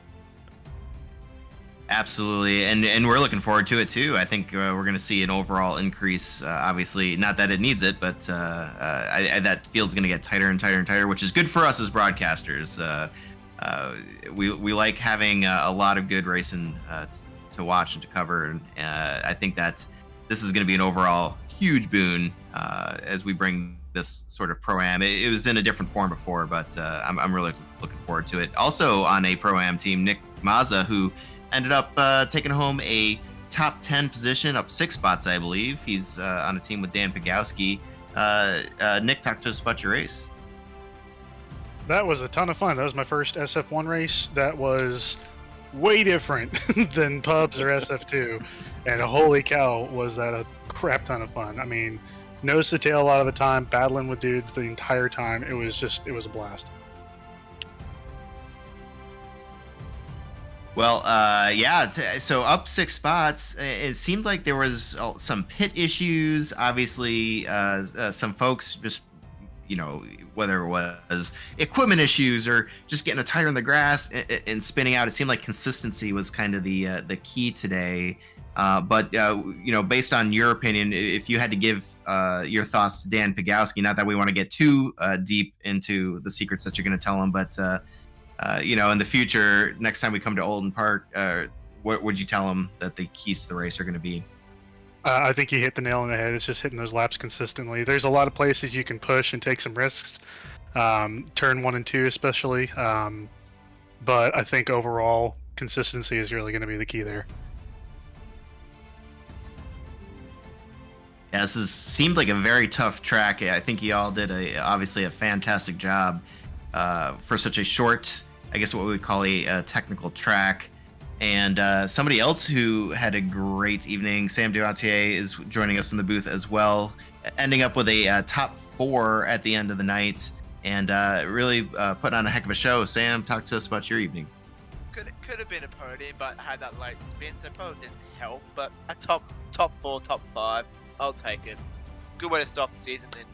Absolutely, and we're looking forward to it too. I think we're going to see an overall increase. Obviously, not that it needs it, but that field's going to get tighter and tighter and tighter, which is good for us as broadcasters. We like having a lot of good racing to watch and to cover, and I think that this is going to be an overall huge boon as we bring this sort of pro-am. It was in a different form before, but I'm really looking forward to it. Also on a pro-am team, Nick Mazza, who ended up taking home a top 10 position, up 6 spots, I believe. He's on a team with Dan Pagowski. Nick, talk to us about your race. That was a ton of fun. That was my first SF1 race. That was way different than pubs or SF2. And holy cow, was that a crap ton of fun. I mean, nose to tail a lot of the time, battling with dudes the entire time. It was a blast. Well, yeah. So up 6 spots. It seemed like there was some pit issues. Obviously, some folks just, whether it was equipment issues or just getting a tire in the grass and spinning out. It seemed like consistency was kind of the key today. But based on your opinion, if you had to give your thoughts to Dan Pegowski, not that we want to get too deep into the secrets that you're going to tell him, but in the future, next time we come to Olden Park, what would you tell him that the keys to the race are going to be? I think you hit the nail on the head. It's just hitting those laps consistently. There's a lot of places you can push and take some risks, turn 1 and 2 especially. But I think overall consistency is really going to be the key there. Yeah, seemed like a very tough track. I think you all did obviously a fantastic job for such a short, I guess what we would call a technical track. And somebody else who had a great evening, Sam Duatier, is joining us in the booth as well, ending up with a top 4 at the end of the night, and really putting on a heck of a show. Sam, talk to us about your evening. Could have been a podium, but had that late spin, so probably didn't help. But a top 4, top 5, I'll take it. Good way to start the season, and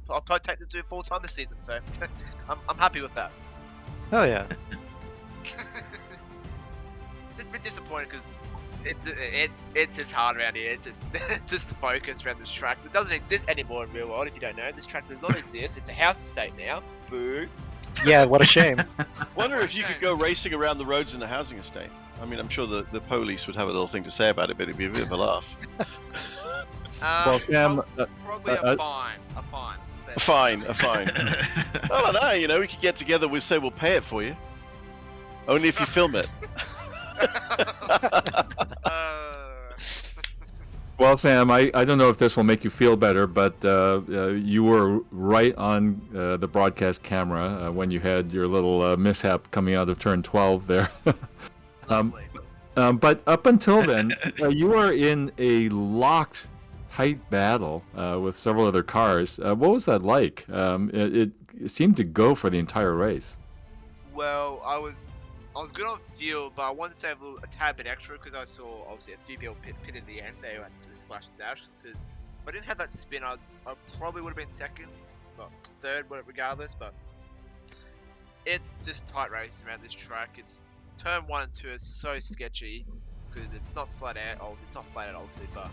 I'll probably take them to full time this season. So I'm happy with that. Oh yeah. Just a bit disappointed because it's just hard around here. It's just the focus around this track. It doesn't exist anymore in real world. If you don't know, this track does not exist. It's a house estate now. Boo. Yeah, what a shame. Wonder if you could go racing around the roads in the housing estate. I mean, I'm sure the police would have a little thing to say about it, but it'd be a bit of a laugh. Well, Sam, probably a fine. A fine. A fine. I don't know. We could get together. We'll say we'll pay it for you. Only if you film it. Well, Sam, I don't know if this will make you feel better, but you were right on the broadcast camera when you had your little mishap coming out of turn 12 there. But up until then, you were in a locked, tight battle with several other cars. What was that like? It seemed to go for the entire race. Well, I was good on fuel, but I wanted to save a tad bit extra because I saw obviously a few people pit at the end. They had to splash and dash because if I didn't have that spin, I probably would have been second, well, third, regardless. But it's just tight racing around this track. It's turn 1 and 2 is so sketchy because it's not flat out. It's not flat out obviously, but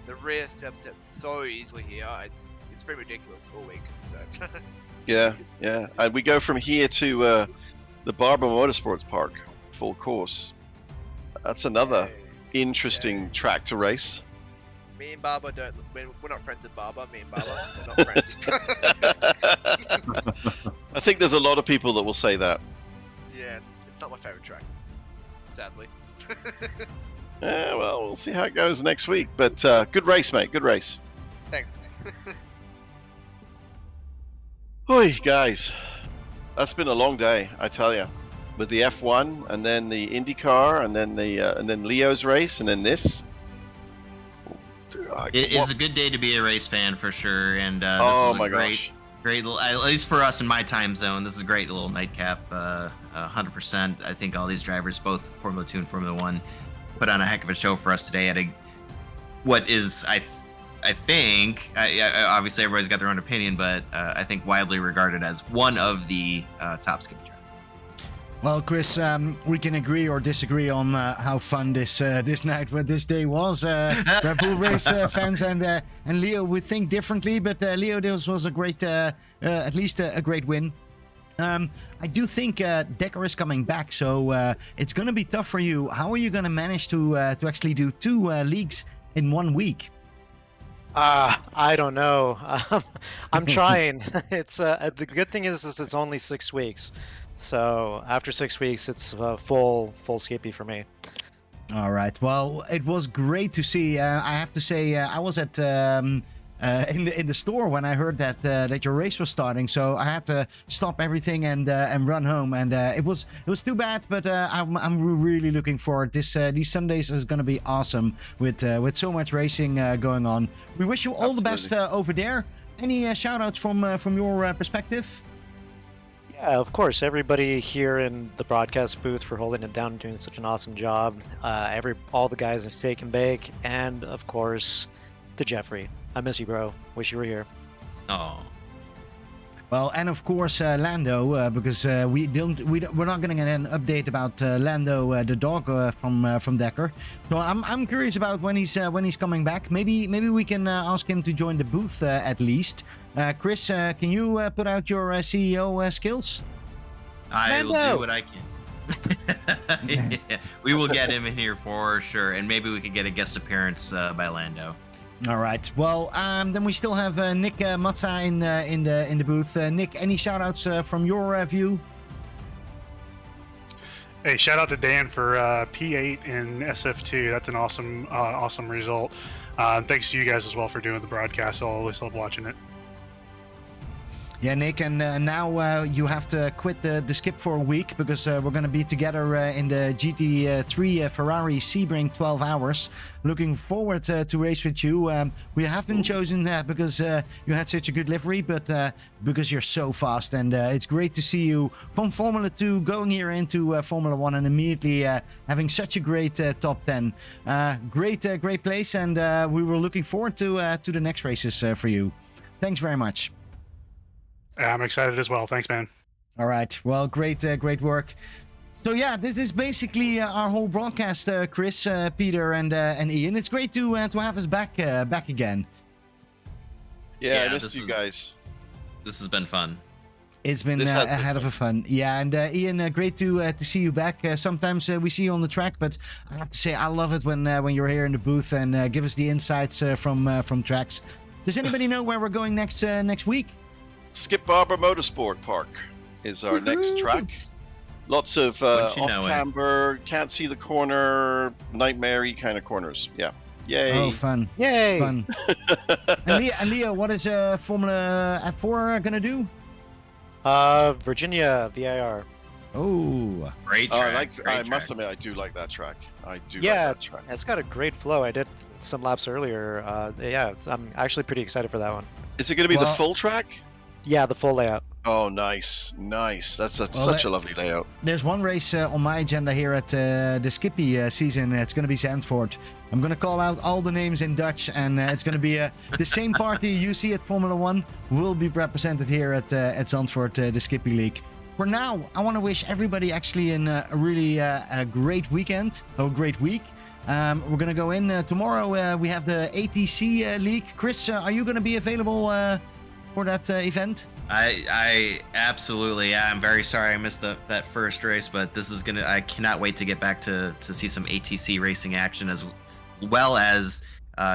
the rear steps set so easily here. It's pretty ridiculous all week. So yeah, and we go from here to the Barber Motorsports Park, full course. That's another interesting track to race. Me and Barber we're not friends with Barber. Me and Barber, we're not friends. I think there's a lot of people that will say that. Yeah, it's not my favorite track, sadly. Yeah, well, we'll see how it goes next week. But good race, mate. Good race. Thanks. Oi, guys. That's been a long day, I tell you. With the F1 and then the IndyCar and then Leo's race and then this. It's a good day to be a race fan for sure, and this oh was my a gosh. great, at least for us in my time zone, this is a great little nightcap. 100%. I think all these drivers, both Formula 2 and Formula 1, put on a heck of a show for us today at what is, I think, obviously everybody's got their own opinion, but I think widely regarded as one of the top skipping tracks. Well, Chris, we can agree or disagree on how fun this day was. Red Bull race fans and Leo would think differently, but Leo, this was a great, at least a great win. I do think Decker is coming back, so it's going to be tough for you. How are you going to manage to actually do 2 leagues in 1 week? I don't know. I'm trying. It's the good thing is it's only 6 weeks, so after 6 weeks, it's full skippy for me. All right. Well, it was great to see. I have to say, I was at in the store when I heard that your race was starting. So I had to stop everything and run home. And it was too bad, but I'm really looking forward. These Sundays is going to be awesome with so much racing going on. We wish you all the best over there. Any shout outs from your perspective? Yeah, of course. Everybody here in the broadcast booth for holding it down and doing such an awesome job. All the guys in Shake and Bake, and of course, to Jeffrey. I miss you, bro. Wish you were here. Oh. Well, and of course Lando, because we're not going to get an update about Lando, the dog from Decker. So I'm curious about when he's coming back. Maybe we can ask him to join the booth at least. Chris, can you put out your CEO skills? I will do what I can. Yeah, we will get him in here for sure, and maybe we could get a guest appearance by Lando. All right. Well, then we still have Nick Matza in the booth. Nick, any shout-outs from your view? Hey, shout out to Dan for P8 in SF2. That's an awesome result. Thanks to you guys as well for doing the broadcast. I'll always love watching it. Yeah, Nick, and now you have to quit the skip for a week because we're going to be together in the GT3 Ferrari Sebring 12 hours. Looking forward to race with you. We have been chosen because you had such a good livery, but because you're so fast, and it's great to see you from Formula 2 going here into Formula 1 and immediately having such a great top 10. Great place, and we were looking forward to the next races for you. Thanks very much. I'm excited as well. Thanks, man. All right. Well, great work. So yeah, this is basically our whole broadcast, Chris, Peter, and Ian. It's great to have us back again. Yeah, I missed you guys. This has been fun. It's been a hell of a fun. Yeah, and Ian, great to see you back. Sometimes we see you on the track, but I have to say I love it when you're here in the booth and give us the insights from tracks. Does anybody know where we're going next week? Skip Barber Motorsport Park is our next track. Lots of off-camber, can't see the corner, nightmare-y kind of corners. Yeah. Yay. Oh, fun. Yay. Fun. and Leo, what is Formula F4 going to do? Virginia VIR. Oh. Great track. I must admit, I do like that track. I do like Yeah, that track. it's got a great flow. I did some laps earlier. I'm actually pretty excited for that one. Is it going to be the full track? Yeah, the full layout. Oh, nice. That's such a lovely layout. There's one race on my agenda here at the Skippy season. It's going to be Zandvoort. I'm going to call out all the names in Dutch, and it's going to be the same party you see at Formula 1 will be represented here at Zandvoort, the Skippy League. For now, I want to wish everybody actually a really great weekend, or great week. We're going to go in tomorrow. We have the ATC League. Chris, are you going to be available for that event? I absolutely am. I'm very sorry I missed that first race, but I cannot wait to get back to see some ATC racing action as well as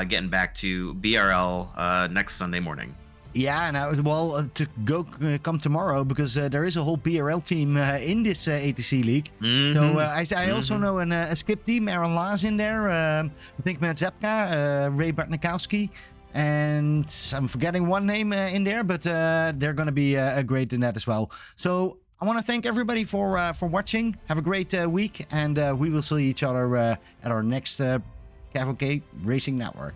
getting back to BRL next Sunday morning. Yeah, and to come tomorrow because there is a whole BRL team in this ATC league. Mm-hmm. So I also know a skip team, Aaron Laas in there. I think Matt Zepka, Ray Bartnikowski. And I'm forgetting one name in there, but they're going to be great in that as well. So I want to thank everybody for watching. Have a great week, and we will see each other at our next Cavalcade Racing Network.